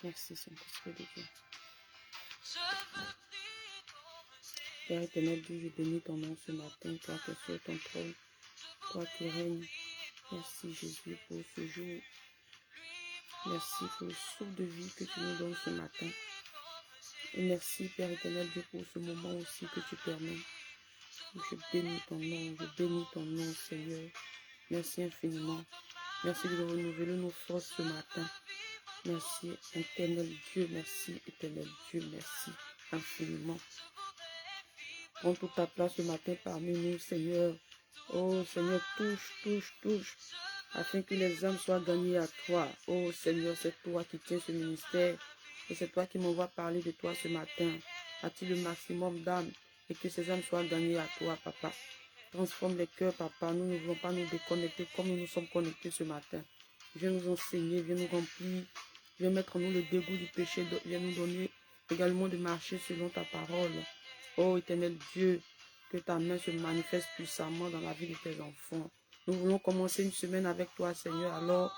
Merci, Saint-Esprit de Dieu. Père éternel, Dieu, je bénis ton nom ce matin, toi qui es sur ton trône, toi qui règnes. Merci, Jésus, pour ce jour. Merci pour le souffle de vie que tu nous donnes ce matin. Et merci, Père éternel, Dieu, pour ce moment aussi que tu permets. Je bénis ton nom, Seigneur. Merci infiniment. Merci de renouveler nos forces ce matin. Merci, éternel Dieu, merci, éternel Dieu, merci infiniment. Prends toute ta place ce matin parmi nous, Seigneur. Oh, Seigneur, touche, afin que les âmes soient gagnées à toi. Oh, Seigneur, c'est toi qui tiens ce ministère. Et c'est toi qui m'envoies parler de toi ce matin. Attire le maximum d'âmes et que ces âmes soient gagnées à toi, Papa. Transforme les cœurs, Papa. Nous ne voulons pas nous déconnecter comme nous nous sommes connectés ce matin. Viens nous enseigner, viens nous remplir. Viens mettre en nous le dégoût du péché. Viens nous donner également de marcher selon ta parole. Oh, éternel Dieu, que ta main se manifeste puissamment dans la vie de tes enfants. Nous voulons commencer une semaine avec toi, Seigneur. Alors,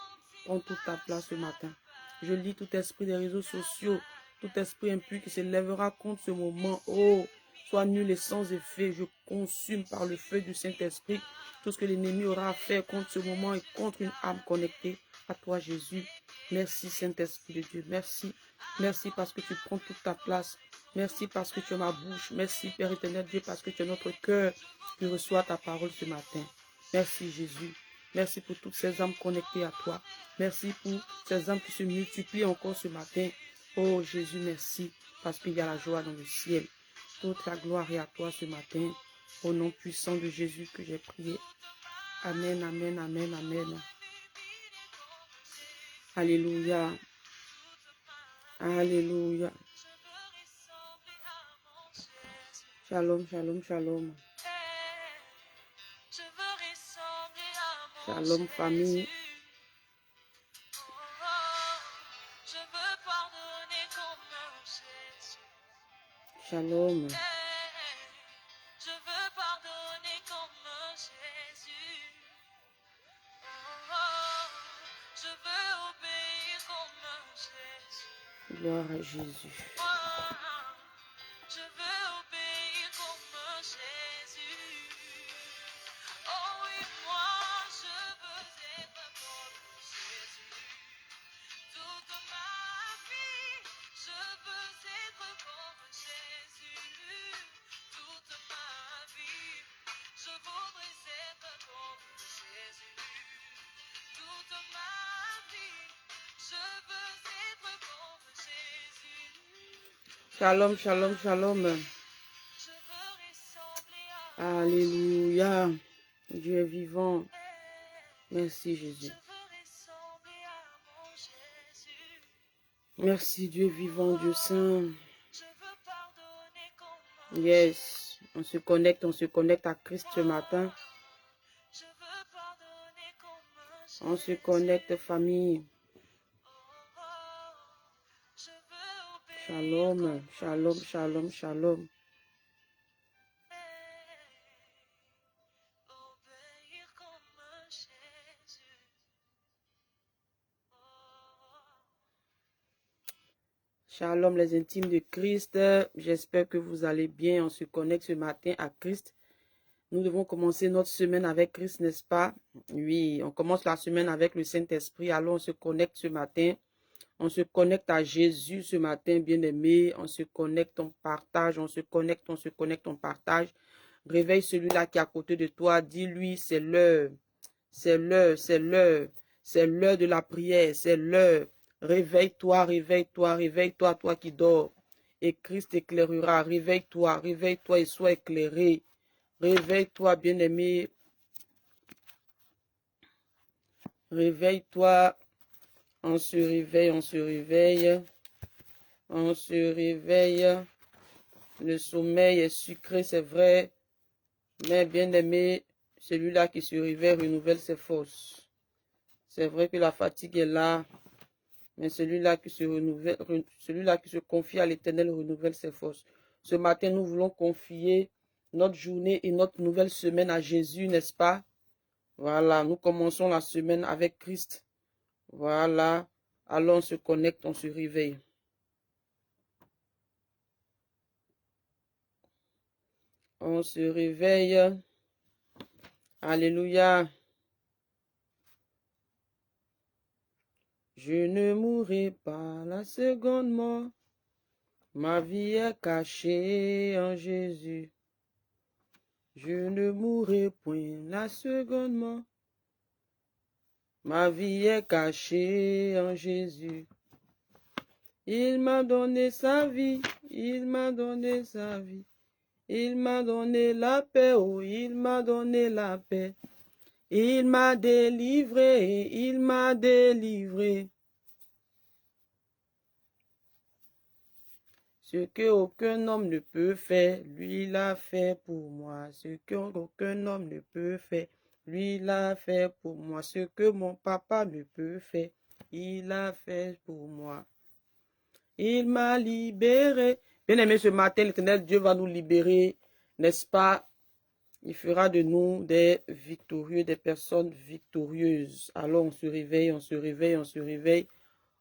prends toute ta place ce matin. Je lis tout esprit des réseaux sociaux, tout esprit impur qui se lèvera contre ce moment. Oh, sois nul et sans effet. Je consume par le feu du Saint-Esprit tout ce que l'ennemi aura à faire contre ce moment et contre une âme connectée à toi, Jésus. Merci, Saint-Esprit de Dieu. Merci. Merci parce que tu prends toute ta place. Merci parce que tu es ma bouche. Merci, Père éternel Dieu, parce que tu es notre cœur qui reçoit ta parole ce matin. Merci, Jésus. Merci pour toutes ces âmes connectées à toi. Merci pour ces âmes qui se multiplient encore ce matin. Oh, Jésus, merci, parce qu'il y a la joie dans le ciel. Toute la gloire est à toi ce matin. Au nom puissant de Jésus que j'ai prié. Amen, amen, amen, amen. Alléluia. Alléluia. Shalom, shalom, shalom. Shalom, famille. Shalom. Gloire à Jésus. Shalom, shalom, shalom. Alléluia. Dieu est vivant. Merci Jésus. Merci Dieu vivant, Dieu saint. Yes. On se connecte à Christ ce matin. On se connecte, famille. Shalom, shalom, shalom, shalom. Shalom les intimes de Christ. J'espère que vous allez bien. On se connecte ce matin à Christ. Nous devons commencer notre semaine avec Christ, n'est-ce pas? Oui, on commence la semaine avec le Saint-Esprit. Alors on se connecte ce matin. On se connecte à Jésus ce matin, bien-aimé. On se connecte, on partage, on se connecte, on partage. Réveille celui-là qui est à côté de toi. Dis-lui, c'est l'heure. C'est l'heure, c'est l'heure. C'est l'heure de la prière, c'est l'heure. Réveille-toi, réveille-toi, réveille-toi, toi qui dors. Et Christ éclairera. Réveille-toi, réveille-toi et sois éclairé. Réveille-toi, bien-aimé. Réveille-toi. On se réveille, on se réveille. On se réveille. Le sommeil est sucré, c'est vrai. Mais bien-aimé, celui-là qui se réveille renouvelle ses forces. C'est vrai que la fatigue est là. Mais celui-là qui se renouvelle, celui-là qui se confie à l'Éternel renouvelle ses forces. Ce matin, nous voulons confier notre journée et notre nouvelle semaine à Jésus, n'est-ce pas? Voilà, nous commençons la semaine avec Christ. Voilà, Alors on se connecte, on se réveille. On se réveille. Alléluia. Je ne mourrai pas la seconde mort. Ma vie est cachée en Jésus. Je ne mourrai point la seconde mort. Ma vie est cachée en Jésus. Il m'a donné sa vie, il m'a donné sa vie. Il m'a donné la paix, oh, il m'a donné la paix. Il m'a délivré, il m'a délivré. Ce que aucun homme ne peut faire, lui l'a fait pour moi. Ce que aucun homme ne peut faire, lui l'a fait pour moi. Ce que mon papa ne peut faire, il l'a fait pour moi. Il m'a libéré. Bien-aimé, ce matin, l'Éternel Dieu va nous libérer, n'est-ce pas? Il fera de nous des victorieux, des personnes victorieuses. Alors on se réveille, on se réveille, on se réveille.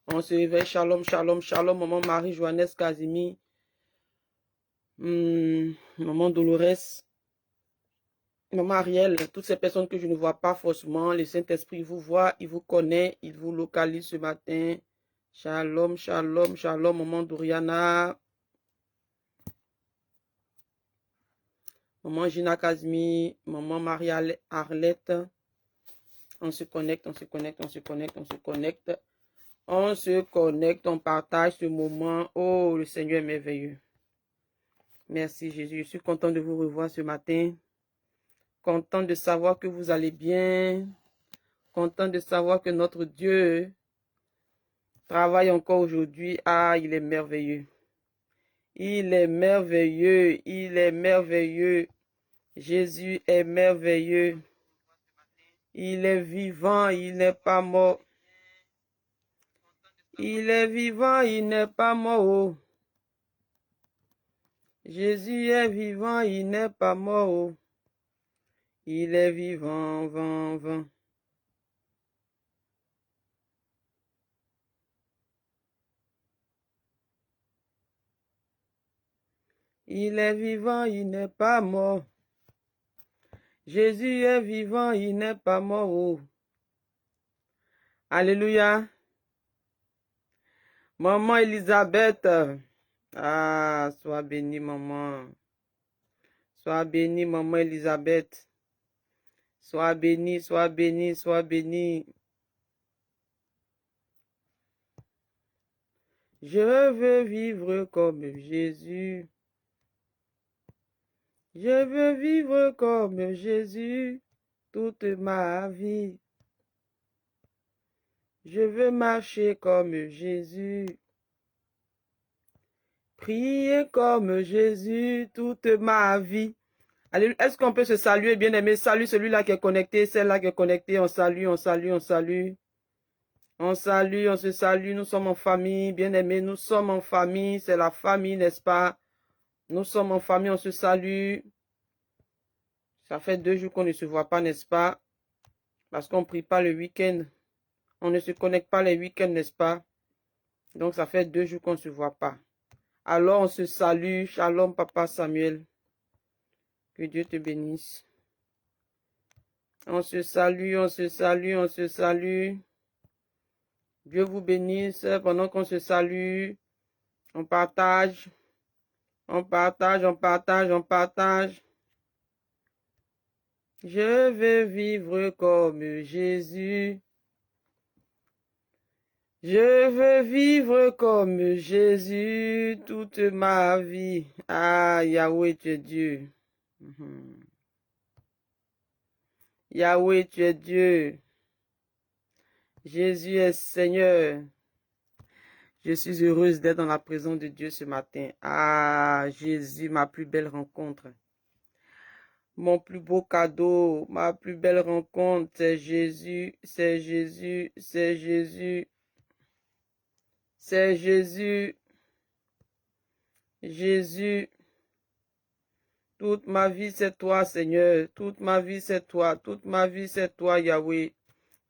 On se réveille. Shalom, shalom, shalom. Maman Marie-Joannès Casimir. Maman Dolores. Maman Ariel. Toutes ces personnes que je ne vois pas forcément. Le Saint-Esprit vous voit, il vous connaît, il vous localise ce matin. Shalom, shalom, shalom. Maman Doriana. Maman Gina Casimir. Maman Marie-Arlette. On se connecte, on se connecte, on se connecte, on se connecte. On se connecte, on partage ce moment. Oh, le Seigneur est merveilleux. Merci Jésus. Je suis content de vous revoir ce matin. Content de savoir que vous allez bien. Content de savoir que notre Dieu travaille encore aujourd'hui. Ah, il est merveilleux. Il est merveilleux. Il est merveilleux. Jésus est merveilleux. Il est vivant. Il n'est pas mort. Il est vivant, il n'est pas mort. Jésus est vivant, il n'est pas mort. Il est vivant, vent, vent. Il est vivant, il n'est pas mort. Jésus est vivant, il n'est pas mort. Alléluia. Maman Elisabeth. Ah, sois bénie, maman. Sois bénie, maman Elisabeth. Sois bénie, sois bénie, sois bénie. Je veux vivre comme Jésus. Je veux vivre comme Jésus toute ma vie. Je veux marcher comme Jésus. Prier comme Jésus toute ma vie. Allez, est-ce qu'on peut se saluer, bien-aimé? Salut celui-là qui est connecté, celle-là qui est connectée. On salue, on salue, on salue. On salue, on se salue. Nous sommes en famille, bien-aimé. Nous sommes en famille. C'est la famille, n'est-ce pas? Nous sommes en famille, on se salue. Ça fait 2 jours qu'on ne se voit pas, n'est-ce pas? Parce qu'on ne prie pas le week-end. On ne se connecte pas les week-ends, n'est-ce pas? Donc, ça fait 2 jours qu'on ne se voit pas. Alors, on se salue. Shalom, Papa Samuel. Que Dieu te bénisse. On se salue, on se salue, on se salue. Dieu vous bénisse pendant qu'on se salue. On partage. On partage, on partage, on partage. Je veux vivre comme Jésus. Je veux vivre comme Jésus toute ma vie. Ah, Yahweh, tu es Dieu. Yahweh, tu es Dieu. Jésus est Seigneur. Je suis heureuse d'être dans la présence de Dieu ce matin. Ah, Jésus, ma plus belle rencontre. Mon plus beau cadeau, ma plus belle rencontre, c'est Jésus, c'est Jésus, c'est Jésus. C'est Jésus. Jésus. Toute ma vie, c'est toi, Seigneur. Toute ma vie, c'est toi. Toute ma vie, c'est toi, Yahweh.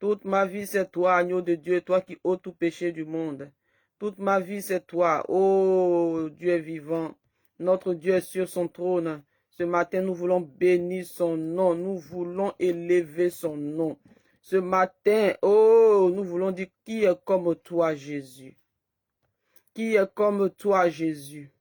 Toute ma vie, c'est toi, agneau de Dieu, toi qui ôtes tout péché du monde. Toute ma vie, c'est toi, ô Dieu vivant. Notre Dieu est sur son trône. Ce matin, nous voulons bénir son nom. Nous voulons élever son nom. Ce matin, oh, nous voulons dire qui est comme toi, Jésus. Qui est comme toi, Jésus?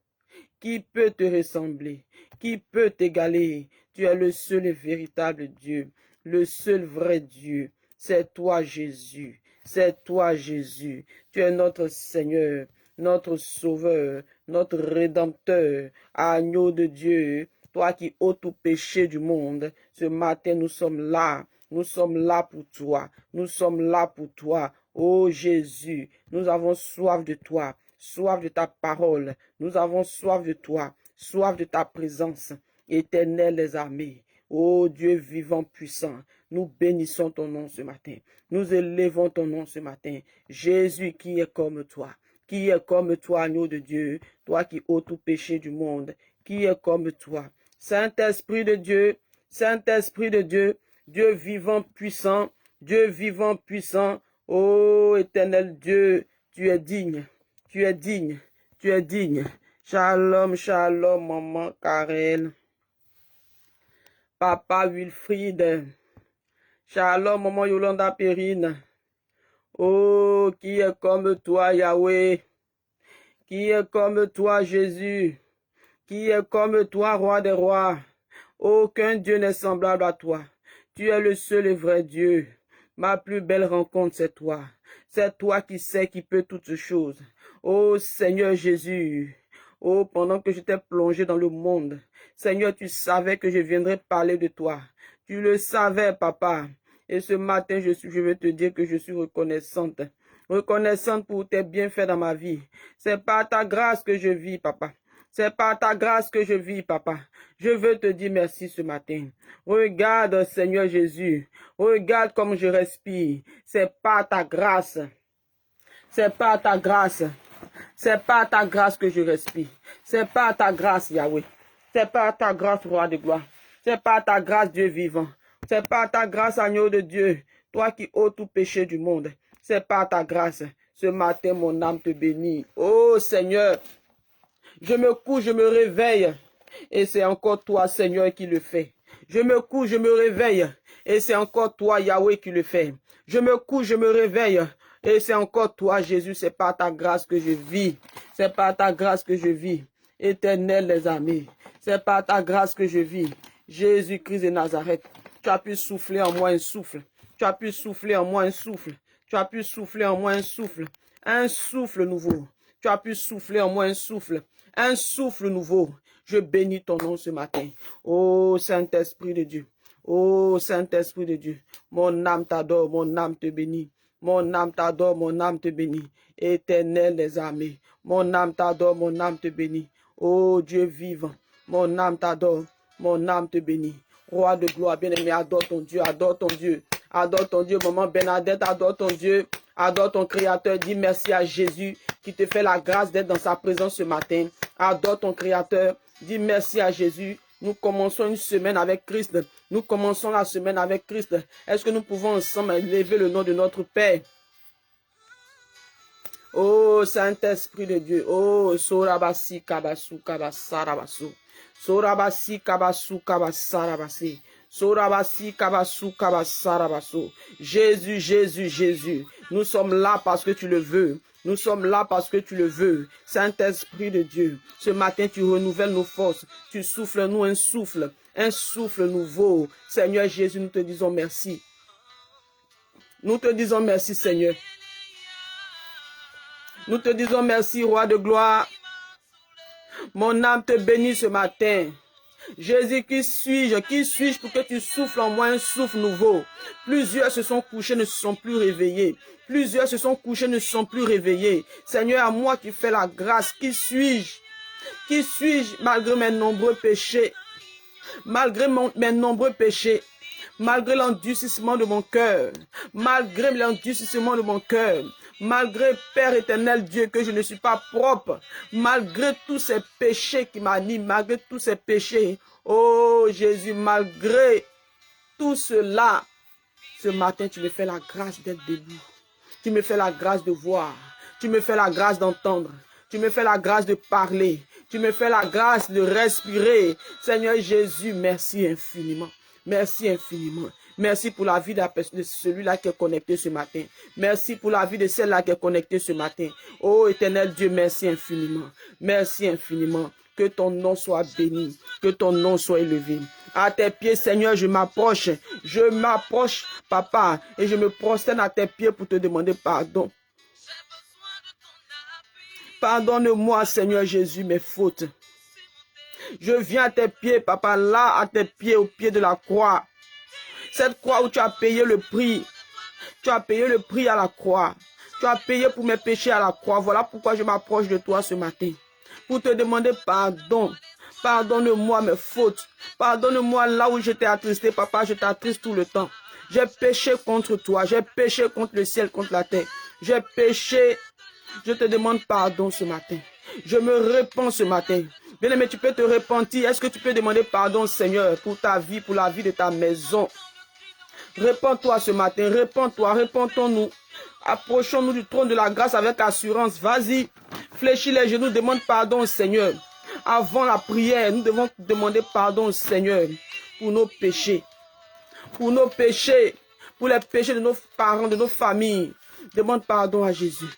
Qui peut te ressembler? Qui peut t'égaler? Tu es le seul et véritable Dieu, le seul vrai Dieu. C'est toi, Jésus. C'est toi, Jésus. Tu es notre Seigneur, notre Sauveur, notre Rédempteur, agneau de Dieu. Toi qui ôtes tout péché du monde. Ce matin, nous sommes là. Nous sommes là pour toi. Nous sommes là pour toi. Oh Jésus, nous avons soif de toi. Soif de ta parole. Nous avons soif de toi. Soif de ta présence. Éternel les armées. Ô Dieu vivant puissant, nous bénissons ton nom ce matin. Nous élevons ton nom ce matin. Jésus qui est comme toi. Qui est comme toi, agneau de Dieu. Toi qui ôtes tout péché du monde. Qui est comme toi. Saint-Esprit de Dieu. Saint-Esprit de Dieu. Dieu vivant puissant. Dieu vivant puissant. Ô éternel Dieu, tu es digne. Tu es digne. Tu es digne. Shalom, shalom, maman Karen. Papa Wilfried. Shalom, maman Yolanda Perrine. Oh, qui est comme toi, Yahweh? Qui est comme toi, Jésus? Qui est comme toi, roi des rois? Aucun Dieu n'est semblable à toi. Tu es le seul et vrai Dieu. Ma plus belle rencontre, c'est toi. C'est toi qui sais qui peut toutes choses. Oh Seigneur Jésus. Oh, pendant que j'étais plongé dans le monde, Seigneur, tu savais que je viendrais parler de toi. Tu le savais, papa. Et ce matin, je veux te dire que je suis reconnaissante. Reconnaissante pour tes bienfaits dans ma vie. C'est par ta grâce que je vis, papa. C'est par ta grâce que je vis, papa. Je veux te dire merci ce matin. Regarde, Seigneur Jésus. Regarde comme je respire. C'est par ta grâce. C'est par ta grâce. C'est par ta grâce que je respire. C'est par ta grâce, Yahweh. C'est par ta grâce, roi de gloire. C'est par ta grâce, Dieu vivant. C'est par ta grâce, agneau de Dieu. Toi qui ôtes tout péché du monde. C'est par ta grâce. Ce matin, mon âme te bénit. Oh Seigneur, je me couche, je me réveille. Et c'est encore toi, Seigneur, qui le fait. Je me couche, je me réveille. Et c'est encore toi, Yahweh, qui le fait. Je me couche, je me réveille. Et c'est encore toi, Jésus. C'est par ta grâce que je vis. C'est par ta grâce que je vis. Éternel, les amis. C'est par ta grâce que je vis. Jésus-Christ de Nazareth. Tu as pu souffler en moi un souffle. Tu as pu souffler en moi un souffle. Tu as pu souffler en moi un souffle. Un souffle nouveau. Tu as pu souffler en moi un souffle. Un souffle nouveau. Je bénis ton nom ce matin. Ô Saint-Esprit de Dieu. Ô Saint-Esprit de Dieu. Mon âme t'adore, mon âme te bénit. Mon âme t'adore, mon âme te bénit. Éternel des armées. Mon âme t'adore, mon âme te bénit. Ô Dieu vivant. Mon âme t'adore, mon âme te bénit. Roi de gloire, bien-aimé, adore ton Dieu, adore ton Dieu. Adore ton Dieu, maman Bernadette, adore ton Dieu. Adore ton Créateur, dis merci à Jésus qui te fait la grâce d'être dans sa présence ce matin. Adore ton Créateur, dis merci à Jésus. Nous commençons une semaine avec Christ. Nous commençons la semaine avec Christ. Est-ce que nous pouvons ensemble élever le nom de notre Père? Oh Saint-Esprit de Dieu. Oh Sorabasi Kabasu Kabasarabasu. Sorabasi Kabasu Kabasarabasi. Sorabasi Kabasu Kabasarabasu. Jésus, Jésus, Jésus. Nous sommes là parce que tu le veux. Nous sommes là parce que tu le veux. Saint-Esprit de Dieu, ce matin tu renouvelles nos forces. Tu souffles nous un souffle nouveau. Seigneur Jésus, nous te disons merci. Nous te disons merci, Seigneur. Nous te disons merci, roi de gloire. Mon âme te bénit ce matin. Jésus, qui suis-je pour que tu souffles en moi un souffle nouveau? Plusieurs se sont couchés, ne se sont plus réveillés. Plusieurs se sont couchés, ne se sont plus réveillés. Seigneur, à moi qui fais la grâce, qui suis-je? Qui suis-je malgré mes nombreux péchés? Malgré mes nombreux péchés, malgré l'endurcissement de mon cœur, malgré l'endurcissement de mon cœur, malgré, Père éternel Dieu, que je ne suis pas propre, malgré tous ces péchés qui m'animent, malgré tous ces péchés, oh Jésus, malgré tout cela, Ce matin, tu me fais la grâce d'être debout. Tu me fais la grâce de voir. Tu me fais la grâce d'entendre. Tu me fais la grâce de parler. Tu me fais la grâce de respirer. Seigneur Jésus, merci infiniment. Merci infiniment. Merci pour la vie de celui-là qui est connecté ce matin. Merci pour la vie de celle-là qui est connectée ce matin. Oh éternel Dieu, merci infiniment. Merci infiniment. Que ton nom soit béni. Que ton nom soit élevé. À tes pieds, Seigneur, je m'approche. Je m'approche, Papa, et je me prosterne à tes pieds pour te demander pardon. Pardonne-moi, Seigneur Jésus, mes fautes. Je viens à tes pieds, Papa, là, à tes pieds, au pied de la croix. Cette croix où tu as payé le prix. Tu as payé le prix à la croix. Tu as payé pour mes péchés à la croix. Voilà pourquoi je m'approche de toi ce matin. Pour te demander pardon. Pardonne-moi mes fautes. Pardonne-moi là où je t'ai attristé, Papa, je t'attriste tout le temps. J'ai péché contre toi. J'ai péché contre le ciel, contre la terre. J'ai péché. Je te demande pardon ce matin. Je me répands ce matin. Bien-aimé, tu peux te repentir. Est-ce que tu peux demander pardon, Seigneur, pour ta vie, pour la vie de ta maison? Répands-toi ce matin. Répands-toi. Répandons-nous. Approchons-nous du trône de la grâce avec assurance. Vas-y. Fléchis les genoux. Demande pardon, Seigneur. Avant la prière, nous devons demander pardon au Seigneur pour nos péchés. Pour nos péchés. Pour les péchés de nos parents, de nos familles. Demande pardon à Jésus.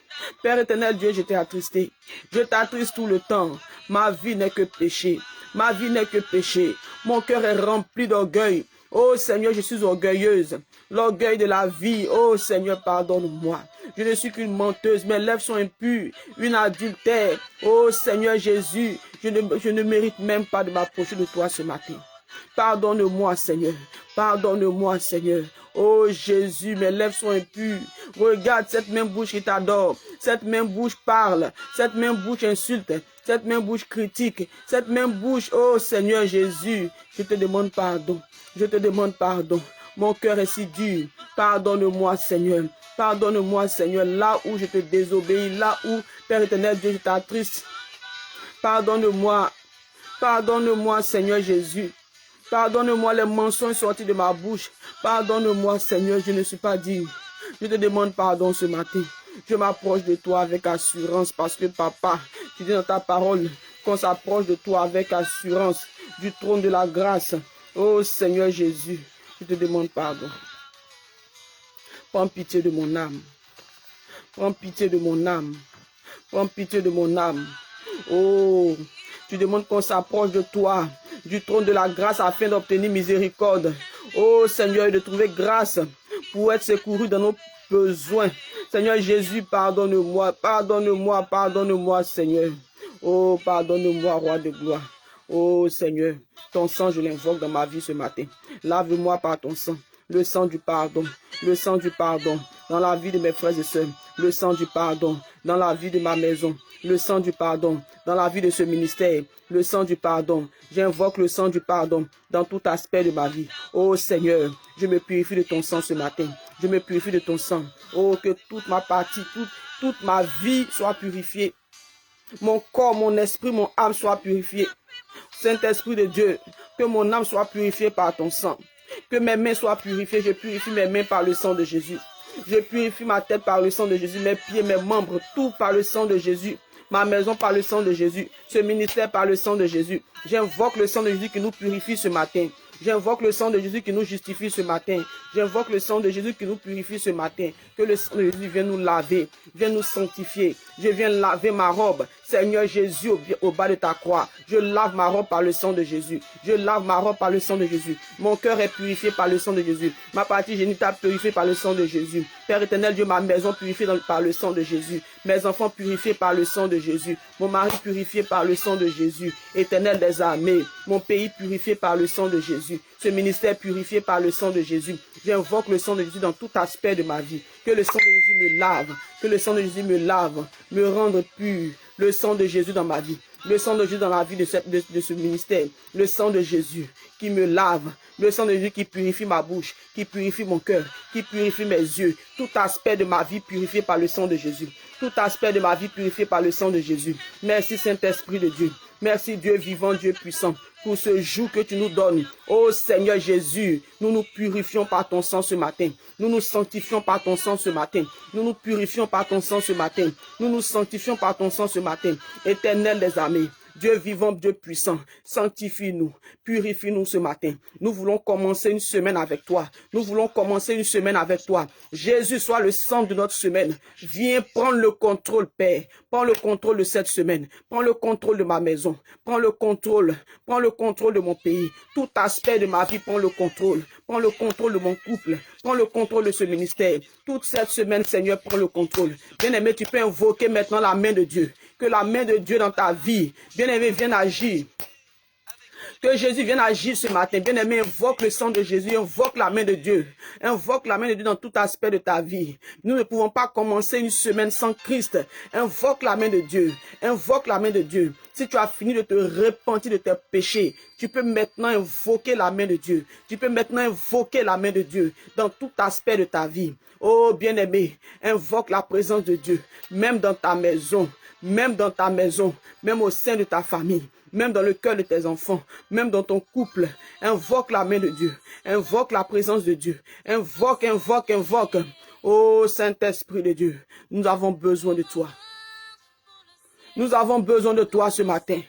Père éternel Dieu, je t'ai attristé. Je t'attriste tout le temps. Ma vie n'est que péché. Ma vie n'est que péché. Mon cœur est rempli d'orgueil. Oh Seigneur, je suis orgueilleuse. L'orgueil de la vie. Oh Seigneur, pardonne-moi. Je ne suis qu'une menteuse. Mes lèvres sont impures. Une adultère. Oh Seigneur Jésus, je ne mérite même pas de m'approcher de toi ce matin. Pardonne-moi, Seigneur. Pardonne-moi, Seigneur. Oh Jésus, mes lèvres sont impures. Regarde cette même bouche qui t'adore. Cette même bouche parle. Cette même bouche insulte. Cette même bouche critique. Cette même bouche, oh Seigneur Jésus, je te demande pardon. Je te demande pardon. Mon cœur est si dur. Pardonne-moi, Seigneur. Pardonne-moi, Seigneur, là où je te désobéis, là où, Père éternel Dieu, je t'attriste. Pardonne-moi. Pardonne-moi, Seigneur Jésus. Pardonne-moi les mensonges sortis de ma bouche. Pardonne-moi, Seigneur, je ne suis pas digne. Je te demande pardon ce matin. Je m'approche de toi avec assurance parce que, Papa, tu dis dans ta parole qu'on s'approche de toi avec assurance du trône de la grâce. Oh, Seigneur Jésus, je te demande pardon. Prends pitié de mon âme. Prends pitié de mon âme. Prends pitié de mon âme. Oh, tu demandes qu'on s'approche de toi, du trône de la grâce, afin d'obtenir miséricorde. Oh Seigneur, de trouver grâce pour être secouru dans nos besoins. Seigneur Jésus, pardonne-moi, pardonne-moi, pardonne-moi, Seigneur. Oh, pardonne-moi, roi de gloire. Oh Seigneur, ton sang, je l'invoque dans ma vie ce matin. Lave-moi par ton sang. Le sang du pardon, le sang du pardon dans la vie de mes frères et sœurs, le sang du pardon dans la vie de ma maison, le sang du pardon dans la vie de ce ministère, le sang du pardon. J'invoque le sang du pardon dans tout aspect de ma vie. Oh Seigneur, je me purifie de ton sang ce matin. Je me purifie de ton sang. Oh, que toute ma partie, toute ma vie soit purifiée. Mon corps, mon esprit, mon âme soit purifiée. Saint-Esprit de Dieu, que mon âme soit purifiée par ton sang. Que mes mains soient purifiées. Je purifie mes mains par le sang de Jésus. Je purifie ma tête par le sang de Jésus. Mes pieds, mes membres, tout par le sang de Jésus. Ma maison par le sang de Jésus. Ce ministère par le sang de Jésus. J'invoque le sang de Jésus qui nous purifie ce matin. J'invoque le sang de Jésus qui nous justifie ce matin. J'invoque le sang de Jésus qui nous purifie ce matin. Que le sang de Jésus vienne nous laver, vienne nous sanctifier. Je viens laver ma robe. Seigneur Jésus, au bas de ta croix, je lave ma robe par le sang de Jésus. Je lave ma robe par le sang de Jésus. Mon cœur est purifié par le sang de Jésus. Ma partie génitale purifiée par le sang de Jésus. Père éternel Dieu, ma maison purifiée par le sang de Jésus. Mes enfants purifiés par le sang de Jésus. Mon mari purifié par le sang de Jésus. Éternel des armées, mon pays purifié par le sang de Jésus. Ce ministère purifié par le sang de Jésus. J'invoque le sang de Jésus dans tout aspect de ma vie. Que le sang de Jésus me lave. Que le sang de Jésus me lave. Me rende pur. Le sang de Jésus dans ma vie. Le sang de Jésus dans la vie de ce ministère. Le sang de Jésus qui me lave. Le sang de Jésus qui purifie ma bouche. Qui purifie mon cœur. Qui purifie mes yeux. Tout aspect de ma vie purifié par le sang de Jésus. Tout aspect de ma vie purifié par le sang de Jésus. Merci Saint-Esprit de Dieu. Merci Dieu vivant, Dieu puissant, pour ce jour que tu nous donnes. Oh Seigneur Jésus, nous nous purifions par ton sang ce matin. Nous nous sanctifions par ton sang ce matin. Nous nous purifions par ton sang ce matin. Nous nous sanctifions par ton sang ce matin. Éternel des armées, Dieu vivant, Dieu puissant, sanctifie-nous, purifie-nous ce matin. Nous voulons commencer une semaine avec toi. Nous voulons commencer une semaine avec toi. Jésus, sois le centre de notre semaine. Viens prendre le contrôle, Père. Prends le contrôle de cette semaine. Prends le contrôle de ma maison. Prends le contrôle. Prends le contrôle de mon pays. Tout aspect de ma vie, prends le contrôle. Prends le contrôle de mon couple. Prends le contrôle de ce ministère. Toute cette semaine, Seigneur, prends le contrôle. Bien-aimé, tu peux invoquer maintenant la main de Dieu. Que la main de Dieu dans ta vie, bien-aimé, vienne agir. Que Jésus vienne agir ce matin. Bien-aimé, invoque le sang de Jésus, invoque la main de Dieu. Invoque la main de Dieu dans tout aspect de ta vie. Nous ne pouvons pas commencer une semaine sans Christ. Invoque la main de Dieu. Invoque la main de Dieu. Si tu as fini de te repentir de tes péchés, tu peux maintenant invoquer la main de Dieu. Tu peux maintenant invoquer la main de Dieu dans tout aspect de ta vie. Oh bien-aimé, invoque la présence de Dieu, même dans ta maison. Même dans ta maison, même au sein de ta famille, même dans le cœur de tes enfants, même dans ton couple, invoque la main de Dieu, invoque la présence de Dieu, invoque. Oh Saint-Esprit de Dieu, nous avons besoin de toi. Nous avons besoin de toi ce matin.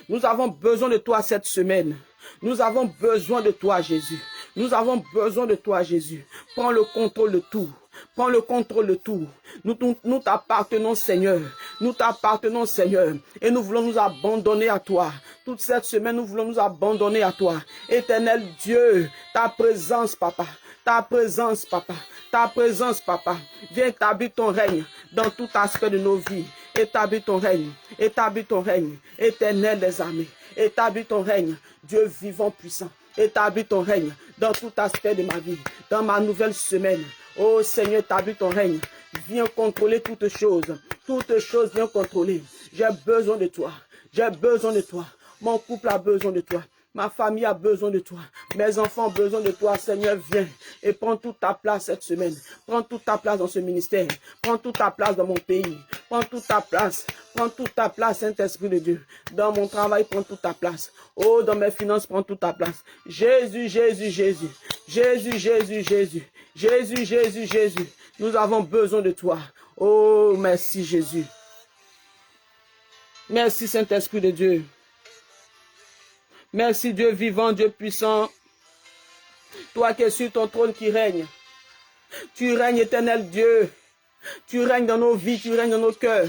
Nous avons besoin de toi cette semaine. Nous avons besoin de toi, Jésus. Nous avons besoin de toi, Jésus. Prends le contrôle de tout. Prends le contrôle de tout. Nous t'appartenons, Seigneur. Nous t'appartenons, Seigneur. Et nous voulons nous abandonner à toi. Toute cette semaine, nous voulons nous abandonner à toi. Éternel Dieu, ta présence, Papa. Ta présence, Papa. Ta présence, Papa. Viens établir ton règne dans tout aspect de nos vies. Établis ton règne. Établis ton règne. Éternel des armées. Établis ton règne. Dieu vivant puissant. Établis ton règne dans tout aspect de ma vie. Dans ma nouvelle semaine. Oh Seigneur, établis ton règne. Viens contrôler toutes choses. Toutes choses, viens contrôler. J'ai besoin de toi. J'ai besoin de toi. Mon couple a besoin de toi. Ma famille a besoin de toi. Mes enfants ont besoin de toi. Seigneur, viens et prends toute ta place cette semaine. Prends toute ta place dans ce ministère. Prends toute ta place dans mon pays. Prends toute ta place. Prends toute ta place, Saint-Esprit de Dieu. Dans mon travail, prends toute ta place. Oh, dans mes finances, prends toute ta place. Jésus, Jésus, Jésus. Jésus, Jésus, Jésus. Jésus, Jésus, Jésus. Nous avons besoin de toi. Oh, merci Jésus. Merci Saint-Esprit de Dieu. Merci Dieu vivant, Dieu puissant. Toi qui es sur ton trône qui règne. Tu règnes éternel Dieu. Tu règnes dans nos vies, tu règnes dans nos cœurs.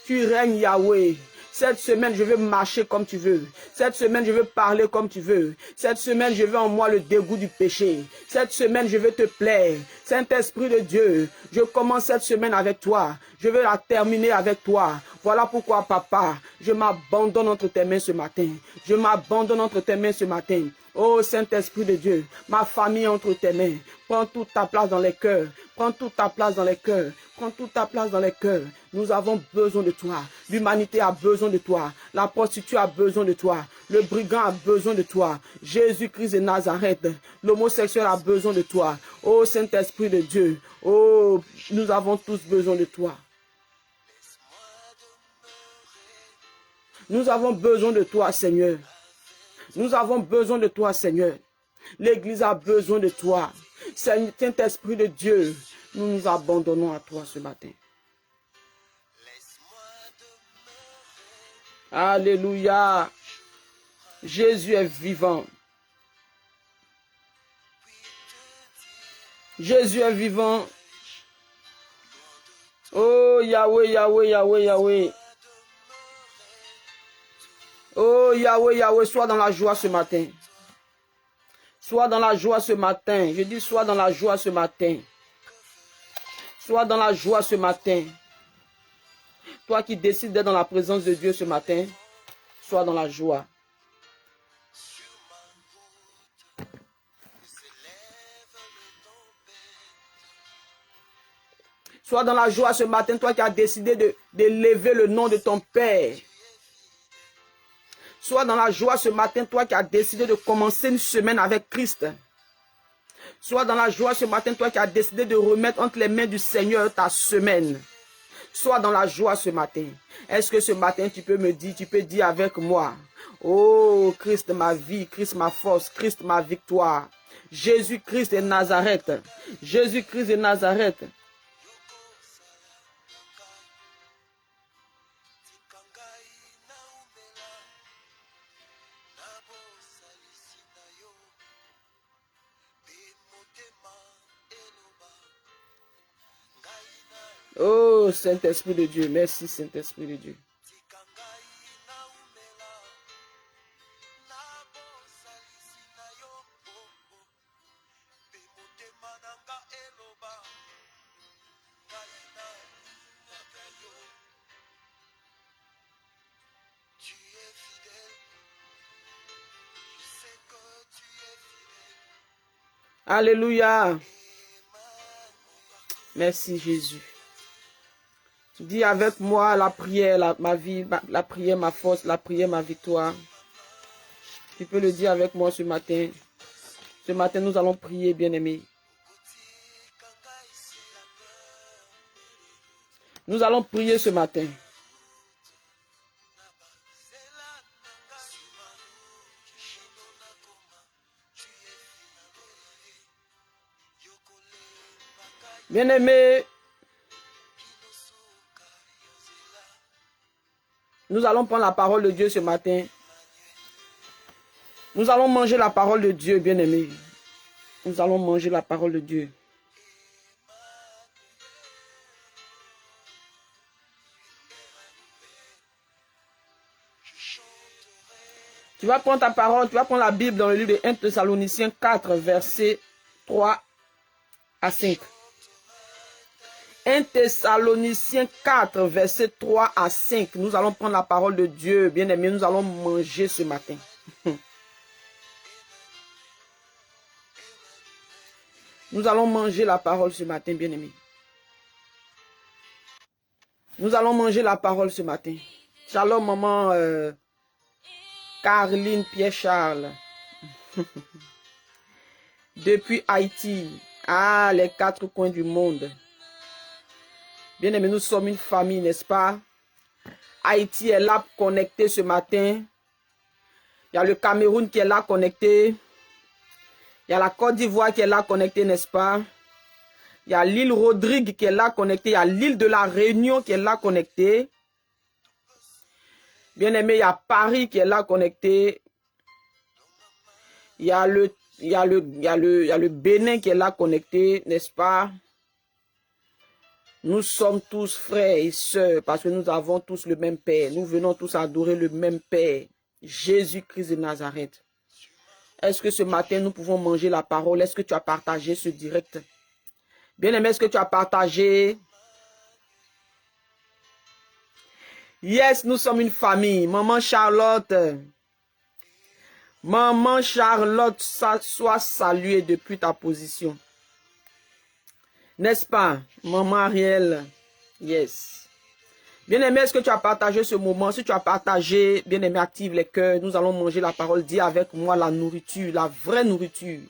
Tu règnes Yahweh. Cette semaine, je veux marcher comme tu veux. Cette semaine, je veux parler comme tu veux. Cette semaine, je veux en moi le dégoût du péché. Cette semaine, je veux te plaire. Saint-Esprit de Dieu, je commence cette semaine avec toi. Je veux la terminer avec toi. Voilà pourquoi, Papa, je m'abandonne entre tes mains ce matin. Je m'abandonne entre tes mains ce matin. Oh Saint-Esprit de Dieu, ma famille entre tes mains. Prends toute ta place dans les cœurs. Prends toute ta place dans les cœurs. Prends toute ta place dans les cœurs. Nous avons besoin de toi. L'humanité a besoin de toi. La prostituée a besoin de toi. Le brigand a besoin de toi. Jésus-Christ de Nazareth. L'homosexuel a besoin de toi. Oh Saint-Esprit de Dieu. Oh, nous avons tous besoin de toi. Nous avons besoin de toi, Seigneur. Nous avons besoin de toi, Seigneur. L'Église a besoin de toi. Saint-Esprit de Dieu, nous nous abandonnons à toi ce matin. Alléluia. Jésus est vivant. Jésus est vivant. Oh Yahweh, Yahweh, Yahweh, Yahweh. Oh Yahweh, Yahweh, sois dans la joie ce matin. Sois dans la joie ce matin. Je dis sois dans la joie ce matin. Sois dans la joie ce matin. Toi qui décides d'être dans la présence de Dieu ce matin, sois dans la joie. Sois dans la joie ce matin, toi qui as décidé d'élever le nom de ton Père. Sois dans la joie ce matin, toi qui as décidé de commencer une semaine avec Christ. Sois dans la joie ce matin, toi qui as décidé de remettre entre les mains du Seigneur ta semaine. Sois dans la joie ce matin. Est-ce que ce matin, tu peux me dire, tu peux dire avec moi, oh, Christ ma vie, Christ ma force, Christ ma victoire. Jésus-Christ de Nazareth. Jésus-Christ de Nazareth. Oh, Saint-Esprit de Dieu. Merci, Saint-Esprit de Dieu. Alléluia. Merci, Jésus. Dis avec moi la prière, ma vie, la prière, ma force, la prière, ma victoire. Tu peux le dire avec moi ce matin. Ce matin, nous allons prier, bien-aimés. Nous allons prier ce matin. Bien-aimés, nous allons prendre la parole de Dieu ce matin. Nous allons manger la parole de Dieu, bien-aimés. Nous allons manger la parole de Dieu. Tu vas prendre ta parole, tu vas prendre la Bible dans le livre de 1 Thessaloniciens 4, versets 3 à 5. 1 Thessaloniciens 4, versets 3 à 5. Nous allons prendre la parole de Dieu, bien-aimés. Nous allons manger ce matin. Nous allons manger la parole ce matin, bien-aimés. Nous allons manger la parole ce matin. Shalom, maman Caroline Pierre-Charles. Depuis Haïti. Ah, les quatre coins du monde. Bien-aimés, nous sommes une famille, n'est-ce pas? Haïti est là connecté ce matin. Il y a le Cameroun qui est là connecté. Il y a la Côte d'Ivoire qui est là connectée, n'est-ce pas? Il y a l'île Rodrigue qui est là connectée. Il y a l'île de la Réunion qui est là connectée. Bien aimé, il y a Paris qui est là connecté. Il y a le Bénin qui est là connecté, n'est-ce pas? Nous sommes tous frères et sœurs parce que nous avons tous le même Père. Nous venons tous adorer le même Père, Jésus-Christ de Nazareth. Est-ce que ce matin, nous pouvons manger la parole? Est-ce que tu as partagé ce direct? Bien-aimé, est-ce que tu as partagé? Yes, nous sommes une famille. Maman Charlotte. Maman Charlotte, sois saluée depuis ta position. N'est-ce pas? Maman Ariel. Yes. Bien-aimé, est-ce que tu as partagé ce moment? Si tu as partagé, bien-aimé, active les cœurs. Nous allons manger la parole. Dis avec moi la nourriture, la vraie nourriture.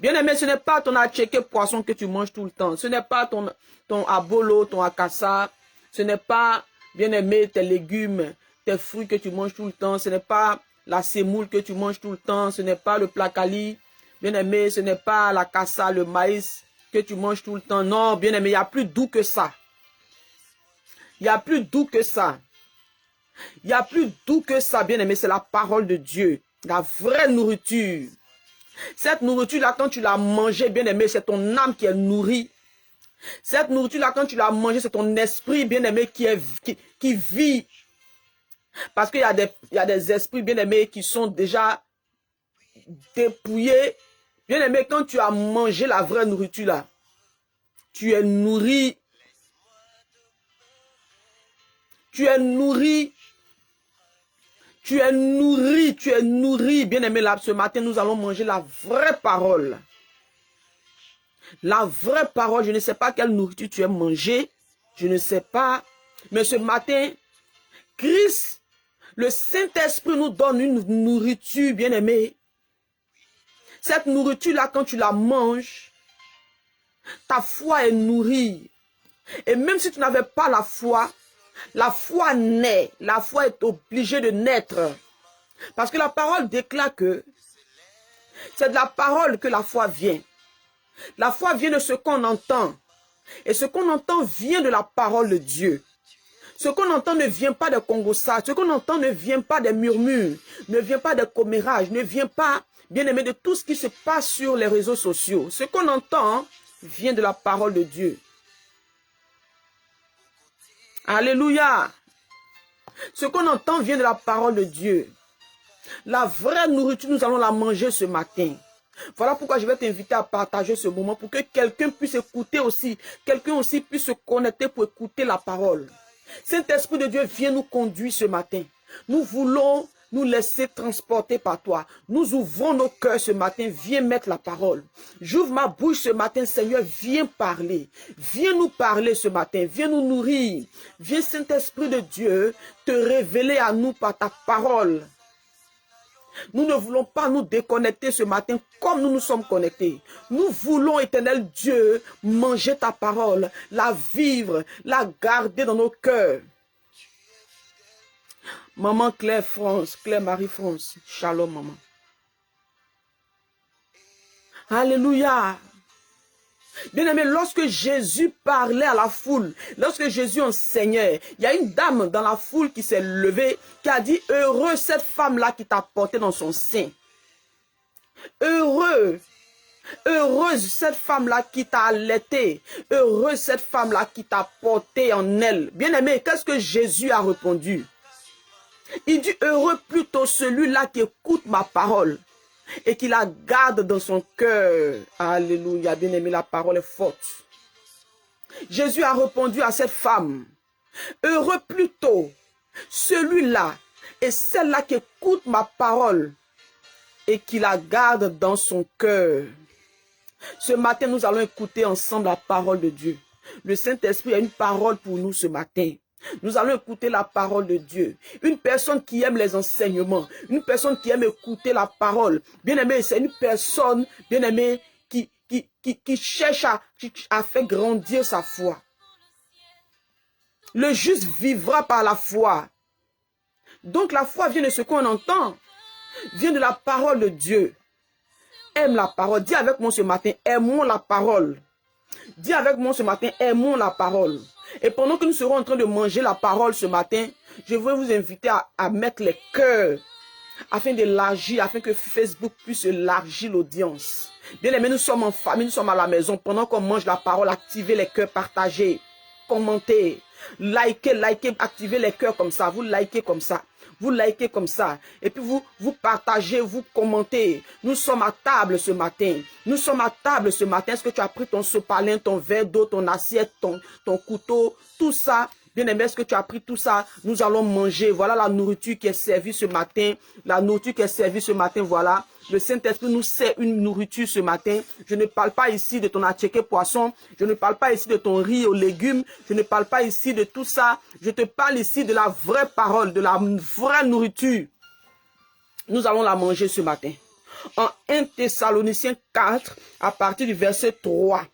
Bien-aimé, ce n'est pas ton atchéké poisson que tu manges tout le temps. Ce n'est pas ton abolo, ton akassa. Ce n'est pas, bien-aimé, tes légumes, tes fruits que tu manges tout le temps. Ce n'est pas la semoule que tu manges tout le temps. Ce n'est pas le placali. Bien-aimé, ce n'est pas la kassa, le maïs que tu manges tout le temps. Non, bien-aimé, il y a plus doux que ça. Il y a plus doux que ça. Il y a plus doux que ça, bien-aimé. C'est la parole de Dieu. La vraie nourriture. Cette nourriture-là, quand tu l'as mangée, bien-aimé, c'est ton âme qui est nourrie. Cette nourriture-là, quand tu l'as mangée, c'est ton esprit, bien-aimé, qui vit. Parce qu'il y a des esprits, bien-aimés, qui sont déjà dépouillés. Bien-aimé, quand tu as mangé la vraie nourriture, là, tu es nourri. Tu es nourri. Tu es nourri, tu es nourri. Bien-aimé, là, ce matin, nous allons manger la vraie parole. La vraie parole, je ne sais pas quelle nourriture tu as mangé. Je ne sais pas. Mais ce matin, Christ, le Saint-Esprit nous donne une nourriture, bien-aimé. Cette nourriture-là, quand tu la manges, ta foi est nourrie. Et même si tu n'avais pas la foi naît. La foi est obligée de naître. Parce que la parole déclare que c'est de la parole que la foi vient. La foi vient de ce qu'on entend. Et ce qu'on entend vient de la parole de Dieu. Ce qu'on entend ne vient pas des congossats. Ce qu'on entend ne vient pas des murmures. Ne vient pas des commérages. Ne vient pas, bien aimé, de tout ce qui se passe sur les réseaux sociaux. Ce qu'on entend vient de la parole de Dieu. Alléluia. Ce qu'on entend vient de la parole de Dieu. La vraie nourriture, nous allons la manger ce matin. Voilà pourquoi je vais t'inviter à partager ce moment pour que quelqu'un puisse écouter aussi. Quelqu'un aussi puisse se connecter pour écouter la parole. Saint-Esprit de Dieu, viens nous conduire ce matin. Nous voulons nous laisser transporter par toi. Nous ouvrons nos cœurs ce matin. Viens mettre la parole. J'ouvre ma bouche ce matin, Seigneur. Viens parler. Viens nous parler ce matin. Viens nous nourrir. Viens, Saint-Esprit de Dieu, te révéler à nous par ta parole. Nous ne voulons pas nous déconnecter ce matin comme nous nous sommes connectés. Nous voulons, éternel Dieu, manger ta parole, la vivre, la garder dans nos cœurs. Maman Claire France, Claire Marie France, shalom maman. Alléluia. Bien-aimé, lorsque Jésus parlait à la foule, lorsque Jésus enseignait, il y a une dame dans la foule qui s'est levée, qui a dit, heureuse cette femme-là qui t'a porté dans son sein. Heureuse cette femme-là qui t'a allaité. Heureuse cette femme-là qui t'a porté en elle. Bien-aimé, qu'est-ce que Jésus a répondu? Il dit, heureux plutôt celui-là qui écoute ma parole et qui la garde dans son cœur. Alléluia, bien-aimé, la parole est forte. Jésus a répondu à cette femme, heureux plutôt celui-là et celle-là qui écoute ma parole et qui la garde dans son cœur. Ce matin, nous allons écouter ensemble la parole de Dieu. Le Saint-Esprit a une parole pour nous ce matin. Nous allons écouter la parole de Dieu. Une personne qui aime les enseignements, une personne qui aime écouter la parole. Bien-aimé, c'est une personne, bien-aimé, qui cherche à faire grandir sa foi. Le juste vivra par la foi. Donc la foi vient de ce qu'on entend, vient de la parole de Dieu. Aime la parole. Dis avec moi ce matin, aimons la parole. Dis avec moi ce matin, aimons la parole. Et pendant que nous serons en train de manger la parole ce matin, je veux vous inviter à mettre les cœurs afin d'élargir, afin que Facebook puisse élargir l'audience. Bien aimé, nous sommes en famille, nous sommes à la maison. Pendant qu'on mange la parole, activez les cœurs, partagez, commentez, likez, activez les cœurs comme ça. Vous likez comme ça. Vous likez comme ça. Et puis vous partagez, vous commentez. Nous sommes à table ce matin. Nous sommes à table ce matin. Est-ce que tu as pris ton sopalin, ton verre d'eau, ton assiette, ton couteau, tout ça? Bien aimé, est-ce que tu as pris tout ça? Nous allons manger. Voilà la nourriture qui est servie ce matin. La nourriture qui est servie ce matin, voilà. Le Saint-Esprit nous sert une nourriture ce matin. Je ne parle pas ici de ton attiéké poisson. Je ne parle pas ici de ton riz aux légumes. Je ne parle pas ici de tout ça. Je te parle ici de la vraie parole, de la vraie nourriture. Nous allons la manger ce matin. En 1 Thessaloniciens 4, à partir du verset 3.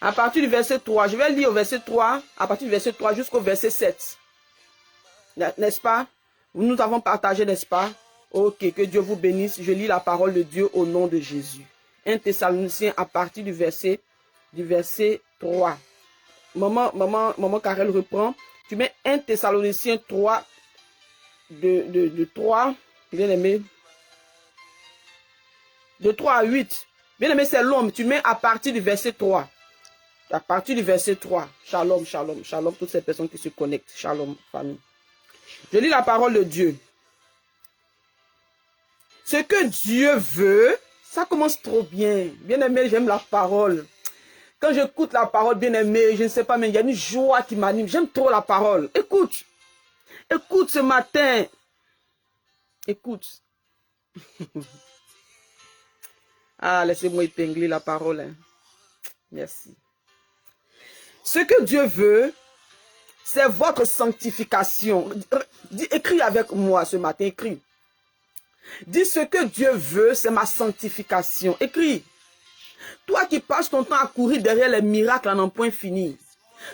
À partir du verset 3, je vais lire au verset 3, à partir du verset 3 jusqu'au verset 7. N'est-ce pas? Nous avons partagé, n'est-ce pas? Ok, que Dieu vous bénisse. Je lis la parole de Dieu au nom de Jésus. 1 Thessaloniciens à partir du verset 3. Maman Karel reprend. Tu mets 1 Thessaloniciens 3, de 3, bien aimé. De 3 à 8. Bien aimé, c'est long, mais tu mets à partir du verset 3. À partir du verset 3, shalom, shalom, shalom, toutes ces personnes qui se connectent, shalom, famille. Je lis la parole de Dieu. Ce que Dieu veut, ça commence trop bien. Bien aimé, j'aime la parole. Quand j'écoute la parole, bien aimé, je ne sais pas, mais il y a une joie qui m'anime. J'aime trop la parole. Écoute. Écoute ce matin. Écoute. Ah, laissez-moi épingler la parole. Hein. Merci. Ce que Dieu veut, c'est votre sanctification. Écris avec moi ce matin, écris. Dis ce que Dieu veut, c'est ma sanctification. Écris. Toi qui passes ton temps à courir derrière les miracles en un point fini.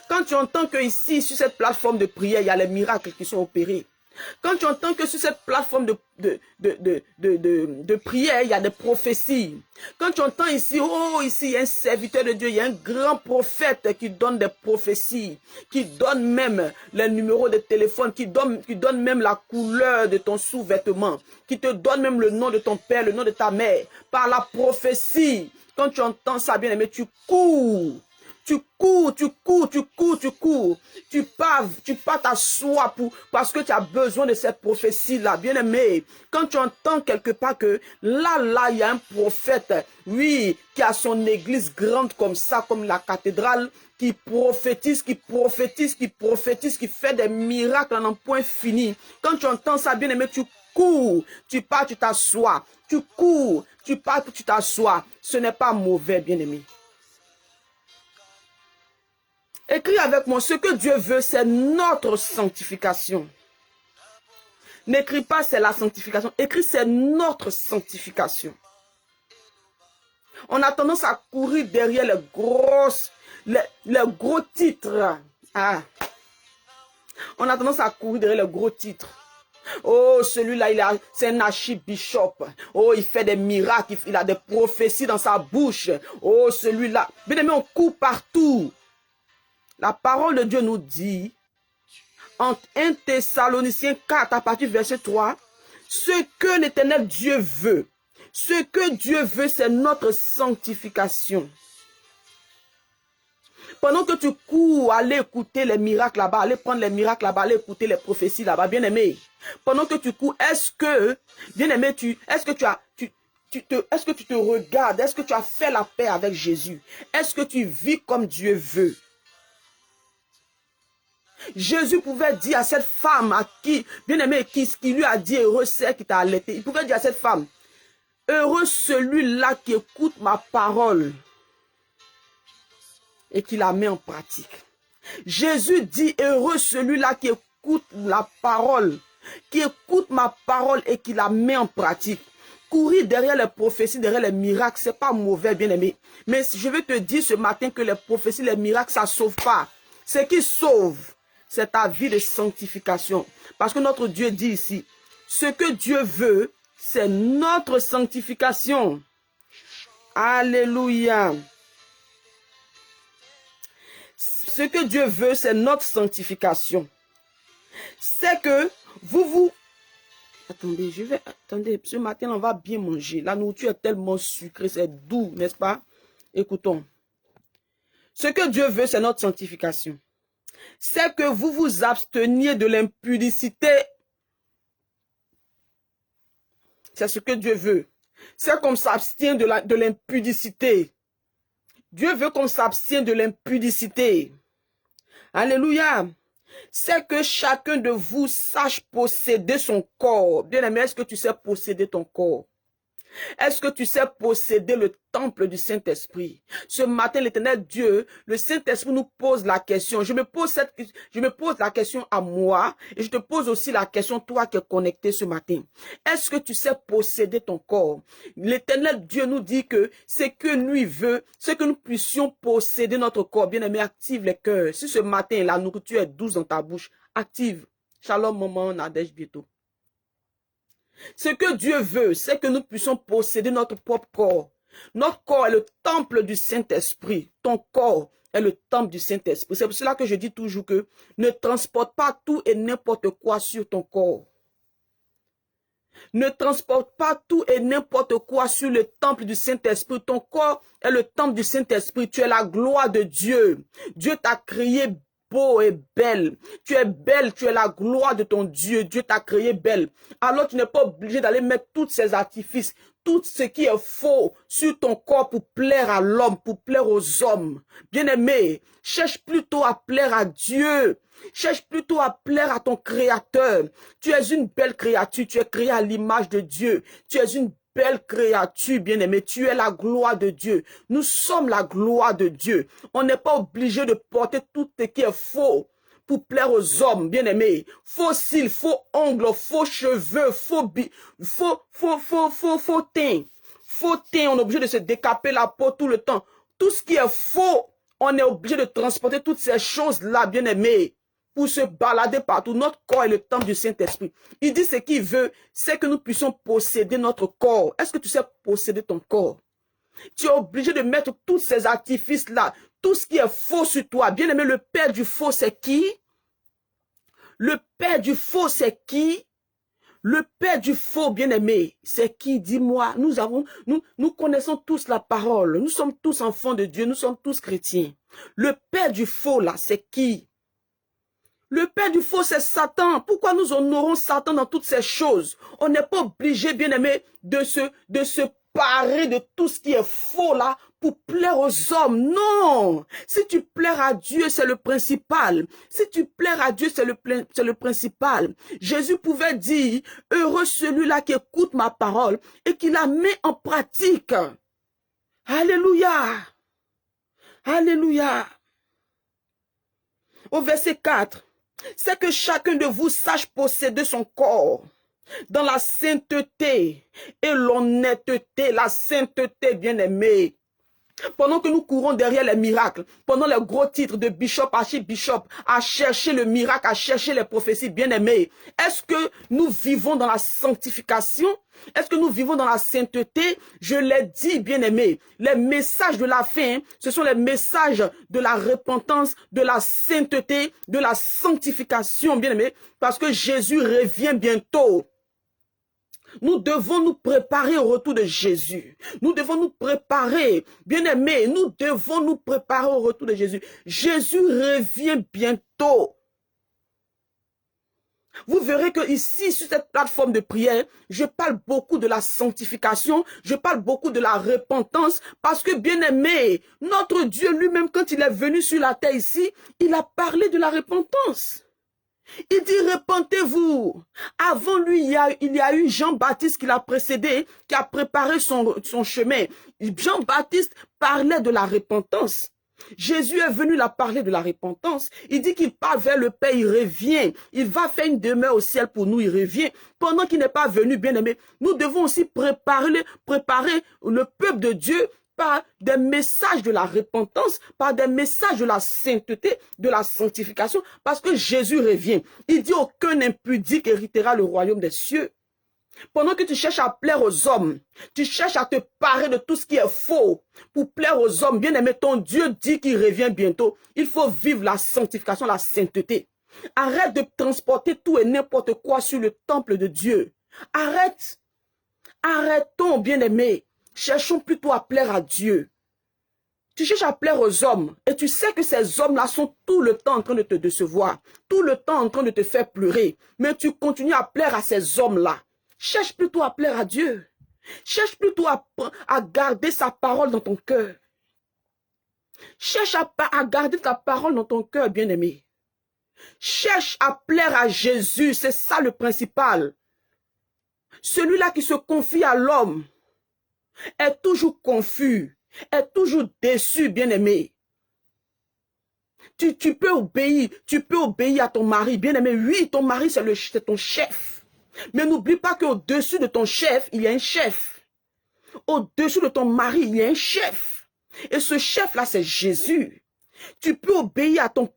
Quand tu entends que ici, sur cette plateforme de prière, il y a les miracles qui sont opérés. Quand tu entends que sur cette plateforme de prière, il y a des prophéties. Quand tu entends ici, oh, ici, il y a un serviteur de Dieu, il y a un grand prophète qui donne des prophéties, qui donne même les numéros de téléphone, qui donne même la couleur de ton sous-vêtement, qui te donne même le nom de ton père, le nom de ta mère, par la prophétie. Quand tu entends ça, bien aimé, tu cours. Tu cours, tu cours, tu cours, tu cours. Tu pars t'asseoir parce que tu as besoin de cette prophétie-là. Bien aimé, quand tu entends quelque part que là, il y a un prophète, oui, qui a son église grande comme ça, comme la cathédrale, qui prophétise, qui fait des miracles en un point fini. Quand tu entends ça, bien aimé, tu cours, tu pars, tu t'assois. Tu cours, tu pars, tu t'assois. Ce n'est pas mauvais, bien aimé. Écris avec moi, ce que Dieu veut, c'est notre sanctification. N'écris pas c'est la sanctification, écris c'est notre sanctification. On a tendance à courir derrière les gros titres. Ah. On a tendance à courir derrière les gros titres. Oh, celui-là, c'est un archibishop. Oh, il fait des miracles, il a des prophéties dans sa bouche. Oh, celui-là. Bien aimé, on court partout. La parole de Dieu nous dit, en 1 Thessaloniciens 4, à partir du verset 3, ce que l'Éternel Dieu veut, c'est notre sanctification. Pendant que tu cours, aller écouter les miracles là-bas, aller prendre les miracles là-bas, aller écouter les prophéties là-bas, bien aimé. Pendant que tu cours, est-ce que, bien aimé, est-ce que tu te regardes, est-ce que tu as fait la paix avec Jésus? Est-ce que tu vis comme Dieu veut? Jésus pouvait dire à cette femme à qui, bien aimé, qui lui a dit, heureux c'est qui t'a allaité. Il pouvait dire à cette femme, heureux celui-là qui écoute ma parole et qui la met en pratique. Jésus dit, heureux celui-là qui écoute la parole, qui écoute ma parole et qui la met en pratique. Courir derrière les prophéties, derrière les miracles, c'est pas mauvais, bien aimé. Mais je vais te dire ce matin que les prophéties, les miracles, ça ne sauve pas. Ce qui sauve, c'est ta vie de sanctification. Parce que notre Dieu dit ici, ce que Dieu veut, c'est notre sanctification. Alléluia. Ce que Dieu veut, c'est notre sanctification. C'est que vous... Attendez, attendez, ce matin, on va bien manger. La nourriture est tellement sucrée, c'est doux, n'est-ce pas? Écoutons. Ce que Dieu veut, c'est notre sanctification. C'est que vous vous absteniez de l'impudicité. C'est ce que Dieu veut. C'est qu'on s'abstient de l'impudicité. Dieu veut qu'on s'abstienne de l'impudicité. Alléluia. C'est que chacun de vous sache posséder son corps. Bien aimé, est-ce que tu sais posséder ton corps? Est-ce que tu sais posséder le temple du Saint-Esprit? Ce matin, l'Éternel Dieu, le Saint-Esprit nous pose la question. Je me pose la question à moi et je te pose aussi la question, toi qui es connecté ce matin. Est-ce que tu sais posséder ton corps? L'Éternel Dieu nous dit que ce que lui veut, c'est que nous puissions posséder notre corps. Bien-aimé, active les cœurs. Si ce matin, la nourriture est douce dans ta bouche, active. Shalom, maman, Nadège bientôt. Ce que Dieu veut, c'est que nous puissions posséder notre propre corps. Notre corps est le temple du Saint-Esprit. Ton corps est le temple du Saint-Esprit. C'est pour cela que je dis toujours que ne transporte pas tout et n'importe quoi sur ton corps. Ne transporte pas tout et n'importe quoi sur le temple du Saint-Esprit. Ton corps est le temple du Saint-Esprit. Tu es la gloire de Dieu. Dieu t'a créé beau et belle. Tu es belle, tu es la gloire de ton Dieu. Dieu t'a créé belle. Alors tu n'es pas obligé d'aller mettre tous ces artifices, tout ce qui est faux sur ton corps pour plaire à l'homme, pour plaire aux hommes. Bien-aimé, cherche plutôt à plaire à Dieu. Cherche plutôt à plaire à ton Créateur. Tu es une belle créature, tu es créé à l'image de Dieu. Tu es une belle créature, bien-aimé. Tu es la gloire de Dieu. Nous sommes la gloire de Dieu. On n'est pas obligé de porter tout ce qui est faux pour plaire aux hommes, bien-aimés. Faux cils, faux ongles, faux cheveux, faux teint. Faux teint, on est obligé de se décaper la peau tout le temps. Tout ce qui est faux, on est obligé de transporter toutes ces choses-là, bien-aimés, pour se balader partout. Notre corps est le temple du Saint-Esprit. Il dit ce qu'il veut, c'est que nous puissions posséder notre corps. Est-ce que tu sais posséder ton corps? Tu es obligé de mettre tous ces artifices-là, tout ce qui est faux sur toi. Bien-aimé, le père du faux, c'est qui? Le père du faux, c'est qui? Le père du faux, bien-aimé, c'est qui? Dis-moi. Nous connaissons tous la parole. Nous sommes tous enfants de Dieu. Nous sommes tous chrétiens. Le père du faux, là, c'est qui? Le père du faux, c'est Satan. Pourquoi nous honorons Satan dans toutes ces choses? On n'est pas obligé, bien-aimé, de se parer de tout ce qui est faux, là, pour plaire aux hommes. Non! Si tu plais à Dieu, c'est le principal. Si tu plais à Dieu, c'est le principal. Jésus pouvait dire, heureux celui-là qui écoute ma parole et qui la met en pratique. Alléluia! Alléluia! Au verset 4, c'est que chacun de vous sache posséder son corps dans la sainteté et l'honnêteté, la sainteté, bien-aimée. Pendant que nous courons derrière les miracles, pendant les gros titres de bishop, archibishop, à chercher le miracle, à chercher les prophéties, bien-aimées, est-ce que nous vivons dans la sanctification? Est-ce que nous vivons dans la sainteté? Je l'ai dit, bien-aimés, les messages de la fin, ce sont les messages de la repentance, de la sainteté, de la sanctification, bien-aimés, parce que Jésus revient bientôt. Nous devons nous préparer au retour de Jésus. Nous devons nous préparer, bien-aimés, nous devons nous préparer au retour de Jésus. Jésus revient bientôt. Vous verrez que ici, sur cette plateforme de prière, je parle beaucoup de la sanctification, je parle beaucoup de la repentance, parce que, bien-aimé, notre Dieu lui-même, quand il est venu sur la terre ici, il a parlé de la repentance. Il dit, repentez-vous. Avant lui, il y a eu Jean-Baptiste qui l'a précédé, qui a préparé son chemin. Jean-Baptiste parlait de la repentance. Jésus est venu la parler de la repentance. Il dit qu'il part vers le Père, il revient. Il va faire une demeure au ciel pour nous, il revient. Pendant qu'il n'est pas venu, bien-aimé, nous devons aussi préparer le peuple de Dieu par des messages de la repentance, par des messages de la sainteté, de la sanctification, parce que Jésus revient. Il dit aucun impudique héritera le royaume des cieux. Pendant que tu cherches à plaire aux hommes, tu cherches à te parer de tout ce qui est faux pour plaire aux hommes, bien aimé, ton Dieu dit qu'il revient bientôt. Il faut vivre la sanctification, la sainteté. Arrête de transporter tout et n'importe quoi sur le temple de Dieu. Arrête. Arrêtons, bien aimé. Cherchons plutôt à plaire à Dieu. Tu cherches à plaire aux hommes et tu sais que ces hommes-là sont tout le temps en train de te décevoir, tout le temps en train de te faire pleurer, mais tu continues à plaire à ces hommes-là. Cherche plutôt à plaire à Dieu. Cherche plutôt à garder sa parole dans ton cœur. Cherche à garder ta parole dans ton cœur, bien-aimé. Cherche à plaire à Jésus, c'est ça le principal. Celui-là qui se confie à l'homme est toujours confus, est toujours déçu, bien-aimé. Tu peux obéir à ton mari, bien-aimé. Oui, ton mari, c'est ton chef. Mais n'oublie pas qu'au-dessus de ton chef, il y a un chef. Au-dessus de ton mari, il y a un chef. Et ce chef-là, c'est Jésus. Tu peux obéir à ton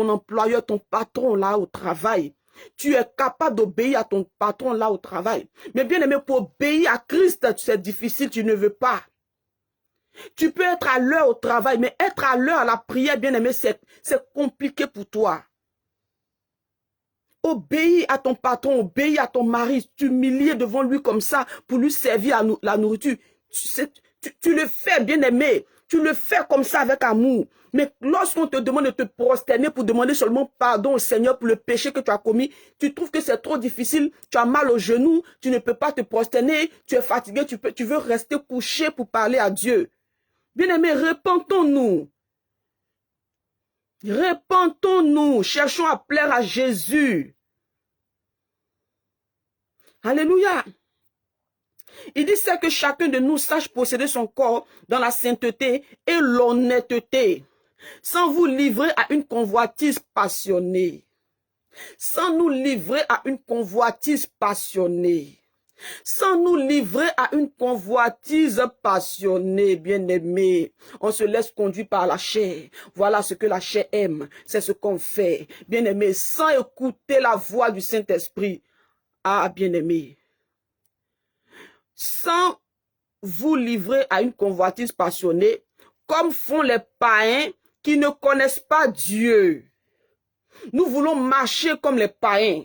employeur, ton patron là au travail. Tu es capable d'obéir à ton patron là au travail. Mais bien aimé, pour obéir à Christ, c'est difficile, tu ne veux pas. Tu peux être à l'heure au travail, mais être à l'heure à la prière, bien aimé, c'est compliqué pour toi. Obéis à ton patron, obéis à ton mari, t'humilier devant lui comme ça pour lui servir la nourriture. Tu le fais, bien aimé. Tu le fais comme ça avec amour. Mais lorsqu'on te demande de te prosterner pour demander seulement pardon au Seigneur pour le péché que tu as commis, tu trouves que c'est trop difficile, tu as mal aux genoux, tu ne peux pas te prosterner, tu es fatigué, tu veux rester couché pour parler à Dieu. Bien-aimés, repentons-nous. Repentons-nous, cherchons à plaire à Jésus. Alléluia. Il dit, c'est que chacun de nous sache posséder son corps dans la sainteté et l'honnêteté, sans vous livrer à une convoitise passionnée. Sans nous livrer à une convoitise passionnée. Sans nous livrer à une convoitise passionnée, bien-aimés. On se laisse conduire par la chair. Voilà ce que la chair aime. C'est ce qu'on fait. Bien-aimés, sans écouter la voix du Saint-Esprit. Ah, bien-aimés. Sans vous livrer à une convoitise passionnée, comme font les païens qui ne connaissent pas Dieu. Nous voulons marcher comme les païens.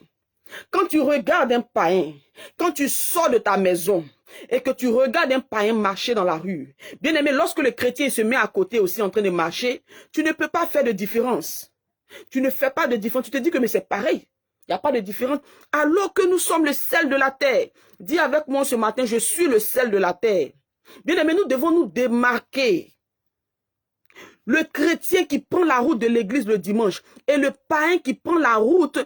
Quand tu regardes un païen, quand tu sors de ta maison et que tu regardes un païen marcher dans la rue, bien aimé, lorsque le chrétien se met à côté aussi en train de marcher, tu ne peux pas faire de différence. Tu ne fais pas de différence. Tu te dis que mais c'est pareil. Il n'y a pas de différence. Alors que nous sommes le sel de la terre. Dis avec moi ce matin, je suis le sel de la terre. Bien aimé, nous devons nous démarquer. Le chrétien qui prend la route de l'église le dimanche et le païen qui prend la route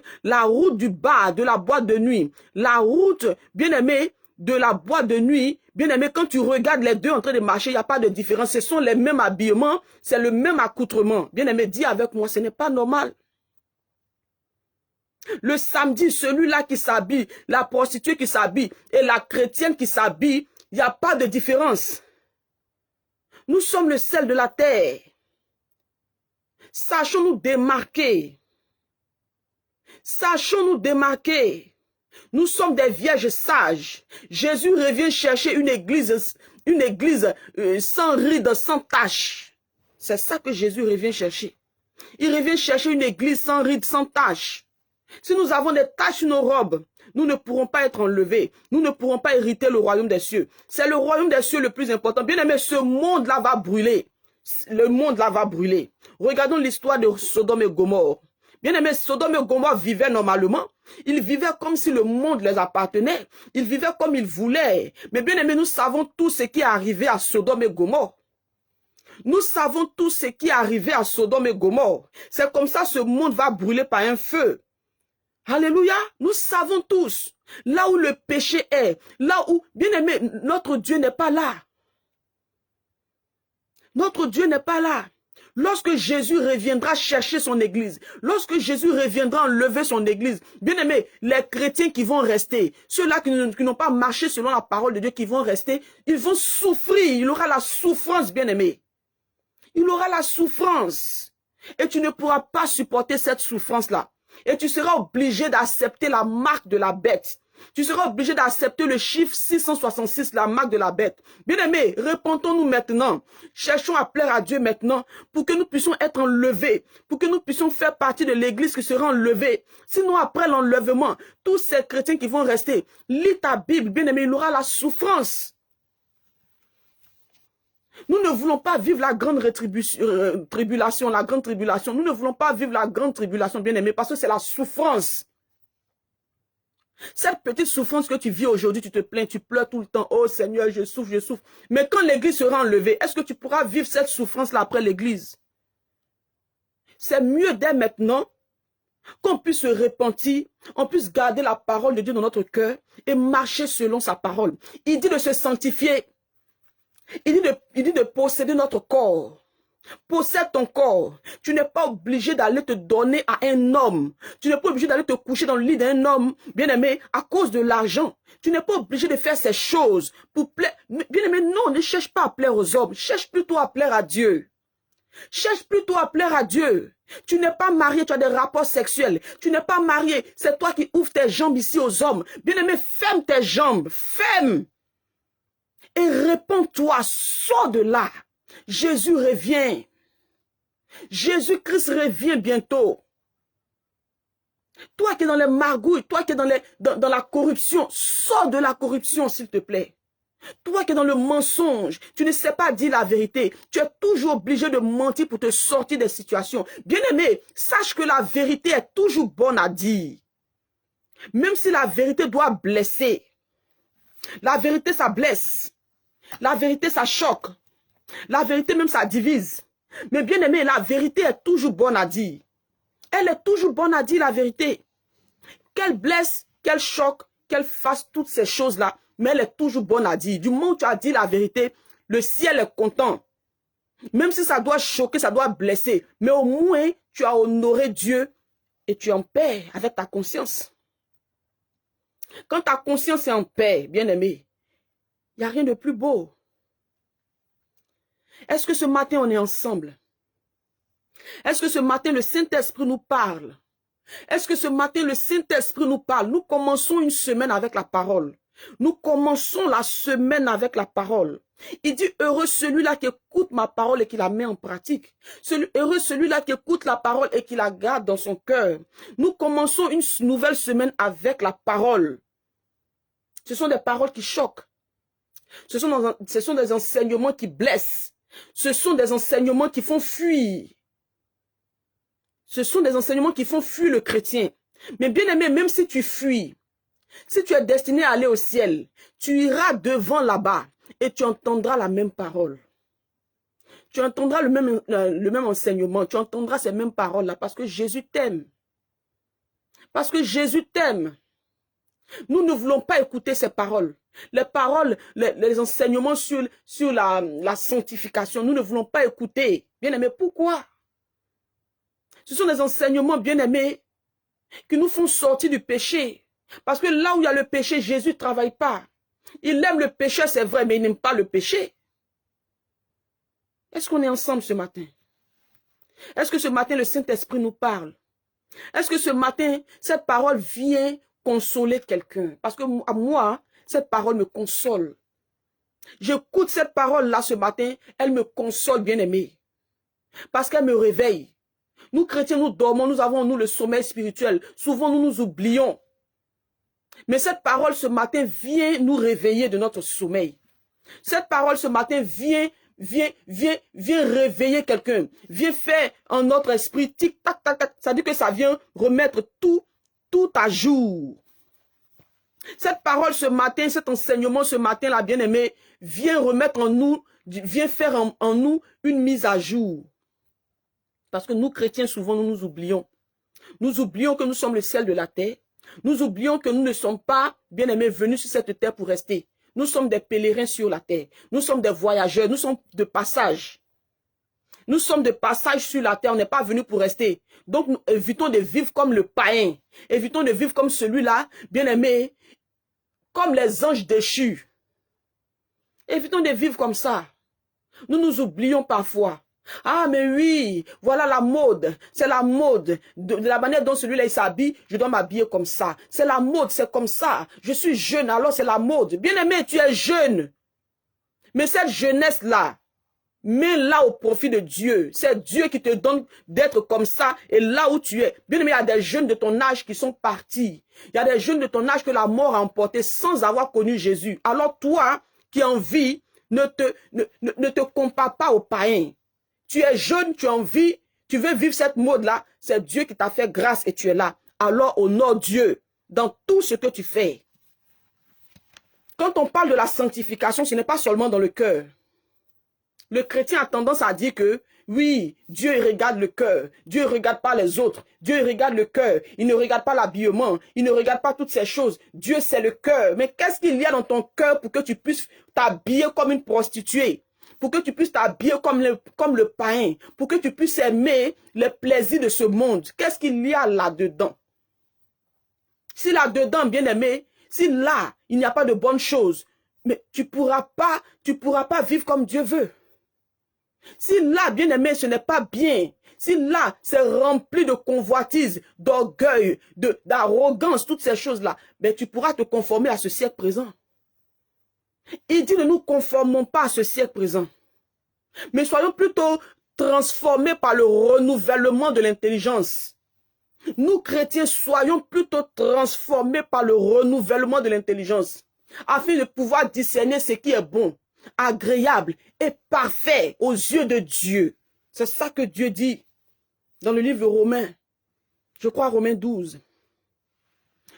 du bar, de la boîte de nuit, la route, bien aimé, de la boîte de nuit, bien aimé, quand tu regardes les deux en train de marcher, il n'y a pas de différence. Ce sont les mêmes habillements, c'est le même accoutrement. Bien aimé, dis avec moi, ce n'est pas normal. Le samedi, celui-là qui s'habille, la prostituée qui s'habille et la chrétienne qui s'habille, il n'y a pas de différence. Nous sommes le sel de la terre. Sachons-nous démarquer. Sachons-nous démarquer. Nous sommes des vierges sages. Jésus revient chercher une église sans rides, sans taches. C'est ça que Jésus revient chercher. Il revient chercher une église sans rides, sans taches. Si nous avons des taches sur nos robes, nous ne pourrons pas être enlevés. Nous ne pourrons pas hériter le royaume des cieux. C'est le royaume des cieux le plus important. Bien aimé, ce monde-là va brûler. Le monde là va brûler. Regardons l'histoire de Sodome et Gomorrhe. Bien aimé, Sodome et Gomorrhe vivaient normalement. Ils vivaient comme si le monde les appartenait. Ils vivaient comme ils voulaient. Mais bien aimé, nous savons tout ce qui est arrivé à Sodome et Gomorrhe. Nous savons tout ce qui est arrivé à Sodome et Gomorrhe. C'est comme ça ce monde va brûler par un feu. Alléluia. Nous savons tous. Là où le péché est, là où, bien aimé, notre Dieu n'est pas là. Notre Dieu n'est pas là. Lorsque Jésus reviendra chercher son église, lorsque Jésus reviendra enlever son église, bien aimé, les chrétiens qui vont rester, ceux-là qui n'ont pas marché selon la parole de Dieu, qui vont rester, ils vont souffrir. Il aura la souffrance, bien aimé. Il aura la souffrance. Et tu ne pourras pas supporter cette souffrance-là. Et tu seras obligé d'accepter la marque de la bête. Tu seras obligé d'accepter le chiffre 666, la marque de la bête. Bien-aimés, répentons-nous maintenant. Cherchons à plaire à Dieu maintenant pour que nous puissions être enlevés, pour que nous puissions faire partie de l'église qui sera enlevée. Sinon, après l'enlèvement, tous ces chrétiens qui vont rester, lis ta Bible, bien-aimé, il aura la souffrance. Nous ne voulons pas vivre la grande tribulation, la grande tribulation. Nous ne voulons pas vivre la grande tribulation, bien-aimé, parce que c'est la souffrance. Cette petite souffrance que tu vis aujourd'hui, tu te plains, tu pleures tout le temps. Oh Seigneur, je souffre, je souffre. Mais quand l'église sera enlevée, est-ce que tu pourras vivre cette souffrance-là après l'église? C'est mieux dès maintenant qu'on puisse se repentir, on puisse garder la parole de Dieu dans notre cœur et marcher selon sa parole. Il dit de se sanctifier. Il dit de posséder notre corps. Possède ton corps. Tu n'es pas obligé d'aller te donner à un homme. Tu n'es pas obligé d'aller te coucher dans le lit d'un homme, bien-aimé, à cause de l'argent. Tu n'es pas obligé de faire ces choses pour plaire. Bien-aimé, non, ne cherche pas à plaire aux hommes. Cherche plutôt à plaire à Dieu. Cherche plutôt à plaire à Dieu. Tu n'es pas marié, tu as des rapports sexuels. Tu n'es pas marié, c'est toi qui ouvres tes jambes ici aux hommes. Bien-aimé, ferme tes jambes. Ferme. Et réponds-toi, sors de là. Jésus revient. Jésus-Christ revient bientôt. Toi qui es dans les magouilles, toi qui es dans la corruption, sors de la corruption, s'il te plaît. Toi qui es dans le mensonge, tu ne sais pas dire la vérité. Tu es toujours obligé de mentir pour te sortir des situations. Bien-aimé, sache que la vérité est toujours bonne à dire. Même si la vérité doit blesser. La vérité, ça blesse. La vérité, ça choque. La vérité même, ça divise. Mais bien aimé, la vérité est toujours bonne à dire. Elle est toujours bonne à dire la vérité. Qu'elle blesse, qu'elle choque, qu'elle fasse toutes ces choses-là. mais elle est toujours bonne à dire. Du moment où tu as dit la vérité, le ciel est content. Même si ça doit choquer, ça doit blesser, mais au moins, tu as honoré Dieu et tu es en paix avec ta conscience. Quand ta conscience est en paix, bien-aimé, il n'y a rien de plus beau. Est-ce que ce matin, on est ensemble? Est-ce que ce matin, le Saint-Esprit nous parle? Est-ce que ce matin, le Saint-Esprit nous parle? Nous commençons une semaine avec la parole. Nous commençons la semaine avec la parole. Il dit, heureux celui-là qui écoute ma parole et qui la met en pratique. Heureux celui-là qui écoute la parole et qui la garde dans son cœur. Nous commençons une nouvelle semaine avec la parole. Ce sont des paroles qui choquent. Ce sont des enseignements qui blessent. Ce sont des enseignements qui font fuir. Ce sont des enseignements qui font fuir le chrétien. Mais bien aimé, même si tu fuis, si tu es destiné à aller au ciel, tu iras devant là-bas et tu entendras la même parole. Tu entendras le même enseignement, tu entendras ces mêmes paroles-là parce que Jésus t'aime. Parce que Jésus t'aime. Nous ne voulons pas écouter ces paroles. Les paroles, les enseignements sur la sanctification, nous ne voulons pas écouter. Bien aimé, pourquoi? Ce sont des enseignements, bien aimés, qui nous font sortir du péché. Parce que là où il y a le péché, Jésus ne travaille pas. Il aime le péché, c'est vrai, mais il n'aime pas le péché. Est-ce qu'on est ensemble ce matin? Est-ce que ce matin, le Saint-Esprit nous parle? Est-ce que ce matin, cette parole vient consoler quelqu'un? Parce que à moi, cette parole me console. J'écoute cette parole-là ce matin, elle me console, bien aimé. Parce qu'elle me réveille. Nous, chrétiens, nous dormons, nous avons nous le sommeil spirituel. Souvent, nous nous oublions. Mais cette parole ce matin vient nous réveiller de notre sommeil. Cette parole ce matin vient réveiller quelqu'un. Vient faire en notre esprit tic tac tac tac. Ça dit que ça vient remettre tout à jour. Cette parole ce matin, cet enseignement ce matin, la bien-aimée, vient remettre en nous, vient faire en nous une mise à jour. Parce que nous, chrétiens, souvent, nous nous oublions. Nous oublions que nous sommes le ciel de la terre. Nous oublions que nous ne sommes pas, bien aimés, venus sur cette terre pour rester. Nous sommes des pèlerins sur la terre. Nous sommes des voyageurs. Nous sommes de passage. Nous sommes de passage sur la terre. On n'est pas venus pour rester. Donc, nous évitons de vivre comme le païen. Évitons de vivre comme celui-là, bien aimé, comme les anges déchus. Évitons de vivre comme ça. Nous nous oublions parfois. Ah, mais oui, voilà la mode. C'est la mode. De la manière dont celui-là s'habille, je dois m'habiller comme ça. C'est la mode, c'est comme ça. Je suis jeune, alors c'est la mode. Bien aimé, tu es jeune. Mais cette jeunesse-là, mets-la au profit de Dieu. C'est Dieu qui te donne d'être comme ça et là où tu es. Bien aimé, il y a des jeunes de ton âge qui sont partis. Il y a des jeunes de ton âge que la mort a emporté sans avoir connu Jésus. Alors toi, qui en vis, ne te compare pas aux païens. Tu es jeune, tu as envie, tu veux vivre cette mode-là, c'est Dieu qui t'a fait grâce et tu es là. Alors honore Dieu dans tout ce que tu fais. Quand on parle de la sanctification, ce n'est pas seulement dans le cœur. Le chrétien a tendance à dire que, oui, Dieu regarde le cœur, Dieu ne regarde pas les autres, Dieu regarde le cœur, il ne regarde pas l'habillement, il ne regarde pas toutes ces choses. Dieu, c'est le cœur. Mais qu'est-ce qu'il y a dans ton cœur pour que tu puisses t'habiller comme une prostituée? Pour que tu puisses t'habiller comme le païen, pour que tu puisses aimer les plaisirs de ce monde. Qu'est-ce qu'il y a là-dedans? Si là-dedans, bien aimé, si là, il n'y a pas de bonnes choses, mais tu pourras pas vivre comme Dieu veut. Si là, bien aimé, ce n'est pas bien, si là, c'est rempli de convoitise, d'orgueil, d'arrogance, toutes ces choses-là, ben, tu pourras te conformer à ce siècle présent. Il dit ne nous conformons pas à ce siècle présent, mais soyons plutôt transformés par le renouvellement de l'intelligence. Nous, chrétiens, soyons plutôt transformés par le renouvellement de l'intelligence, afin de pouvoir discerner ce qui est bon, agréable et parfait aux yeux de Dieu. C'est ça que Dieu dit dans le livre de Romains, je crois Romains 12.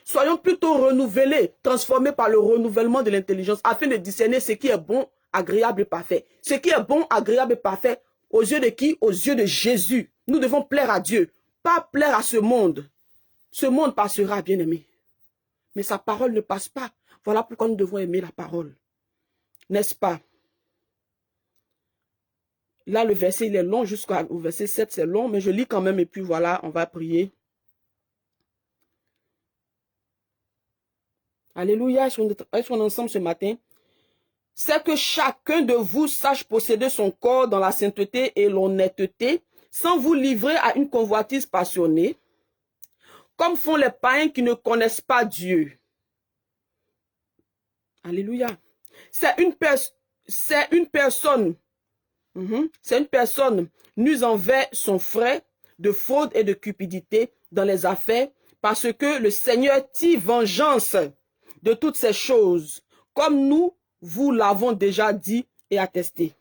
Soyons plutôt renouvelés, transformés par le renouvellement de l'intelligence, afin de discerner ce qui est bon, agréable et parfait. Ce qui est bon, agréable et parfait, aux yeux de qui? Aux yeux de Jésus. Nous devons plaire à Dieu, pas plaire à ce monde. Ce monde passera, bien aimé. mais sa parole ne passe pas. Voilà pourquoi nous devons aimer la parole. N'est-ce pas? Là, le verset, il est long, jusqu'au verset 7, c'est long, mais je lis quand même, et puis voilà, on va prier. Alléluia, est-ce qu'on est ensemble ce matin? C'est que chacun de vous sache posséder son corps dans la sainteté et l'honnêteté, sans vous livrer à une convoitise passionnée, comme font les païens qui ne connaissent pas Dieu. Alléluia. C'est une personne nue envers son frère de fraude et de cupidité dans les affaires, parce que le Seigneur tire vengeance de toutes ces choses, comme nous vous l'avons déjà dit et attesté.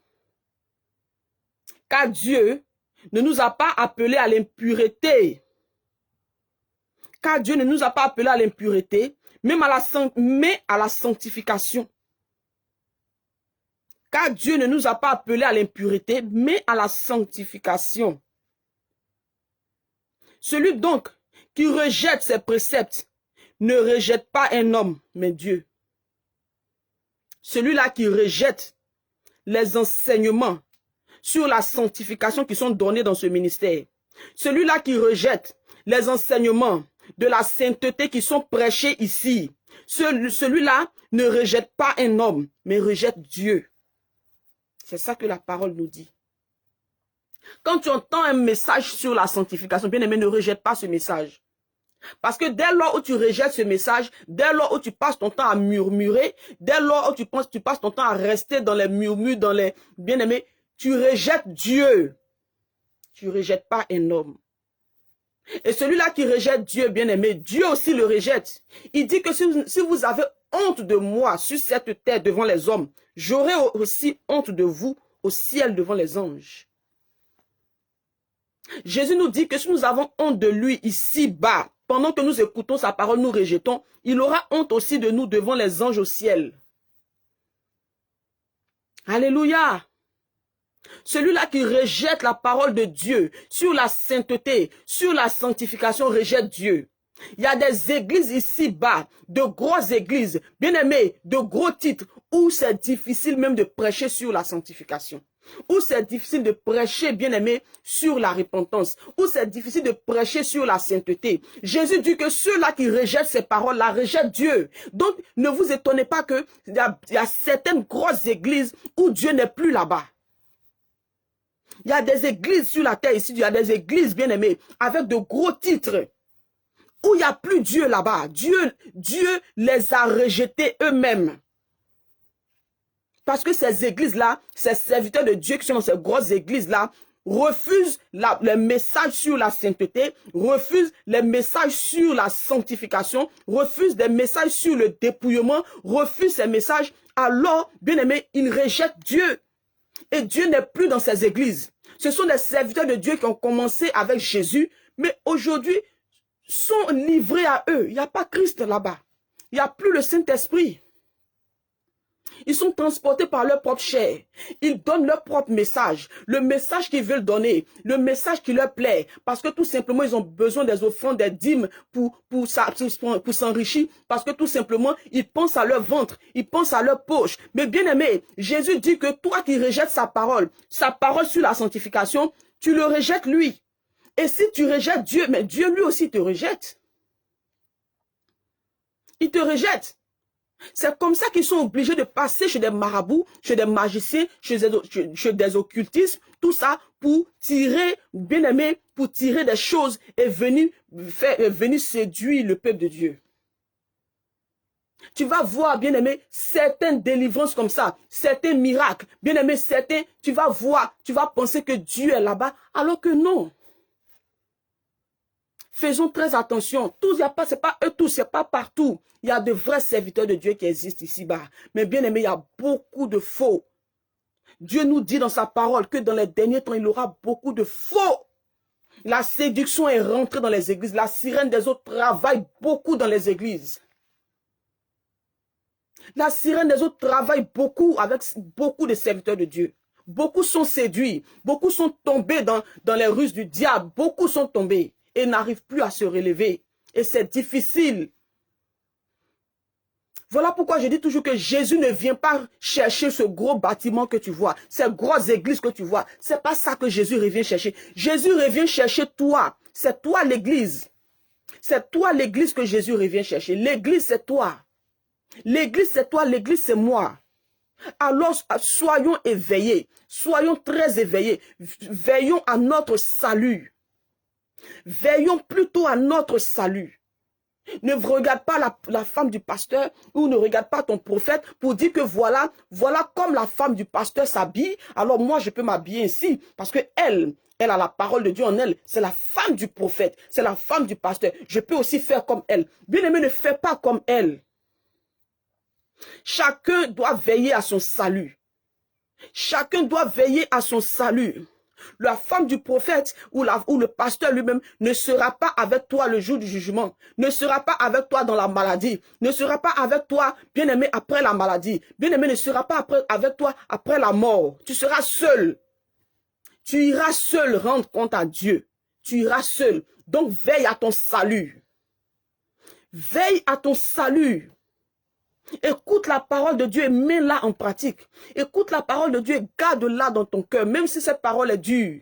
Car Dieu ne nous a pas appelés à l'impureté. Car Dieu ne nous a pas appelés à l'impureté, mais à la sanctification. Car Dieu ne nous a pas appelés à l'impureté, mais à la sanctification. Celui donc qui rejette ses préceptes ne rejette pas un homme, mais Dieu. Celui-là qui rejette les enseignements sur la sanctification qui sont donnés dans ce ministère. Celui-là qui rejette les enseignements de la sainteté qui sont prêchés ici. Celui-là ne rejette pas un homme, mais rejette Dieu. C'est ça que la parole nous dit. Quand tu entends un message sur la sanctification, bien aimé, ne rejette pas ce message. Parce que dès lors où tu rejettes ce message, dès lors où tu passes ton temps à murmurer, dès lors où tu passes ton temps à rester dans les murmures, dans les bien-aimés, tu rejettes Dieu. Tu ne rejettes pas un homme. Et celui-là qui rejette Dieu, bien-aimé, Dieu aussi le rejette. Il dit que si vous avez honte de moi sur cette terre devant les hommes, j'aurai aussi honte de vous au ciel devant les anges. Jésus nous dit que si nous avons honte de lui ici-bas, pendant que nous écoutons sa parole, nous rejetons, il aura honte aussi de nous devant les anges au ciel. Alléluia. Celui-là qui rejette la parole de Dieu sur la sainteté, sur la sanctification, rejette Dieu. Il y a des églises ici-bas, de grosses églises, bien aimées, de gros titres, où c'est difficile même de prêcher sur la sanctification. Où c'est difficile de prêcher, bien aimé, sur la repentance. Où c'est difficile de prêcher sur la sainteté. Jésus dit que ceux-là qui rejettent ces paroles-là rejettent Dieu. Donc, ne vous étonnez pas qu'il y a certaines grosses églises où Dieu n'est plus là-bas. Il y a des églises sur la terre ici, il y a des églises, bien aimées, avec de gros titres, où il n'y a plus Dieu là-bas. Dieu les a rejetés eux-mêmes. Parce que ces églises-là, ces serviteurs de Dieu qui sont dans ces grosses églises-là, refusent les messages sur la sainteté, refusent les messages sur la sanctification, refusent des messages sur le dépouillement, refusent ces messages. Alors, bien aimé, ils rejettent Dieu. Et Dieu n'est plus dans ces églises. Ce sont des serviteurs de Dieu qui ont commencé avec Jésus, mais aujourd'hui sont livrés à eux. Il n'y a pas Christ là-bas. Il n'y a plus le Saint-Esprit. Ils sont transportés par leur propre chair. Ils donnent leur propre message. Le message qu'ils veulent donner. Le message qui leur plaît. Parce que tout simplement, ils ont besoin des offrandes, des dîmes pour s'enrichir. Parce que tout simplement, ils pensent à leur ventre. Ils pensent à leur poche. Mais bien aimé, Jésus dit que toi qui rejettes sa parole sur la sanctification, tu le rejettes lui. Et si tu rejettes Dieu, mais Dieu lui aussi te rejette. Il te rejette. C'est comme ça qu'ils sont obligés de passer chez des marabouts, chez des magiciens, chez des occultistes, tout ça pour tirer, bien aimé, pour tirer des choses et venir séduire le peuple de Dieu. Tu vas voir, bien aimé, certaines délivrances comme ça, certains miracles, bien aimé, certains, tu vas voir, tu vas penser que Dieu est là-bas, alors que non. Faisons très attention. C'est pas eux tous, c'est pas partout. Il y a de vrais serviteurs de Dieu qui existent ici-bas. Mais bien aimé, il y a beaucoup de faux. Dieu nous dit dans sa parole que dans les derniers temps, il y aura beaucoup de faux. La séduction est rentrée dans les églises. La sirène des autres travaille beaucoup dans les églises. La sirène des autres travaille beaucoup avec beaucoup de serviteurs de Dieu. Beaucoup sont séduits. Beaucoup sont tombés dans les ruses du diable. Beaucoup sont tombés et n'arrivent plus à se relever. Et c'est difficile. Voilà pourquoi je dis toujours que Jésus ne vient pas chercher ce gros bâtiment que tu vois, ces grosses églises que tu vois. C'est pas ça que Jésus revient chercher. Jésus revient chercher toi. C'est toi l'église. C'est toi l'église que Jésus revient chercher. L'église, c'est toi. L'église, c'est toi. L'église, c'est moi. Alors, soyons éveillés. Soyons très éveillés. Veillons à notre salut. Veillons plutôt à notre salut. Ne regarde pas la femme du pasteur ou ne regarde pas ton prophète pour dire que voilà comme la femme du pasteur s'habille, alors moi je peux m'habiller ainsi parce que elle a la parole de Dieu en elle. C'est la femme du prophète, c'est la femme du pasteur. Je peux aussi faire comme elle. Bien-aimé, ne fais pas comme elle. Chacun doit veiller à son salut. Chacun doit veiller à son salut. La femme du prophète ou le pasteur lui-même ne sera pas avec toi le jour du jugement, ne sera pas avec toi dans la maladie, ne sera pas avec toi, bien-aimé, après la maladie. Bien-aimé ne sera pas avec toi après la mort. Tu seras seul. Tu iras seul rendre compte à Dieu. Tu iras seul. Donc veille à ton salut. Veille à ton salut. Écoute la parole de Dieu et mets-la en pratique. Écoute la parole de Dieu et garde-la dans ton cœur, même si cette parole est dure.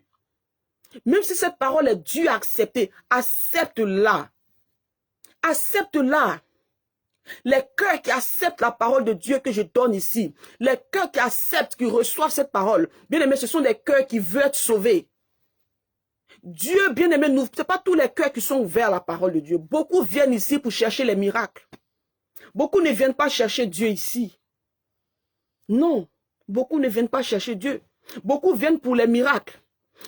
Même si cette parole est dure à accepter, accepte-la. Accepte-la. Les cœurs qui acceptent la parole de Dieu que je donne ici, les cœurs qui acceptent, qui reçoivent cette parole, bien aimé, ce sont des cœurs qui veulent être sauvés. Dieu, bien aimé, ce n'est pas tous les cœurs qui sont ouverts à la parole de Dieu. Beaucoup viennent ici pour chercher les miracles. Beaucoup ne viennent pas chercher Dieu ici. Non, beaucoup ne viennent pas chercher Dieu. Beaucoup viennent pour les miracles.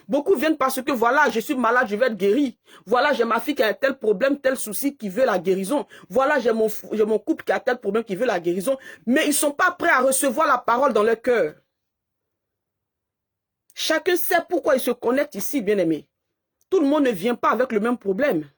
Beaucoup viennent parce que voilà, je suis malade, je vais être guéri. Voilà, j'ai ma fille qui a tel problème, tel souci qui veut la guérison. Voilà, j'ai mon couple qui a tel problème qui veut la guérison. Mais ils ne sont pas prêts à recevoir la parole dans leur cœur. Chacun sait pourquoi il se connecte ici, bien-aimé. Tout le monde ne vient pas avec le même problème.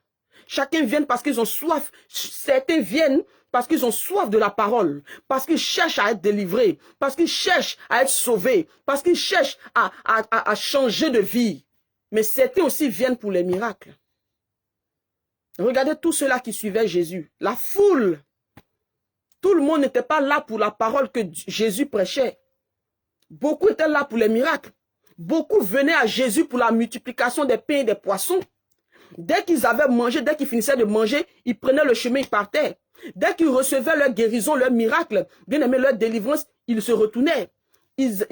Chacun vient parce qu'ils ont soif. Certains viennent parce qu'ils ont soif de la parole, parce qu'ils cherchent à être délivrés, parce qu'ils cherchent à être sauvés, parce qu'ils cherchent à changer de vie. Mais certains aussi viennent pour les miracles. Regardez tous ceux-là qui suivaient Jésus. La foule. Tout le monde n'était pas là pour la parole que Jésus prêchait. Beaucoup étaient là pour les miracles. Beaucoup venaient à Jésus pour la multiplication des pains et des poissons. Dès qu'ils avaient mangé, dès qu'ils finissaient de manger, ils prenaient le chemin, ils partaient. Dès qu'ils recevaient leur guérison, leur miracle, bien aimé, leur délivrance, ils se retournaient. Ils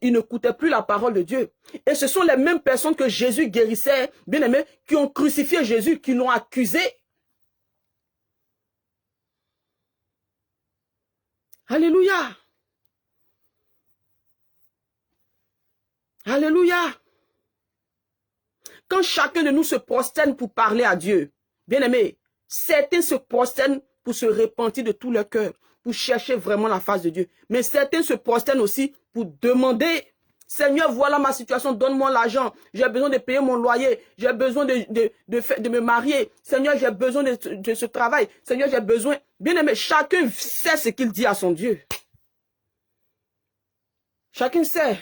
n'écoutaient plus la parole de Dieu. Et ce sont les mêmes personnes que Jésus guérissait, bien aimé, qui ont crucifié Jésus, qui l'ont accusé. Alléluia. Alléluia. Quand chacun de nous se prosterne pour parler à Dieu, bien aimé, certains se prosternent pour se repentir de tout leur cœur, pour chercher vraiment la face de Dieu. Mais certains se prosternent aussi pour demander, Seigneur, voilà ma situation, donne-moi l'argent, j'ai besoin de payer mon loyer, j'ai besoin de me marier, Seigneur, j'ai besoin de ce travail, Seigneur, j'ai besoin... Bien aimé, chacun sait ce qu'il dit à son Dieu. Chacun sait.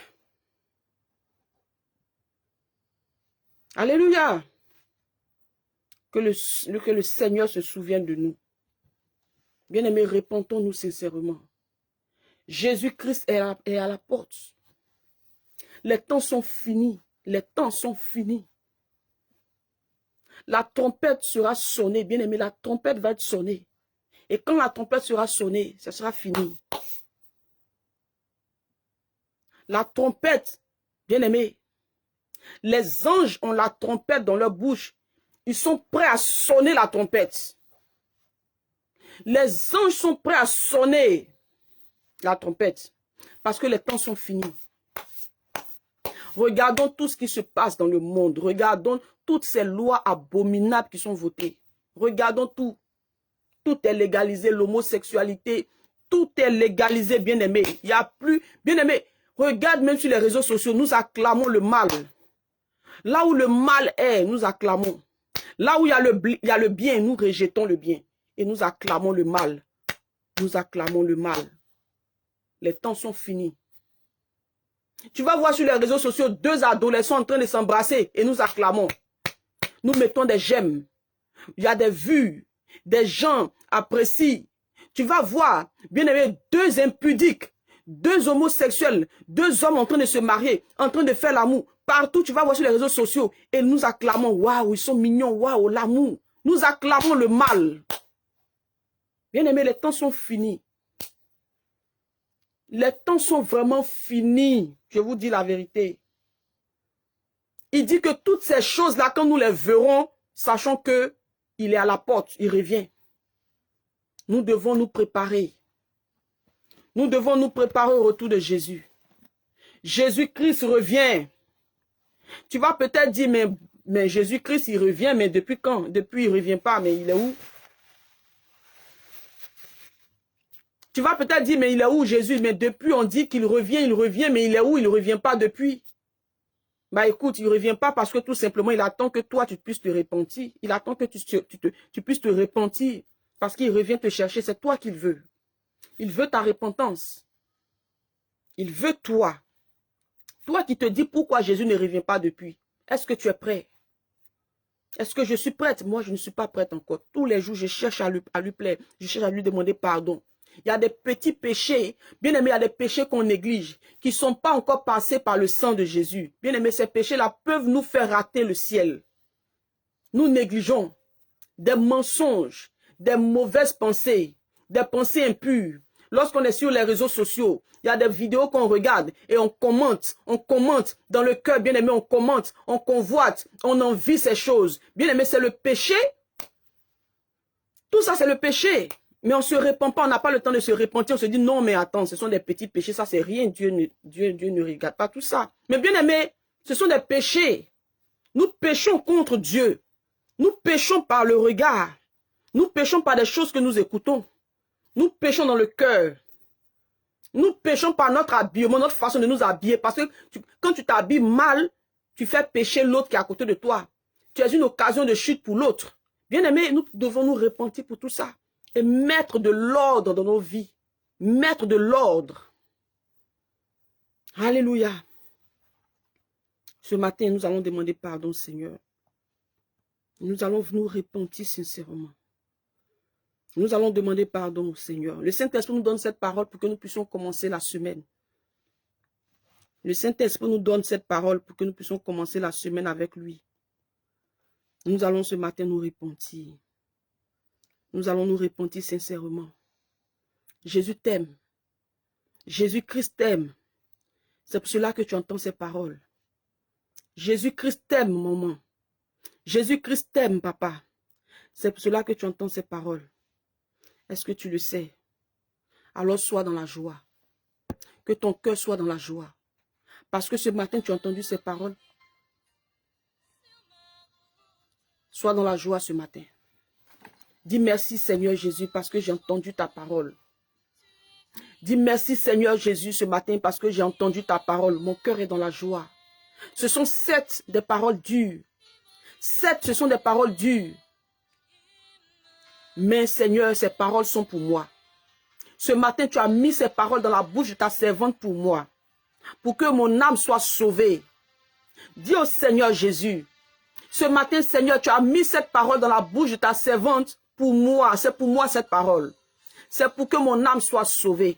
Alléluia. Que le Seigneur se souvienne de nous. Bien-aimés, répondons-nous sincèrement. Jésus-Christ est à la porte. Les temps sont finis. Les temps sont finis. La trompette sera sonnée. Bien-aimés, la trompette va être sonnée. Et quand la trompette sera sonnée, ça sera fini. La trompette, bien-aimés, les anges ont la trompette dans leur bouche. Ils sont prêts à sonner la trompette. Les anges sont prêts à sonner la trompette. Parce que les temps sont finis. Regardons tout ce qui se passe dans le monde. Regardons toutes ces lois abominables qui sont votées. Regardons tout. Tout est légalisé, l'homosexualité. Tout est légalisé, bien-aimé. Il n'y a plus... Bien-aimé, regarde même sur les réseaux sociaux, nous acclamons le mal. Là où le mal est, nous acclamons. Là où il y a le bien, nous rejetons le bien. Et nous acclamons le mal. Nous acclamons le mal. Les temps sont finis. Tu vas voir sur les réseaux sociaux 2 adolescents en train de s'embrasser et nous acclamons. Nous mettons des j'aime. Il y a des vues. Des gens apprécient. Tu vas voir, bien aimé, 2 impudiques, 2 homosexuels, 2 hommes en train de se marier, en train de faire l'amour. Partout, tu vas voir sur les réseaux sociaux et nous acclamons, waouh, ils sont mignons, waouh, l'amour. Nous acclamons le mal. Bien aimé, les temps sont finis. Les temps sont vraiment finis. Je vous dis la vérité. Il dit que toutes ces choses-là, quand nous les verrons, sachant que il est à la porte, il revient. Nous devons nous préparer. Nous devons nous préparer au retour de Jésus. Jésus-Christ revient. Tu vas peut-être dire, mais Jésus-Christ, il revient, mais depuis quand? Depuis, il ne revient pas, mais il est où? Tu vas peut-être dire, mais il est où Jésus? Mais depuis, on dit qu'il revient, mais il est où? Il ne revient pas depuis. Bah écoute, il ne revient pas parce que tout simplement, il attend que toi, tu puisses te repentir. Il attend que tu puisses te repentir parce qu'il revient te chercher. C'est toi qu'il veut. Il veut ta repentance. Il veut toi. Toi qui te dis pourquoi Jésus ne revient pas depuis. Est-ce que tu es prêt? Est-ce que je suis prête? Moi, je ne suis pas prête encore. Tous les jours, je cherche à lui plaire. Je cherche à lui demander pardon. Il y a des petits péchés, bien aimé, il y a des péchés qu'on néglige, qui ne sont pas encore passés par le sang de Jésus. Bien aimé, ces péchés-là peuvent nous faire rater le ciel. Nous négligeons des mensonges, des mauvaises pensées, des pensées impures. Lorsqu'on est sur les réseaux sociaux, il y a des vidéos qu'on regarde et on commente dans le cœur, bien aimé, on commente, on convoite, on envie ces choses. Bien aimé, c'est le péché. Tout ça, c'est le péché. Mais on ne se répand pas, on n'a pas le temps de se repentir. On se dit non, mais attends, ce sont des petits péchés, ça c'est rien. Dieu ne regarde pas tout ça. Mais bien aimé, ce sont des péchés. Nous péchons contre Dieu. Nous péchons par le regard. Nous péchons par des choses que nous écoutons. Nous péchons dans le cœur. Nous péchons par notre habillement, notre façon de nous habiller. Parce que quand tu t'habilles mal, tu fais pécher l'autre qui est à côté de toi. Tu es une occasion de chute pour l'autre. Bien aimé, nous devons nous repentir pour tout ça. Et mettre de l'ordre dans nos vies. Mettre de l'ordre. Alléluia. Ce matin, nous allons demander pardon, Seigneur. Nous allons nous repentir sincèrement. Nous allons demander pardon au Seigneur. Le Saint-Esprit nous donne cette parole pour que nous puissions commencer la semaine. Le Saint-Esprit nous donne cette parole pour que nous puissions commencer la semaine avec lui. Nous allons ce matin nous repentir. Nous allons nous repentir sincèrement. Jésus t'aime. Jésus-Christ t'aime. C'est pour cela que tu entends ces paroles. Jésus-Christ t'aime, maman. Jésus-Christ t'aime, papa. C'est pour cela que tu entends ces paroles. Est-ce que tu le sais? Alors sois dans la joie. Que ton cœur soit dans la joie. Parce que ce matin, tu as entendu ces paroles. Sois dans la joie ce matin. Dis merci Seigneur Jésus parce que j'ai entendu ta parole. Dis merci Seigneur Jésus ce matin parce que j'ai entendu ta parole. Mon cœur est dans la joie. Ce sont 7 des paroles dures. 7, ce sont des paroles dures. Mais Seigneur, ces paroles sont pour moi. Ce matin, tu as mis ces paroles dans la bouche de ta servante pour moi. Pour que mon âme soit sauvée. Dis au Seigneur Jésus. Ce matin, Seigneur, tu as mis cette parole dans la bouche de ta servante pour moi. C'est pour moi cette parole. C'est pour que mon âme soit sauvée.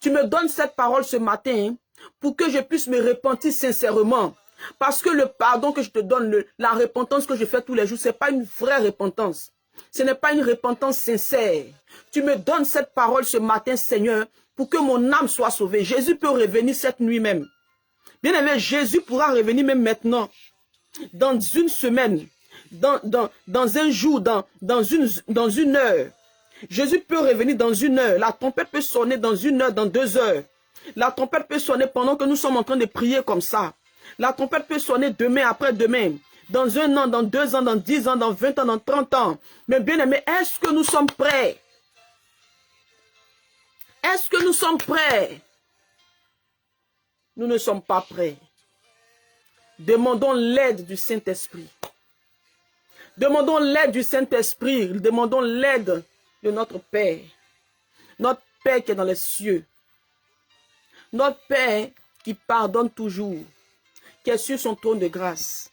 Tu me donnes cette parole ce matin pour que je puisse me repentir sincèrement. Parce que le pardon que je te donne, la repentance que je fais tous les jours, ce n'est pas une vraie repentance. Ce n'est pas une repentance sincère. Tu me donnes cette parole ce matin, Seigneur, pour que mon âme soit sauvée. Jésus peut revenir cette nuit même. Bien aimé, Jésus pourra revenir même maintenant. Dans une semaine, dans un jour, dans une heure. Jésus peut revenir dans une heure. La trompette peut sonner dans une heure, dans 2 heures. La trompette peut sonner pendant que nous sommes en train de prier comme ça. La trompette peut sonner demain, après-demain. Dans 1 an, dans 2 ans, dans 10 ans, dans 20 ans, dans 30 ans. Mais bien aimé, est-ce que nous sommes prêts? Est-ce que nous sommes prêts? Nous ne sommes pas prêts. Demandons l'aide du Saint-Esprit. Demandons l'aide du Saint-Esprit. Demandons l'aide de notre Père. Notre Père qui est dans les cieux. Notre Père qui pardonne toujours. Qui est sur son trône de grâce.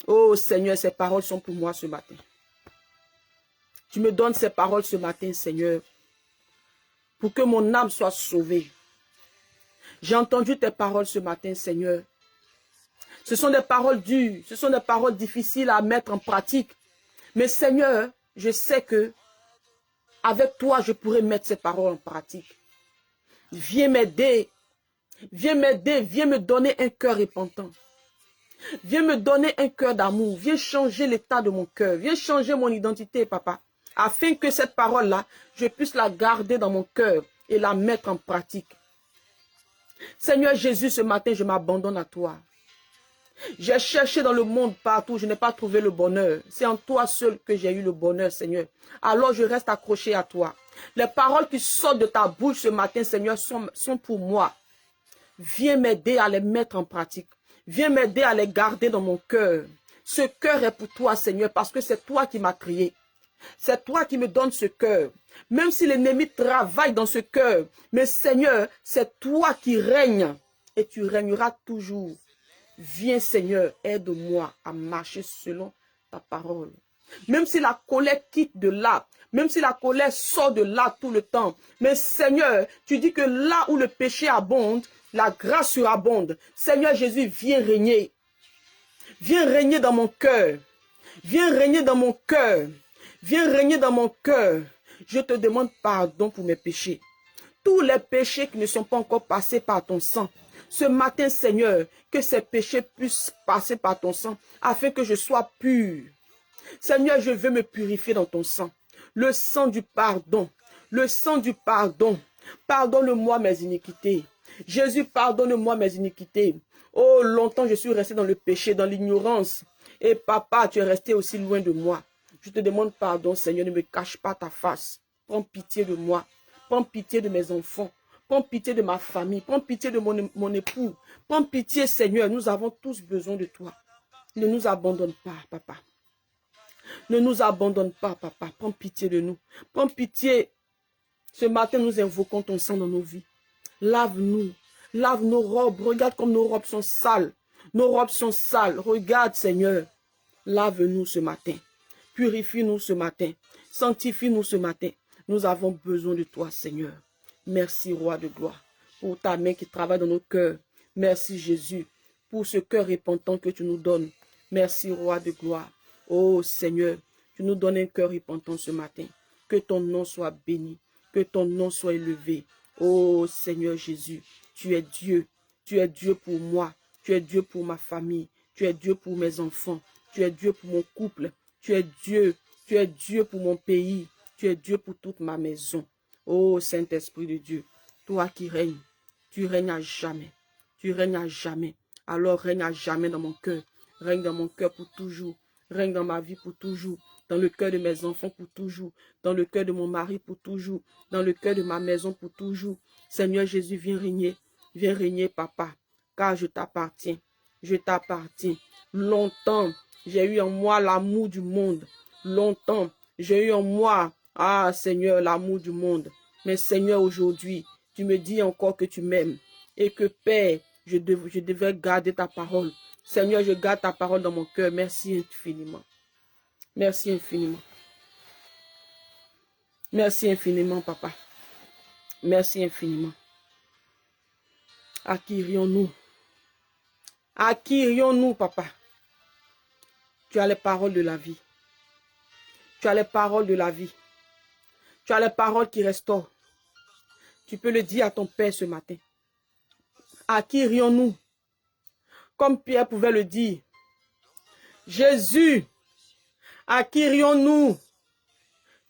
Oh Seigneur, ces paroles sont pour moi ce matin. Tu me donnes ces paroles ce matin, Seigneur, pour que mon âme soit sauvée. J'ai entendu tes paroles ce matin, Seigneur. Ce sont des paroles dures, ce sont des paroles difficiles à mettre en pratique. Mais Seigneur, je sais que avec toi, je pourrais mettre ces paroles en pratique. Viens m'aider. Viens m'aider, viens me donner un cœur repentant. Viens me donner un cœur d'amour. Viens changer l'état de mon cœur. Viens changer mon identité, papa. Afin que cette parole-là, je puisse la garder dans mon cœur et la mettre en pratique. Seigneur Jésus, ce matin, je m'abandonne à toi. J'ai cherché dans le monde partout, je n'ai pas trouvé le bonheur. C'est en toi seul que j'ai eu le bonheur, Seigneur. Alors je reste accroché à toi. Les paroles qui sortent de ta bouche ce matin, Seigneur, sont pour moi. Viens m'aider à les mettre en pratique. Viens m'aider à les garder dans mon cœur. Ce cœur est pour toi, Seigneur, parce que c'est toi qui m'as créé. C'est toi qui me donnes ce cœur. Même si l'ennemi travaille dans ce cœur, mais Seigneur, c'est toi qui règnes et tu régneras toujours. Viens, Seigneur, aide-moi à marcher selon ta parole. Même si la colère quitte de là, même si la colère sort de là tout le temps, mais Seigneur, tu dis que là où le péché abonde, la grâce surabonde. Seigneur Jésus, viens régner. Viens régner dans mon cœur. Viens régner dans mon cœur. Viens régner dans mon cœur. Je te demande pardon pour mes péchés. Tous les péchés qui ne sont pas encore passés par ton sang. Ce matin, Seigneur, que ces péchés puissent passer par ton sang, afin que je sois pur. Seigneur, je veux me purifier dans ton sang. Le sang du pardon. Le sang du pardon. Pardonne-moi mes iniquités. Jésus, pardonne-moi mes iniquités. Oh, longtemps je suis resté dans le péché, dans l'ignorance. Et papa, tu es resté aussi loin de moi. Je te demande pardon, Seigneur, ne me cache pas ta face. Prends pitié de moi. Prends pitié de mes enfants. Prends pitié de ma famille. Prends pitié de mon époux. Prends pitié, Seigneur. Nous avons tous besoin de toi. Ne nous abandonne pas, papa. Ne nous abandonne pas, papa. Prends pitié de nous. Prends pitié. Ce matin, nous invoquons ton sang dans nos vies. Lave-nous. Lave nos robes. Regarde comme nos robes sont sales. Nos robes sont sales. Regarde, Seigneur. Lave-nous ce matin. Purifie-nous ce matin. Sanctifie-nous ce matin. Nous avons besoin de toi, Seigneur. Merci, Roi de gloire, pour ta main qui travaille dans nos cœurs. Merci, Jésus, pour ce cœur repentant que tu nous donnes. Merci, Roi de gloire. Oh, Seigneur, tu nous donnes un cœur repentant ce matin. Que ton nom soit béni. Que ton nom soit élevé. Oh, Seigneur Jésus, tu es Dieu. Tu es Dieu pour moi. Tu es Dieu pour ma famille. Tu es Dieu pour mes enfants. Tu es Dieu pour mon couple. Tu es Dieu. Tu es Dieu pour mon pays. Tu es Dieu pour toute ma maison. Oh Saint-Esprit de Dieu, toi qui règnes, tu règnes à jamais. Tu règnes à jamais. Alors règne à jamais dans mon cœur. Règne dans mon cœur pour toujours. Règne dans ma vie pour toujours. Dans le cœur de mes enfants pour toujours. Dans le cœur de mon mari pour toujours. Dans le cœur de ma maison pour toujours. Seigneur Jésus, viens régner. Viens régner, papa. Car je t'appartiens. Je t'appartiens. Longtemps, j'ai eu en moi l'amour du monde. Longtemps, j'ai eu en moi, ah Seigneur, l'amour du monde. Mais Seigneur, aujourd'hui, tu me dis encore que tu m'aimes. Et que Père, je devais garder ta parole. Seigneur, je garde ta parole dans mon cœur. Merci infiniment. Merci infiniment. Merci infiniment, papa. Merci infiniment. À qui irions-nous? À qui irions-nous, papa? Tu as les paroles de la vie. Tu as les paroles de la vie. Tu as les paroles qui restaurent. Tu peux le dire à ton Père ce matin. À qui irions-nous? Comme Pierre pouvait le dire. Jésus, à qui irions-nous?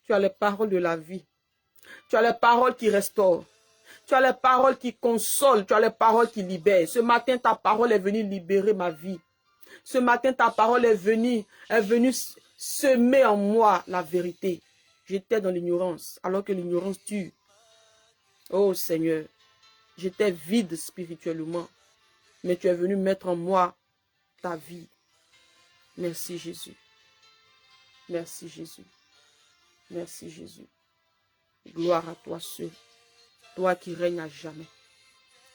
Tu as les paroles de la vie. Tu as les paroles qui restaurent. Tu as les paroles qui consolent. Tu as les paroles qui libèrent. Ce matin, ta parole est venue libérer ma vie. Ce matin, ta parole est venue semer en moi la vérité. J'étais dans l'ignorance, alors que l'ignorance tue. Oh Seigneur, j'étais vide spirituellement, mais tu es venu mettre en moi ta vie. Merci Jésus. Merci Jésus. Merci Jésus. Gloire à toi seul. Toi qui règnes à jamais.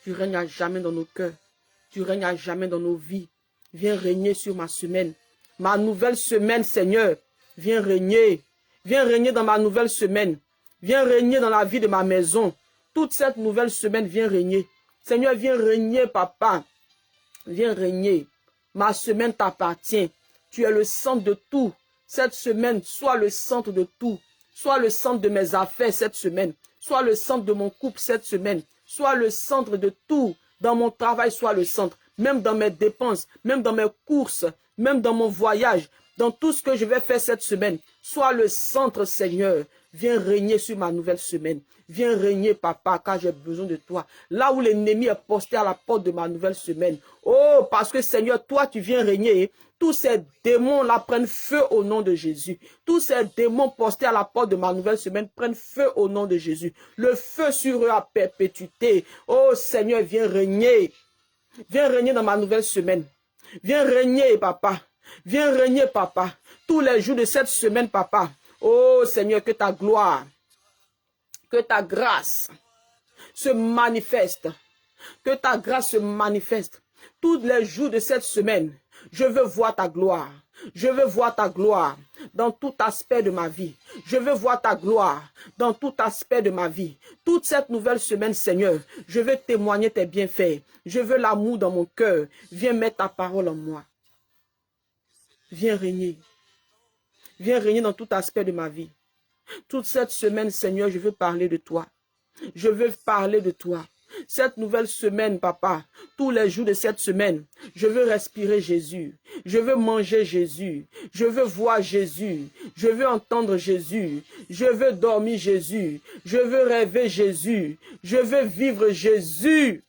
Tu règnes à jamais dans nos cœurs. Tu règnes à jamais dans nos vies. Viens régner sur ma semaine. Ma nouvelle semaine, Seigneur. Viens régner. Viens régner dans ma nouvelle semaine. Viens régner dans la vie de ma maison. Toute cette nouvelle semaine, viens régner. Seigneur, viens régner, papa. Viens régner. Ma semaine t'appartient. Tu es le centre de tout. Cette semaine, sois le centre de tout. Sois le centre de mes affaires cette semaine. Sois le centre de mon couple cette semaine. Sois le centre de tout. Dans mon travail, sois le centre. Même dans mes dépenses, même dans mes courses, même dans mon voyage, dans tout ce que je vais faire cette semaine. Sois le centre, Seigneur. Viens régner sur ma nouvelle semaine. Viens régner, papa, car j'ai besoin de toi. Là où l'ennemi est posté à la porte de ma nouvelle semaine. Oh, parce que Seigneur, toi, tu viens régner. Tous ces démons-là prennent feu au nom de Jésus. Tous ces démons postés à la porte de ma nouvelle semaine prennent feu au nom de Jésus. Le feu sur eux à perpétuité. Oh, Seigneur, viens régner. Viens régner dans ma nouvelle semaine. Viens régner, papa. Viens régner, papa. Tous les jours de cette semaine, papa. Oh, Seigneur, que ta gloire, que ta grâce se manifeste. Que ta grâce se manifeste. Tous les jours de cette semaine, je veux voir ta gloire. Je veux voir ta gloire dans tout aspect de ma vie. Je veux voir ta gloire dans tout aspect de ma vie. Toute cette nouvelle semaine, Seigneur, je veux témoigner tes bienfaits. Je veux l'amour dans mon cœur. Viens mettre ta parole en moi. Viens régner. Viens régner dans tout aspect de ma vie. Toute cette semaine, Seigneur, je veux parler de toi. Je veux parler de toi. Cette nouvelle semaine, papa, tous les jours de cette semaine, je veux respirer Jésus. Je veux manger Jésus. Je veux voir Jésus. Je veux entendre Jésus. Je veux dormir Jésus. Je veux rêver Jésus. Je veux vivre Jésus.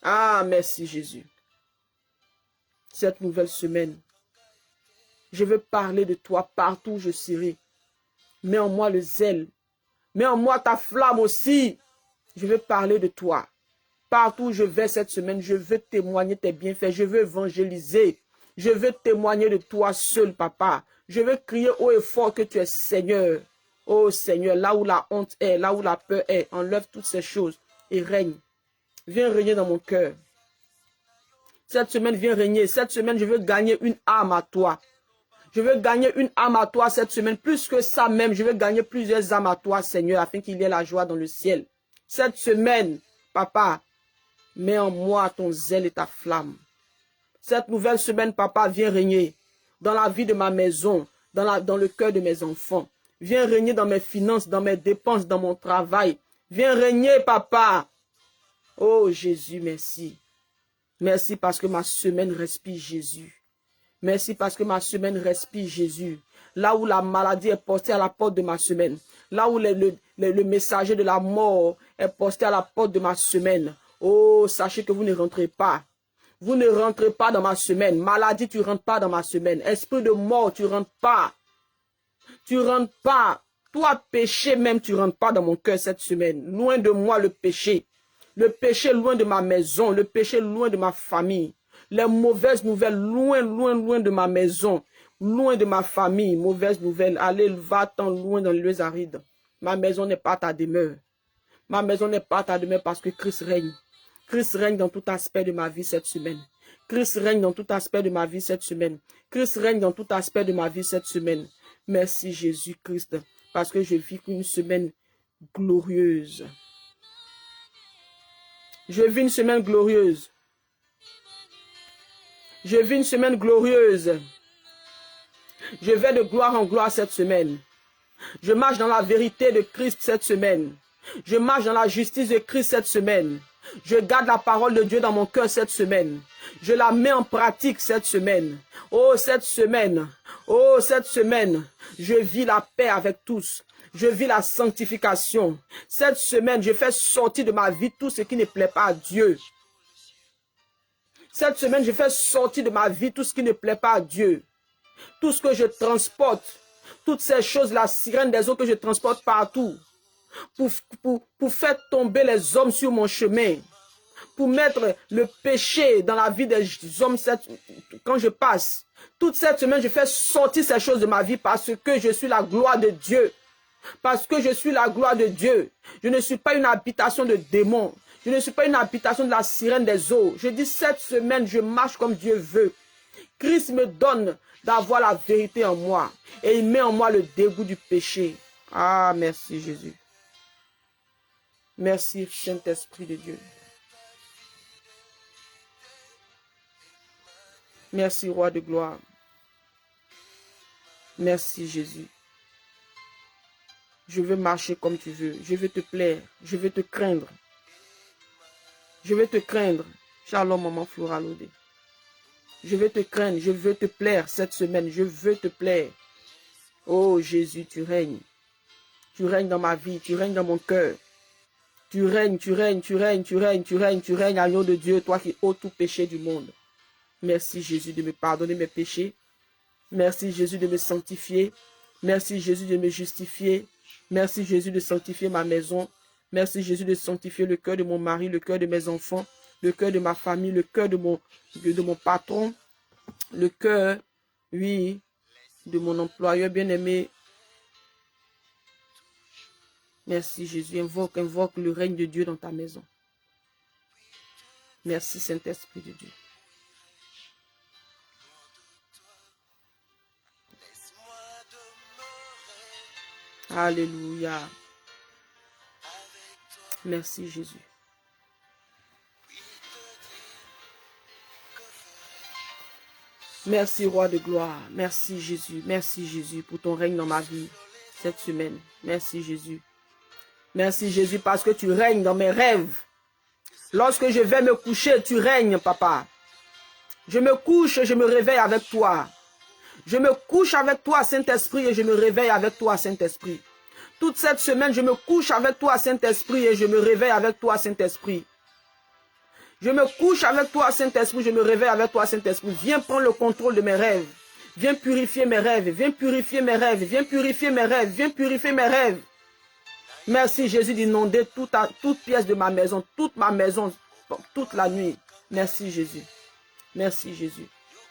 Ah, merci Jésus. Cette nouvelle semaine, je veux parler de toi partout où je serai. Mets en moi le zèle. Mets en moi ta flamme aussi. Je veux parler de toi. Partout où je vais cette semaine, je veux témoigner tes bienfaits. Je veux évangéliser. Je veux témoigner de toi seul, papa. Je veux crier haut et fort que tu es Seigneur. Oh Seigneur, là où la honte est, là où la peur est, enlève toutes ces choses et règne. Viens régner dans mon cœur. Cette semaine, viens régner. Cette semaine, je veux gagner une âme à toi. Je veux gagner une âme à toi cette semaine. Plus que ça même, je veux gagner plusieurs âmes à toi, Seigneur, afin qu'il y ait la joie dans le ciel. Cette semaine, papa, mets en moi ton zèle et ta flamme. Cette nouvelle semaine, papa, viens régner dans la vie de ma maison, dans le cœur de mes enfants. Viens régner dans mes finances, dans mes dépenses, dans mon travail. Viens régner, papa. Oh Jésus, merci. Merci parce que ma semaine respire Jésus. Merci parce que ma semaine respire Jésus. Là où la maladie est postée à la porte de ma semaine. Là où le messager de la mort est posté à la porte de ma semaine. Oh, sachez que vous ne rentrez pas. Vous ne rentrez pas dans ma semaine. Maladie, tu ne rentres pas dans ma semaine. Esprit de mort, tu ne rentres pas. Tu ne rentres pas. Toi, péché même, tu ne rentres pas dans mon cœur cette semaine. Loin de moi le péché. Le péché loin de ma maison. Le péché loin de ma famille. Les mauvaises nouvelles, loin, loin, loin de ma maison, loin de ma famille, mauvaises nouvelles. Allez, va-t'en loin dans les lieux arides. Ma maison n'est pas ta demeure. Ma maison n'est pas ta demeure parce que Christ règne. Christ règne dans tout aspect de ma vie cette semaine. Christ règne dans tout aspect de ma vie cette semaine. Christ règne dans tout aspect de ma vie cette semaine. Merci Jésus-Christ, parce que je vis une semaine glorieuse. Je vis une semaine glorieuse. Je vis une semaine glorieuse. Je vais de gloire en gloire cette semaine. Je marche dans la vérité de Christ cette semaine. Je marche dans la justice de Christ cette semaine. Je garde la parole de Dieu dans mon cœur cette semaine. Je la mets en pratique cette semaine. Oh, cette semaine. Oh, cette semaine. Je vis la paix avec tous. Je vis la sanctification. Cette semaine, je fais sortir de ma vie tout ce qui ne plaît pas à Dieu. Cette semaine, je fais sortir de ma vie tout ce qui ne plaît pas à Dieu. Tout ce que je transporte, toutes ces choses, la sirène des eaux que je transporte partout, pour faire tomber les hommes sur mon chemin, pour mettre le péché dans la vie des hommes quand je passe. Toute cette semaine, je fais sortir ces choses de ma vie parce que je suis la gloire de Dieu. Parce que je suis la gloire de Dieu. Je ne suis pas une habitation de démons. Je ne suis pas une habitation de la sirène des eaux. Je dis cette semaine, je marche comme Dieu veut. Christ me donne d'avoir la vérité en moi. Et il met en moi le dégoût du péché. Ah, merci Jésus. Merci Saint-Esprit de Dieu. Merci Roi de gloire. Merci Jésus. Je veux marcher comme tu veux. Je veux te plaire. Je veux te craindre. Je veux te craindre. Shalom, maman Flora Lodé. Je veux te craindre. Je veux te plaire cette semaine. Je veux te plaire. Oh Jésus, tu règnes. Tu règnes dans ma vie. Tu règnes dans mon cœur. Tu règnes, tu règnes, tu règnes, tu règnes, tu règnes, tu règnes, agneau de Dieu, toi qui ôtes tout péché du monde. Merci Jésus de me pardonner mes péchés. Merci Jésus de me sanctifier. Merci Jésus de me justifier. Merci Jésus de sanctifier ma maison. Merci Jésus de sanctifier le cœur de mon mari, le cœur de mes enfants, le cœur de ma famille, le cœur de mon patron, le cœur, oui, de mon employeur bien-aimé. Merci Jésus. Invoque le règne de Dieu dans ta maison. Merci Saint-Esprit de Dieu. Alléluia. Merci Jésus. Merci Roi de gloire. Merci Jésus. Merci Jésus pour ton règne dans ma vie cette semaine. Merci Jésus. Merci Jésus parce que tu règnes dans mes rêves. Lorsque je vais me coucher, tu règnes, papa. Je me couche et je me réveille avec toi. Je me couche avec toi, Saint-Esprit, et je me réveille avec toi, Saint-Esprit. Toute cette semaine, je me couche avec toi, Saint-Esprit, et je me réveille avec toi, Saint-Esprit. Je me couche avec toi, Saint-Esprit, je me réveille avec toi, Saint-Esprit. Viens prendre le contrôle de mes rêves. Viens purifier mes rêves. Viens purifier mes rêves. Viens purifier mes rêves. Viens purifier mes rêves. Merci Jésus d'inonder toute pièce de ma maison, toute ma maison, toute la nuit. Merci Jésus. Merci Jésus.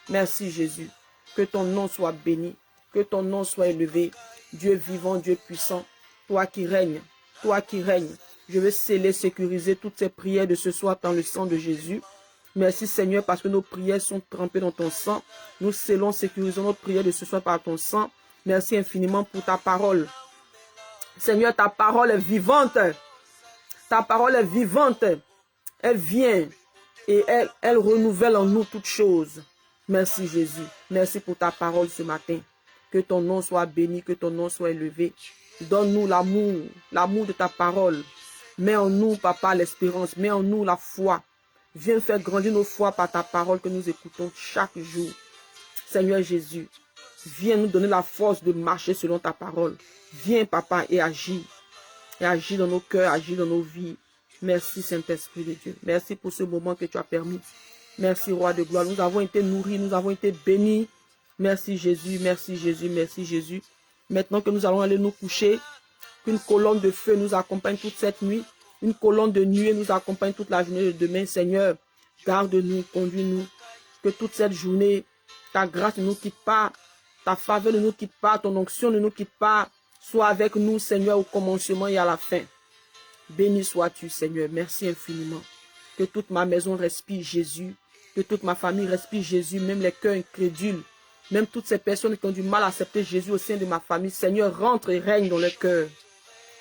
Merci Jésus. Que ton nom soit béni. Que ton nom soit élevé. Dieu vivant, Dieu puissant. Toi qui règnes. Toi qui règnes. Je veux sceller, sécuriser toutes ces prières de ce soir dans le sang de Jésus. Merci Seigneur parce que nos prières sont trempées dans ton sang. Nous scellons, sécurisons nos prières de ce soir par ton sang. Merci infiniment pour ta parole. Seigneur, ta parole est vivante. Ta parole est vivante. Elle vient et elle renouvelle en nous toutes choses. Merci Jésus. Merci pour ta parole ce matin. Que ton nom soit béni, que ton nom soit élevé. Donne-nous l'amour, l'amour de ta parole. Mets en nous, papa, l'espérance. Mets en nous la foi. Viens faire grandir nos foi par ta parole que nous écoutons chaque jour. Seigneur Jésus, viens nous donner la force de marcher selon ta parole. Viens, papa, et agis. Et agis dans nos cœurs, agis dans nos vies. Merci, Saint-Esprit de Dieu. Merci pour ce moment que tu as permis. Merci, Roi de gloire. Nous avons été nourris, nous avons été bénis. Merci, Jésus, merci, Jésus, merci, Jésus. Maintenant que nous allons aller nous coucher, qu'une colonne de feu nous accompagne toute cette nuit. Une colonne de nuée nous accompagne toute la journée de demain. Seigneur, garde-nous, conduis-nous. Que toute cette journée, ta grâce ne nous quitte pas. Ta faveur ne nous quitte pas. Ton onction ne nous quitte pas. Sois avec nous, Seigneur, au commencement et à la fin. Béni sois-tu, Seigneur. Merci infiniment. Que toute ma maison respire Jésus. Que toute ma famille respire Jésus. Même les cœurs incrédules. Même toutes ces personnes qui ont du mal à accepter Jésus au sein de ma famille. Seigneur, rentre et règne dans leur cœur.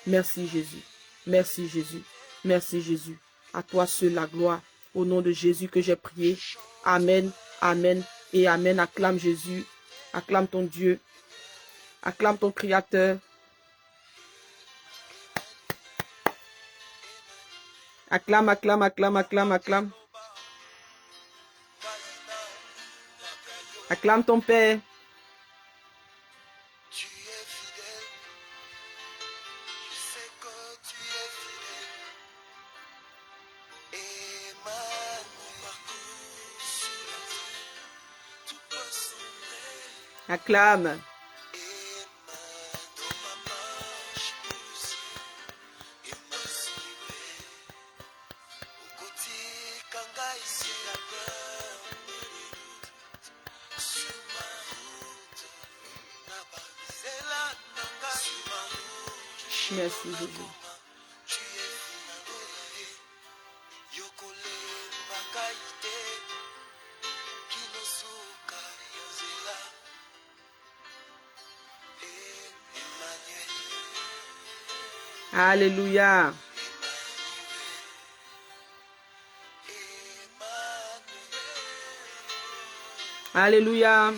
Merci Jésus. Merci Jésus. Merci Jésus. À toi seul la gloire. Au nom de Jésus que j'ai prié. Amen, amen et amen. Acclame Jésus. Acclame ton Dieu. Acclame ton Créateur. Acclame, acclame, acclame, acclame, acclame. Acclame ton Père. Acclame. Merci Jésus. Alléluia. Alléluia.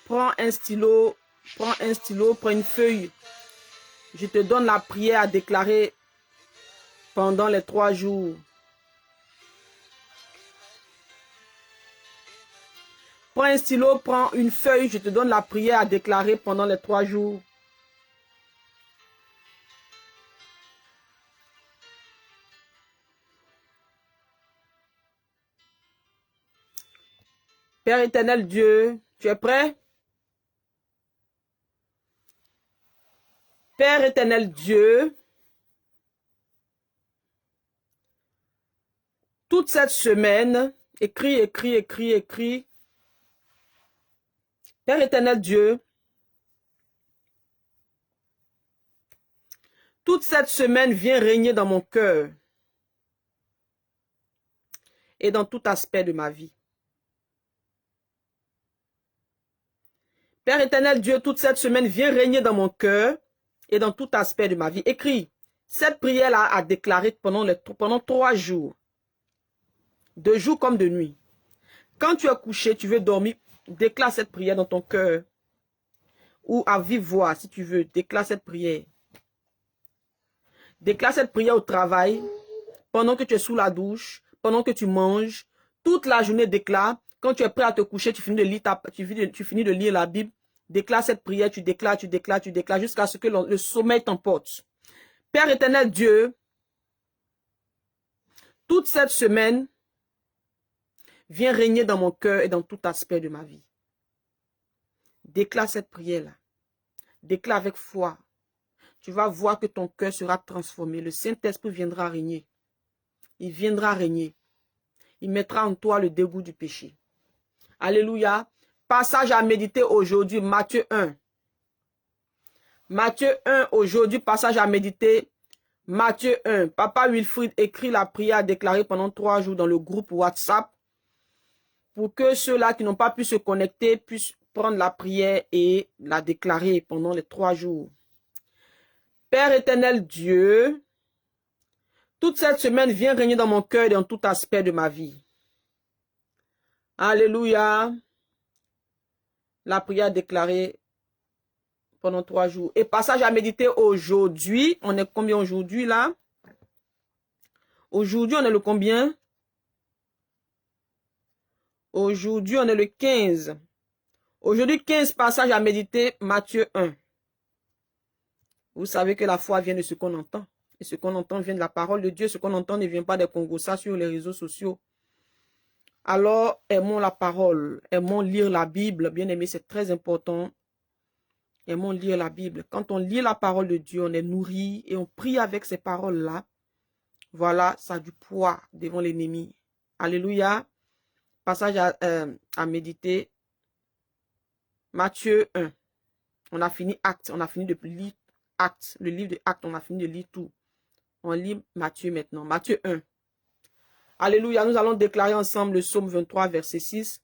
Prends un stylo, prends une feuille. Je te donne la prière à déclarer pendant les 3 jours. Prends un stylo, prends une feuille. Je te donne la prière à déclarer pendant les 3 jours. Père éternel Dieu, tu es prêt? Père éternel Dieu, toute cette semaine, écris. Père éternel Dieu, toute cette semaine viens régner dans mon cœur et dans tout aspect de ma vie. Père éternel Dieu, toute cette semaine viens régner dans mon cœur et dans tout aspect de ma vie. Écris cette prière-là à déclarer pendant 3 jours, de jour comme de nuit. Quand tu es couché, tu veux dormir, déclare cette prière dans ton cœur ou à vive voix si tu veux, déclare cette prière. Déclare cette prière au travail, pendant que tu es sous la douche, pendant que tu manges, toute la journée déclare. Quand tu es prêt à te coucher, tu finis de lire la Bible, déclare cette prière, tu déclares jusqu'à ce que le sommeil t'emporte. Père éternel Dieu, toute cette semaine, viens régner dans mon cœur et dans tout aspect de ma vie. Déclare cette prière-là. Déclare avec foi. Tu vas voir que ton cœur sera transformé. Le Saint-Esprit viendra régner. Il viendra régner. Il mettra en toi le dégoût du péché. Alléluia. Passage à méditer aujourd'hui, Matthieu 1. Matthieu 1, aujourd'hui, passage à méditer, Matthieu 1. Papa Wilfried écrit la prière à déclarer pendant 3 jours dans le groupe WhatsApp pour que ceux-là qui n'ont pas pu se connecter puissent prendre la prière et la déclarer pendant les 3 jours. Père éternel Dieu, toute cette semaine, viens régner dans mon cœur et dans tout aspect de ma vie. Alléluia. La prière déclarée pendant 3 jours. Et passage à méditer aujourd'hui. On est combien aujourd'hui là? Aujourd'hui, on est le combien? Aujourd'hui, on est le 15. Aujourd'hui, 15 passages à méditer, Matthieu 1. Vous savez que la foi vient de ce qu'on entend. Et ce qu'on entend vient de la parole de Dieu. Ce qu'on entend ne vient pas des congossas sur les réseaux sociaux. Alors, aimons la parole. Aimons lire la Bible. Bien aimé, c'est très important. Aimons lire la Bible. Quand on lit la parole de Dieu, on est nourri et on prie avec ces paroles-là. Voilà, ça a du poids devant l'ennemi. Alléluia. Passage à méditer. Matthieu 1. On a fini Actes. On a fini de lire Actes. Le livre de Actes, on a fini de lire tout. On lit Matthieu maintenant. Matthieu 1. Alléluia. Nous allons déclarer ensemble le psaume 23, verset 6.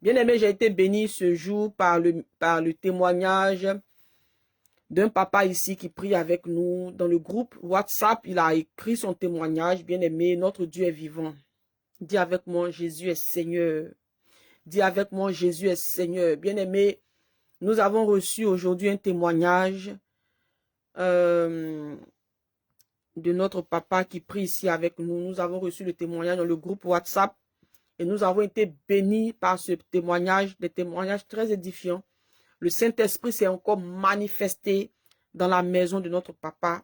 Bien-aimé, j'ai été béni ce jour par le témoignage d'un papa ici qui prie avec nous dans le groupe WhatsApp. Il a écrit son témoignage. Bien-aimé, notre Dieu est vivant. Dis avec moi, Jésus est Seigneur. Dis avec moi, Jésus est Seigneur. Bien-aimé, nous avons reçu aujourd'hui un témoignage de notre papa qui prie ici avec nous. Nous avons reçu le témoignage dans le groupe WhatsApp et nous avons été bénis par ce témoignage, des témoignages très édifiants. Le Saint-Esprit s'est encore manifesté dans la maison de notre papa.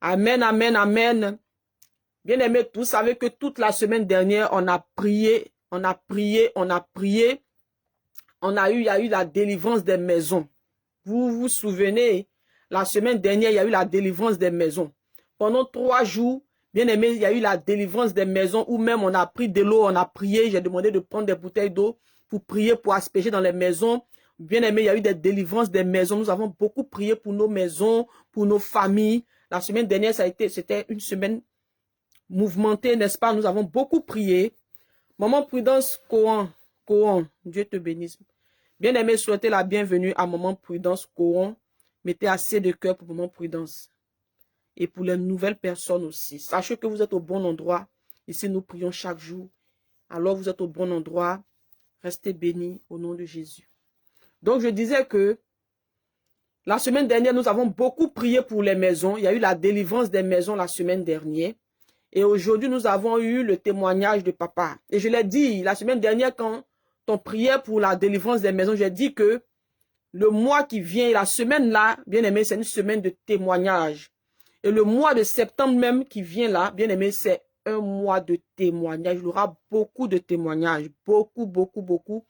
Amen, amen, amen. Bien-aimés, vous savez que toute la semaine dernière, on a prié. Il y a eu la délivrance des maisons. Vous vous souvenez, la semaine dernière, il y a eu la délivrance des maisons. Pendant 3 jours, bien aimé, il y a eu la délivrance des maisons où même on a pris de l'eau, on a prié. J'ai demandé de prendre des bouteilles d'eau pour prier, pour asperger dans les maisons. Bien aimé, il y a eu des délivrances des maisons. Nous avons beaucoup prié pour nos maisons, pour nos familles. La semaine dernière, c'était une semaine mouvementée, n'est-ce pas? Nous avons beaucoup prié. Maman Prudence Cohan, Coran, Dieu te bénisse. Bien-aimé, souhaitez la bienvenue à Moment Prudence Coran. Mettez assez de cœur pour Moment Prudence. Et pour les nouvelles personnes aussi. Sachez que vous êtes au bon endroit. Ici, nous prions chaque jour. Alors, vous êtes au bon endroit. Restez bénis au nom de Jésus. Donc, je disais que la semaine dernière, nous avons beaucoup prié pour les maisons. Il y a eu la délivrance des maisons la semaine dernière. Et aujourd'hui, nous avons eu le témoignage de papa. Et je l'ai dit la semaine dernière, quand on priait pour la délivrance des maisons, j'ai dit que le mois qui vient, la semaine là, bien aimé, c'est une semaine de témoignage. Et le mois de septembre même qui vient là, bien aimé, c'est un mois de témoignage. Il y aura beaucoup de témoignages. Beaucoup, beaucoup, beaucoup.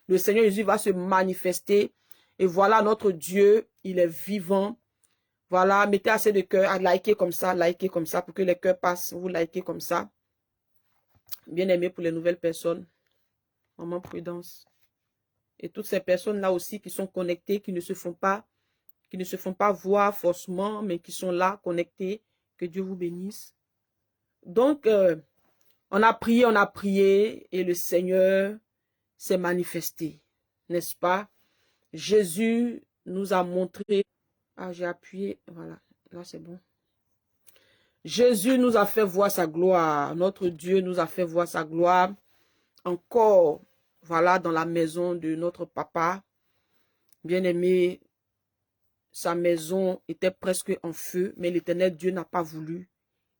Le Seigneur Jésus va se manifester. Et voilà notre Dieu, il est vivant. Voilà, mettez assez de cœur à liker comme ça pour que les cœurs passent. Vous likez comme ça. Bien aimé pour les nouvelles personnes. Maman Prudence. Et toutes ces personnes-là aussi qui sont connectées, qui ne se font pas voir forcément, mais qui sont là, connectés. Que Dieu vous bénisse. Donc, on a prié, et le Seigneur s'est manifesté. N'est-ce pas? Jésus nous a montré. Ah, j'ai appuyé. Voilà. Là, c'est bon. Jésus nous a fait voir sa gloire. Notre Dieu nous a fait voir sa gloire. Encore, voilà, dans la maison de notre papa. Bien-aimé, sa maison était presque en feu, mais l'Éternel Dieu n'a pas voulu.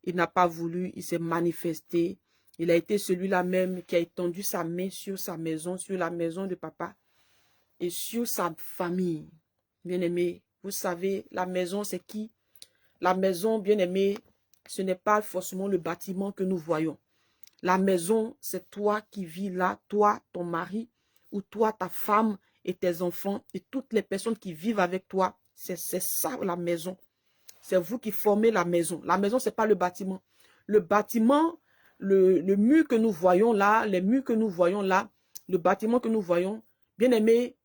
Il n'a pas voulu, il s'est manifesté. Il a été celui-là même qui a étendu sa main sur sa maison, sur la maison de papa et sur sa famille. Bien-aimé, vous savez, la maison, c'est qui? La maison, bien-aimé, ce n'est pas forcément le bâtiment que nous voyons. La maison, c'est toi qui vis là, toi, ton mari, ou toi, ta femme et tes enfants, et toutes les personnes qui vivent avec toi. C'est ça la maison. C'est vous qui formez la maison. La maison, ce n'est pas le bâtiment. Le bâtiment, le mur que nous voyons là, les murs que nous voyons là, le bâtiment que nous voyons, bien aimé,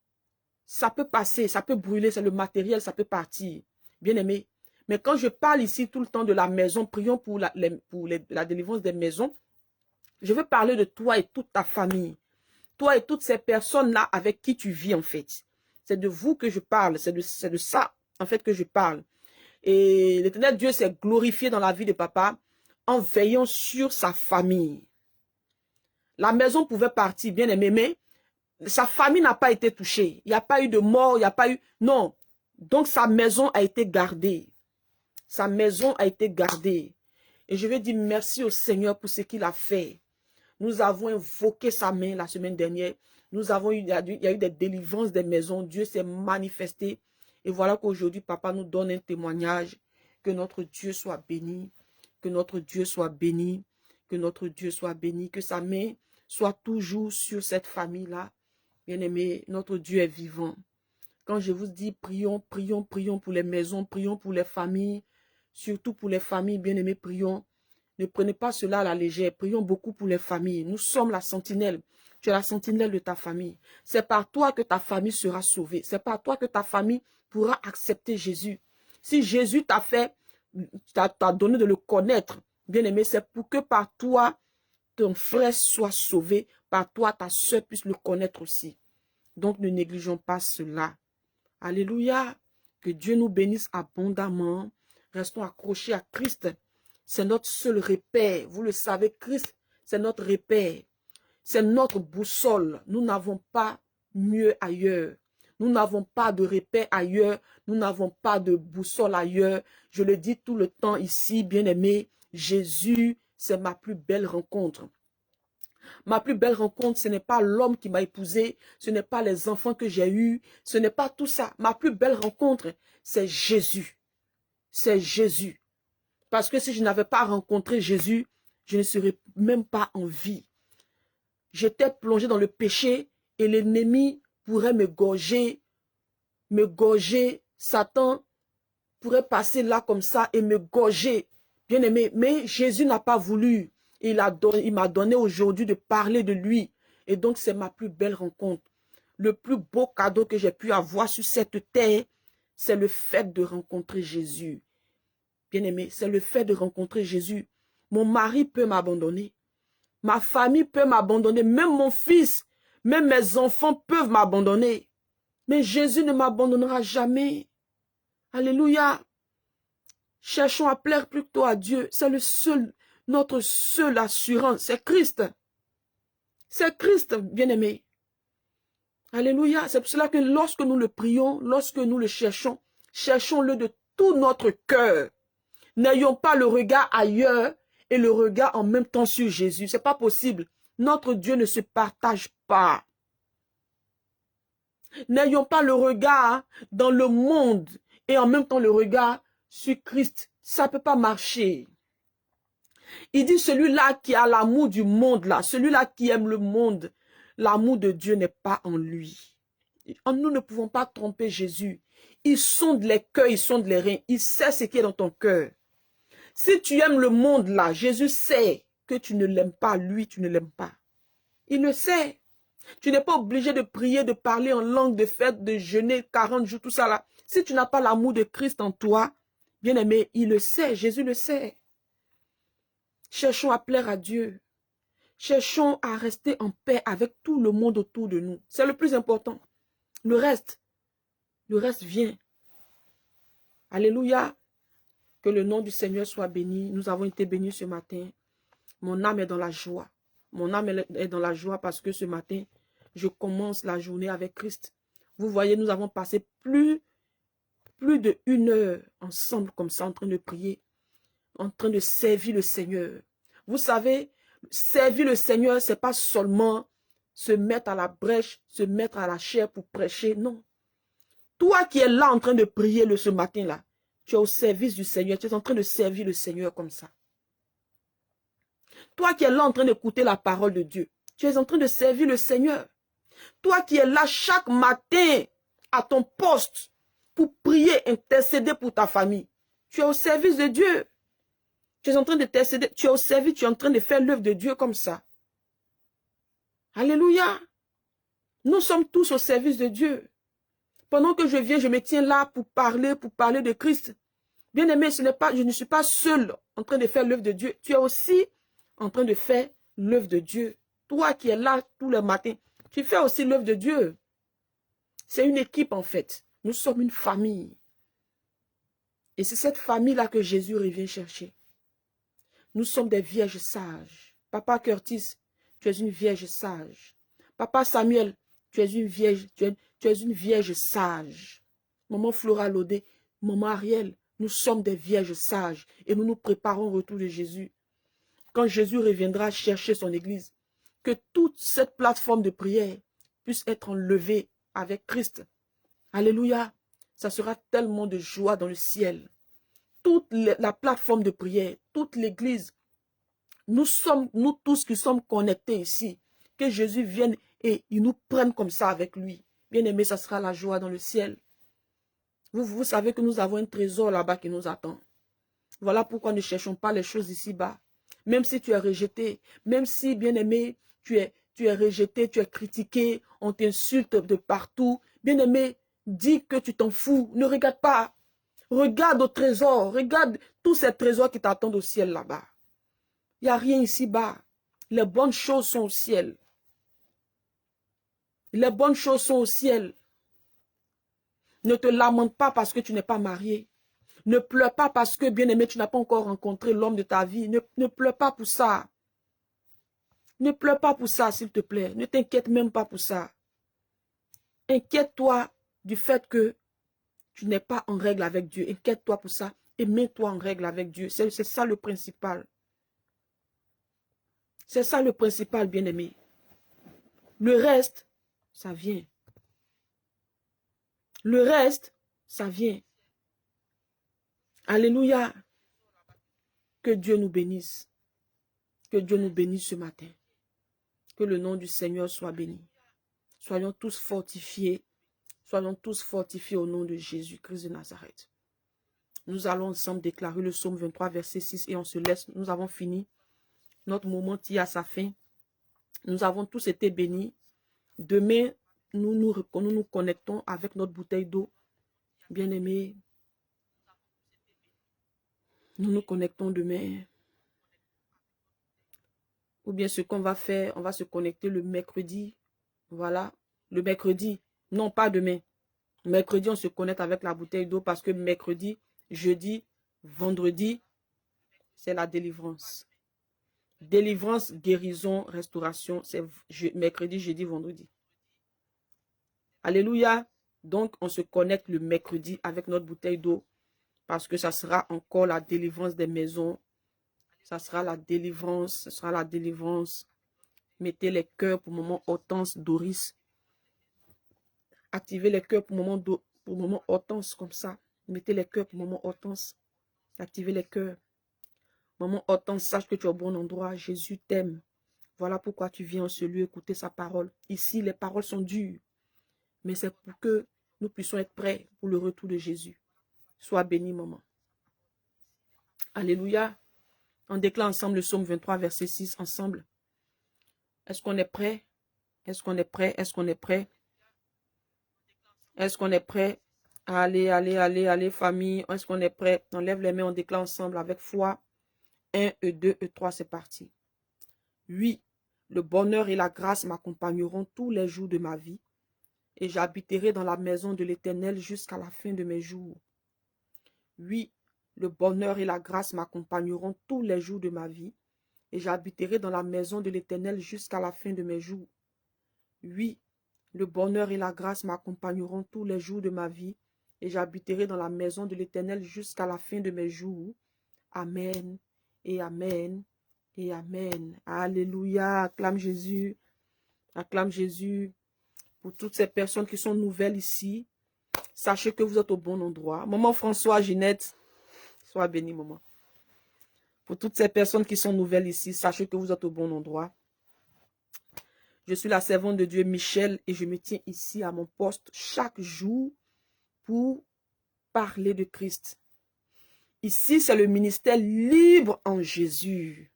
ça peut passer, ça peut brûler, c'est le matériel, ça peut partir. Bien aimé. Mais quand je parle ici tout le temps de la maison, prions pour la délivrance des maisons, je veux parler de toi et toute ta famille. Toi et toutes ces personnes-là avec qui tu vis en fait. C'est de vous que je parle, c'est de ça en fait que je parle. Et l'Éternel Dieu s'est glorifié dans la vie de papa en veillant sur sa famille. La maison pouvait partir, bien aimé, mais sa famille n'a pas été touchée. Il n'y a pas eu de mort, il n'y a pas eu... Non. Donc sa maison a été gardée. Sa maison a été gardée. Et je vais dire merci au Seigneur pour ce qu'il a fait. Nous avons invoqué sa main la semaine dernière. Il y a eu des délivrances des maisons. Dieu s'est manifesté. Et voilà qu'aujourd'hui, papa nous donne un témoignage. Que notre Dieu soit béni. Que notre Dieu soit béni. Que notre Dieu soit béni. Que sa main soit toujours sur cette famille-là. Bien-aimé, notre Dieu est vivant. Quand je vous dis prions, prions, prions pour les maisons, prions pour les familles. Surtout pour les familles, bien-aimés, prions. Ne prenez pas cela à la légère. Prions beaucoup pour les familles. Nous sommes la sentinelle. Tu es la sentinelle de ta famille. C'est par toi que ta famille sera sauvée. C'est par toi que ta famille pourra accepter Jésus. Si Jésus t'a donné de le connaître, bien aimé, c'est pour que par toi, ton frère soit sauvé. Par toi, ta soeur puisse le connaître aussi. Donc, ne négligeons pas cela. Alléluia. Que Dieu nous bénisse abondamment. Restons accrochés à Christ. C'est notre seul repère. Vous le savez, Christ, c'est notre repère. C'est notre boussole. Nous n'avons pas mieux ailleurs. Nous n'avons pas de repère ailleurs. Nous n'avons pas de boussole ailleurs. Je le dis tout le temps ici, bien-aimé. Jésus, c'est ma plus belle rencontre. Ma plus belle rencontre, ce n'est pas l'homme qui m'a épousé. Ce n'est pas les enfants que j'ai eus. Ce n'est pas tout ça. Ma plus belle rencontre, c'est Jésus. C'est Jésus. Parce que si je n'avais pas rencontré Jésus, je ne serais même pas en vie. J'étais plongé dans le péché et l'ennemi pourrait me gorger. Satan pourrait passer là comme ça et me gorger. Bien aimé, mais Jésus n'a pas voulu. Il m'a donné aujourd'hui de parler de lui. Et donc c'est ma plus belle rencontre. Le plus beau cadeau que j'ai pu avoir sur cette terre, c'est le fait de rencontrer Jésus. Bien-aimé, c'est le fait de rencontrer Jésus. Mon mari peut m'abandonner. Ma famille peut m'abandonner. Même mon fils Même mes enfants peuvent m'abandonner. Mais Jésus ne m'abandonnera jamais. Alléluia. Cherchons à plaire plutôt à Dieu. C'est notre seule assurance. C'est Christ. C'est Christ, bien-aimé. Alléluia. C'est pour cela que lorsque nous le prions, lorsque nous le cherchons, cherchons-le de tout notre cœur. N'ayons pas le regard ailleurs et le regard en même temps sur Jésus. Ce n'est pas possible. Notre Dieu ne se partage pas. N'ayons pas le regard dans le monde et en même temps le regard sur Christ. Ça ne peut pas marcher. Il dit celui-là qui a l'amour du monde, là, celui-là qui aime le monde, l'amour de Dieu n'est pas en lui. Nous ne pouvons pas tromper Jésus. Il sonde les cœurs, il sonde les reins. Il sait ce qui est dans ton cœur. Si tu aimes le monde là, Jésus sait que tu ne l'aimes pas, lui, tu ne l'aimes pas. Il le sait. Tu n'es pas obligé de prier, de parler en langue, de fête, de jeûner 40 jours, tout ça là. Si tu n'as pas l'amour de Christ en toi, bien aimé, il le sait, Jésus le sait. Cherchons à plaire à Dieu. Cherchons à rester en paix avec tout le monde autour de nous. C'est le plus important. Le reste vient. Alléluia. Que le nom du Seigneur soit béni. Nous avons été bénis ce matin. Mon âme est dans la joie. Mon âme est dans la joie parce que ce matin, je commence la journée avec Christ. Vous voyez, nous avons passé plus de 1 heure ensemble comme ça, en train de prier, en train de servir le Seigneur. Vous savez, servir le Seigneur, ce n'est pas seulement se mettre à la brèche, se mettre à la chair pour prêcher, non. Toi qui es là en train de prier ce matin-là, tu es au service du Seigneur, tu es en train de servir le Seigneur comme ça. Toi qui es là en train d'écouter la parole de Dieu, tu es en train de servir le Seigneur. Toi qui es là chaque matin à ton poste pour prier, intercéder pour ta famille, tu es au service de Dieu. Tu es en train d'intercéder, tu es au service, tu es en train de faire l'œuvre de Dieu comme ça. Alléluia. Nous sommes tous au service de Dieu. Pendant que je viens, je me tiens là pour parler de Christ. Bien aimé, je ne suis pas seul en train de faire l'œuvre de Dieu. Tu es aussi en train de faire l'œuvre de Dieu. Toi qui es là tous les matins, tu fais aussi l'œuvre de Dieu. C'est une équipe en fait. Nous sommes une famille. Et c'est cette famille-là que Jésus revient chercher. Nous sommes des vierges sages. Papa Curtis, tu es une vierge sage. Papa Samuel, tu es une vierge, tu es une vierge sage. Maman Flora Lodé, maman Ariel, nous sommes des vierges sages et nous nous préparons au retour de Jésus. Quand Jésus reviendra chercher son église, que toute cette plateforme de prière puisse être enlevée avec Christ. Alléluia. Ça sera tellement de joie dans le ciel. Toute la plateforme de prière, toute l'église, nous tous qui sommes connectés ici, que Jésus vienne et il nous prenne comme ça avec lui. Bien aimé, ça sera la joie dans le ciel. Vous savez que nous avons un trésor là-bas qui nous attend. Voilà pourquoi ne cherchons pas les choses ici-bas. Même si tu es rejeté, même si, bien aimé, tu es rejeté, tu es critiqué, on t'insulte de partout. Bien aimé, dis que tu t'en fous, ne regarde pas. Regarde au trésor, regarde tous ces trésors qui t'attendent au ciel là-bas. Il n'y a rien ici-bas. Les bonnes choses sont au ciel. Les bonnes choses sont au ciel. Ne te lamente pas parce que tu n'es pas marié. Ne pleure pas parce que, bien-aimé, tu n'as pas encore rencontré l'homme de ta vie. Ne pleure pas pour ça. Ne pleure pas pour ça, s'il te plaît. Ne t'inquiète même pas pour ça. Inquiète-toi du fait que tu n'es pas en règle avec Dieu. Inquiète-toi pour ça et mets-toi en règle avec Dieu. C'est ça le principal. C'est ça le principal, bien-aimé. Le reste, ça vient. Le reste, ça vient. Alléluia. Que Dieu nous bénisse. Que Dieu nous bénisse ce matin. Que le nom du Seigneur soit béni. Soyons tous fortifiés. Soyons tous fortifiés au nom de Jésus-Christ de Nazareth. Nous allons ensemble déclarer le psaume 23, verset 6 et on se laisse. Nous avons fini. Notre moment tire à sa fin. Nous avons tous été bénis. Demain, nous nous connectons avec notre bouteille d'eau. Bien-aimés, nous nous connectons demain. Ou bien ce qu'on va faire, on va se connecter le mercredi. Voilà. Le mercredi, non pas demain. Mercredi, on se connecte avec la bouteille d'eau parce que mercredi, jeudi, vendredi, c'est la délivrance. Délivrance, guérison, restauration, c'est mercredi, jeudi, vendredi. Alléluia. Donc, on se connecte le mercredi avec notre bouteille d'eau parce que ça sera encore la délivrance des maisons. Ça sera la délivrance, ce sera la délivrance. Mettez les cœurs pour moment Hortense, Doris. Activez les cœurs pour moment Hortense, comme ça. Mettez les cœurs pour moment Hortense. Activez les cœurs. Maman Hortense, sache que tu es au bon endroit. Jésus t'aime. Voilà pourquoi tu viens en ce lieu écouter sa parole. Ici, les paroles sont dures. Mais c'est pour que nous puissions être prêts pour le retour de Jésus. Sois béni, maman. Alléluia. On déclare ensemble le psaume 23, verset 6, ensemble. Est-ce qu'on est prêt? Est-ce qu'on est prêt? Est-ce qu'on est prêt? Est-ce qu'on est prêt? Allez, allez, allez, allez, famille. Est-ce qu'on est prêt? On lève les mains, on déclare ensemble avec foi. 1, E2, E3, c'est parti. Oui, le bonheur et la grâce m'accompagneront tous les jours de ma vie, et j'habiterai dans la maison de l'Éternel jusqu'à la fin de mes jours. Oui, le bonheur et la grâce m'accompagneront tous les jours de ma vie, et j'habiterai dans la maison de l'Éternel jusqu'à la fin de mes jours. Oui, le bonheur et la grâce m'accompagneront tous les jours de ma vie, et j'habiterai dans la maison de l'Éternel jusqu'à la fin de mes jours. Amen et Amen et Amen. Alléluia. Acclame Jésus. Acclame Jésus. Pour toutes ces personnes qui sont nouvelles ici, sachez que vous êtes au bon endroit. Maman François, Ginette, sois bénie, maman. Pour toutes ces personnes qui sont nouvelles ici, sachez que vous êtes au bon endroit. Je suis la servante de Dieu Michel et je me tiens ici à mon poste chaque jour pour parler de Christ. Ici, c'est le ministère libre en Jésus.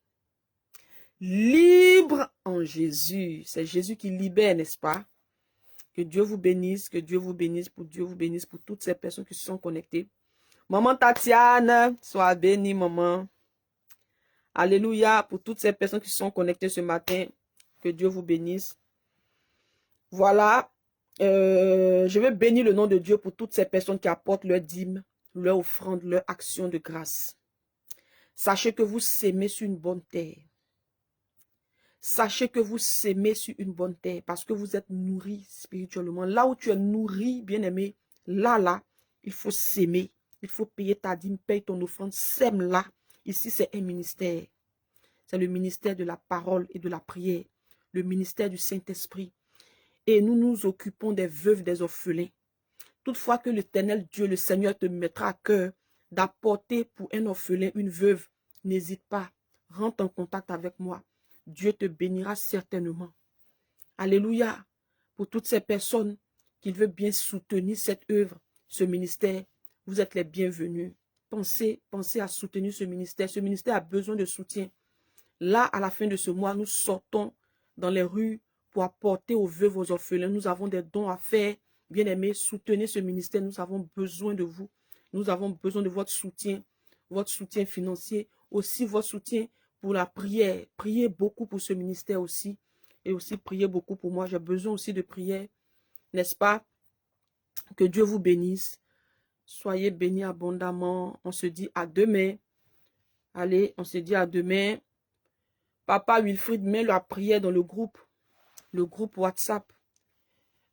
Libre en Jésus. C'est Jésus qui libère, n'est-ce pas? Que Dieu vous bénisse, que Dieu vous bénisse, Dieu vous bénisse pour toutes ces personnes qui se sont connectées. Maman Tatiane, sois bénie, maman. Alléluia, pour toutes ces personnes qui se sont connectées ce matin, que Dieu vous bénisse. Voilà, je veux bénir le nom de Dieu pour toutes ces personnes qui apportent leur dîme, leur offrande, leur action de grâce. Sachez que vous s'aimez sur une bonne terre. Sachez que vous s'aimez sur une bonne terre parce que vous êtes nourris spirituellement. Là où tu es nourri, bien-aimé, là, il faut s'aimer. Il faut payer ta dîme, paye ton offrande, sème là. Ici, c'est un ministère. C'est le ministère de la parole et de la prière. Le ministère du Saint-Esprit. Et nous nous occupons des veuves, des orphelins. Toutefois que l'Éternel Dieu, le Seigneur, te mettra à cœur d'apporter pour un orphelin, une veuve, n'hésite pas. Rentre en contact avec moi. Dieu te bénira certainement. Alléluia. Pour toutes ces personnes qui veulent bien soutenir cette œuvre, ce ministère, vous êtes les bienvenus. Pensez à soutenir ce ministère. Ce ministère a besoin de soutien. Là, à la fin de ce mois, nous sortons dans les rues pour apporter aux veuves, aux orphelins. Nous avons des dons à faire. Bien-aimés, soutenez ce ministère. Nous avons besoin de vous. Nous avons besoin de votre soutien financier, aussi votre soutien pour la prière. Priez beaucoup pour ce ministère aussi. Et aussi priez beaucoup pour moi. J'ai besoin aussi de prière. N'est-ce pas? Que Dieu vous bénisse. Soyez bénis abondamment. On se dit à demain. Allez, on se dit à demain. Papa Wilfried met la prière dans le groupe WhatsApp.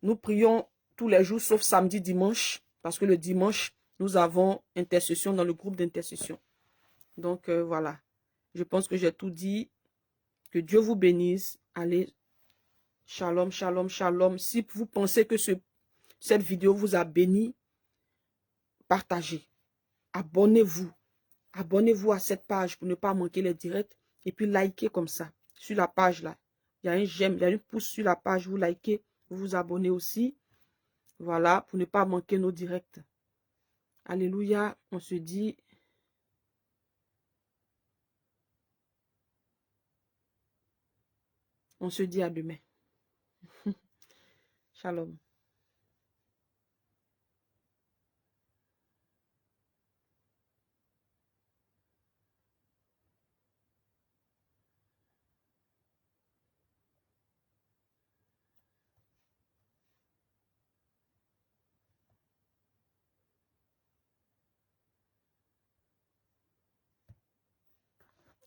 Nous prions tous les jours, sauf samedi, dimanche, parce que le dimanche, nous avons intercession dans le groupe d'intercession. Donc, voilà. Je pense que j'ai tout dit. Que Dieu vous bénisse. Allez, shalom, shalom, shalom. Si vous pensez que cette vidéo vous a béni, partagez. Abonnez-vous. Abonnez-vous à cette page pour ne pas manquer les directs. Et puis, likez comme ça, sur la page là. Il y a un j'aime, il y a une pouce sur la page, vous likez, vous vous abonnez aussi. Voilà, pour ne pas manquer nos directs. Alléluia, on se dit à demain. Shalom.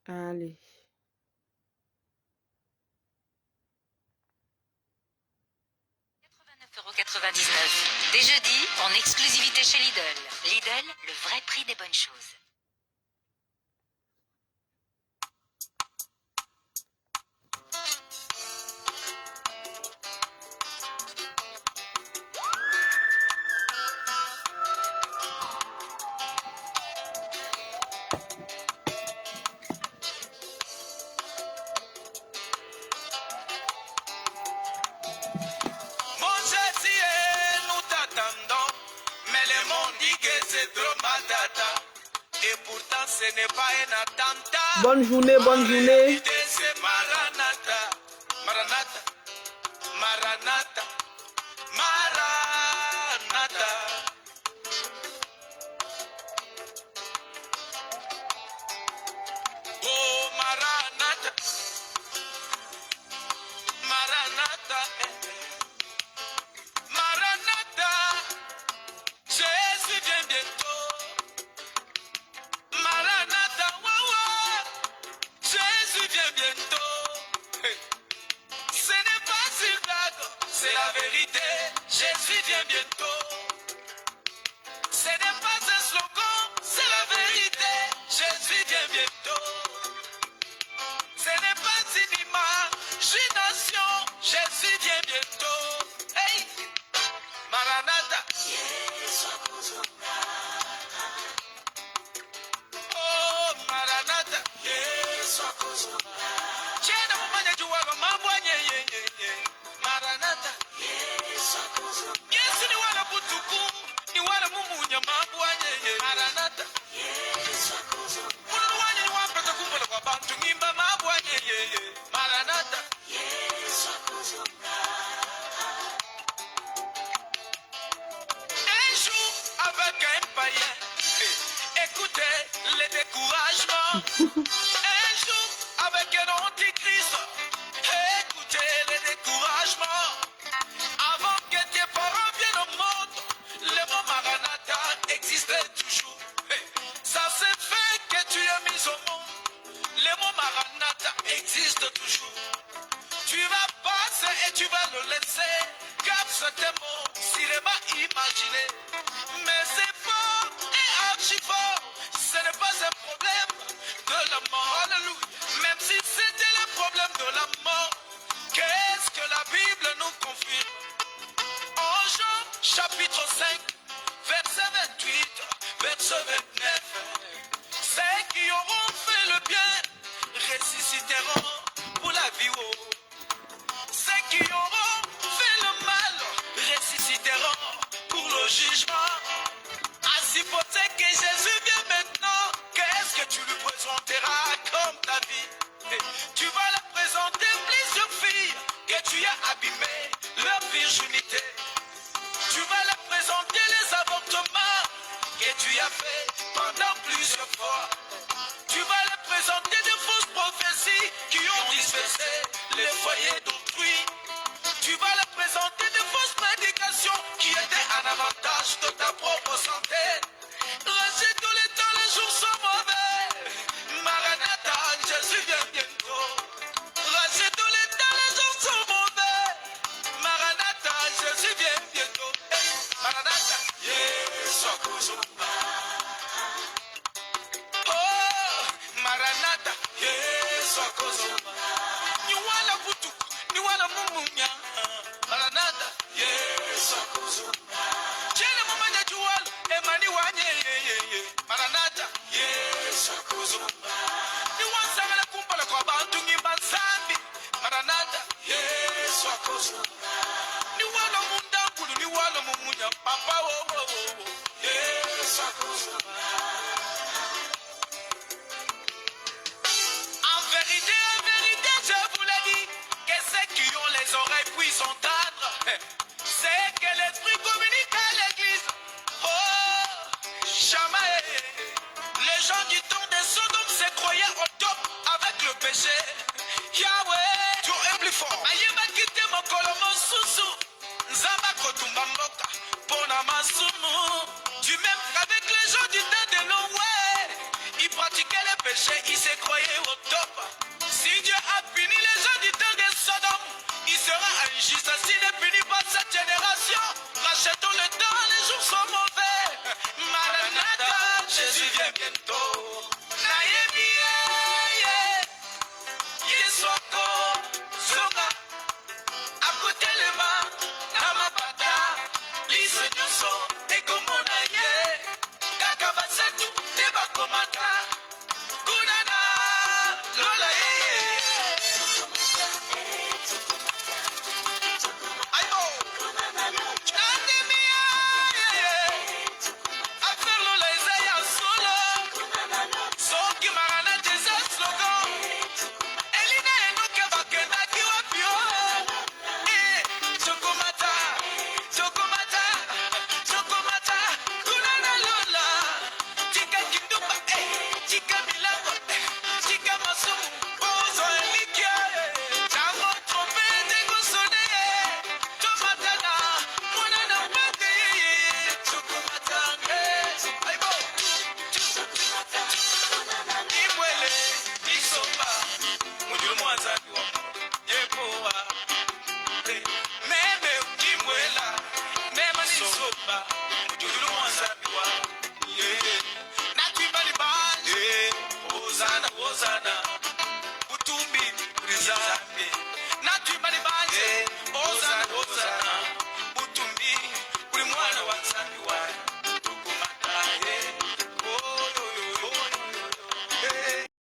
Allez. €89,99. Dès jeudi, en exclusivité chez Lidl. Lidl, le vrai prix des bonnes choses. Et pourtant ce n'est pas un attentat. Bonne journée, bonne journée. C'est Maranatha, Maranatha, Maranatha, Maranatha. Oh Maranatha, Maranatha, Maranatha. Jésus vient bientôt. Maranatha, waouh. Jésus vient bientôt. Ce n'est pas une blague, c'est la vérité. Jésus vient bientôt. Ce n'est pas un slogan, c'est la vérité. Jésus vient bientôt. Ce n'est pas une imagination. Jésus vient bientôt. Hey, Maranatha. Oh, Maranatha. Chena mumanya juwaga mabwanye ye. Maranatha. Yesu ni wala butuku, ni wala mumunya mabwanye ye. Maranatha. Munu wanye ni wapeta kumbala kwa bantu ngimba mabwanye ye. Maranatha. Un jour avec un païen, écoutez les découragements. Un jour avec un antichrist, écoutez les découragements. Avant que tes parents viennent au monde, le mot Maranatha existait toujours. Ça c'est fait que tu es mis au monde. Le mot Maranatha existe toujours. Tu vas passer et tu vas le laisser. Garde ce mot, cinéma imaginé. Mais c'est fort et archi fort. Ce n'est pas un problème de la mort. Alléluia. Même si c'était le problème de la mort, qu'est-ce que la Bible nous confirme? En Jean chapitre 5, verset 28, verset 29. Ceux qui auront fait le bien ressusciteront pour la vie. Ceux qui auront fait le mal ressusciteront pour le jugement. Ainsi peut-être que Jésus vient maintenant, qu'est-ce que tu lui présenteras comme ta vie? Tu vas leur présenter plusieurs filles que tu as abîmées, leur virginité. Tu vas leur présenter les avortements que tu as fait pendant plusieurs fois. Tu vas leur présenter de fausses prophéties qui ont dispersé les foyers d'autrui. Tu vas leur présenter de fausses prédications qui étaient en avantage de ta propre santé. Reste tous les temps, les jours sont mauvais. Maranatha, Jésus vient bientôt. Reste tous les temps, les jours sont mauvais. Maranatha, Jésus vient bientôt. Hey, Maranatha, Yesu akuzumba. Oh, Maranatha, Yesu akuzumba. Ni wala butuku, ni wala mumunya. Maranatha, Yesu akuzumba. Chene mumanya juwal, emani wanye. Maranatha, Yesu akuzumba. Ni wansabela kumpala kwa bantu ngimba nsambi. Maranatha, Yesu akuzumba. Ni wala mundakulu, ni wala mumunya. Papa wo. Yesu akuzumba. En vérité, je vous l'ai dit, que ceux qui ont les oreilles puissent entendre. C'est que l'esprit communique à l'église. Oh, jamais. Les gens du temps de Sodome se croyaient au top avec le péché. Yahweh, tu es plus fort. Ayema kite mokolo mosusu. Nzamba kotumba mboka. Pona masumu. Du même qu'avec les gens du temps de Noé, ils pratiquaient le péché. péché, il s'est croyé au top. Si Dieu a puni les gens du temps de Sodome, il sera injuste s'il ne punit pas cette génération. Rachetons le temps, les jours sont mauvais. Maranatha, Jésus vient bientôt. Nayebi, Yeswako, Zonga, Akotelema, Namapata, Lise Nyonso, Ekomona ye, Kakabasatu, Nebakomata, Kunana, Lola ye. Aïbo, Nandemia, Affaire Lola Isaiah Solo, Soki Marana Jeza Slogan, Elina Enoke Bakenda Kiwapio, Chokomata, Chokomata, Chokomata, Kunana Lola, Chika Kinduba, Chika Milango, Chika Masumu, Ozo Elikia, Chango Trompete Gosone, Chomatana, Munana Mate, Chokomata, Aibo, Imwele, Isomba, Mujuru Mwanza,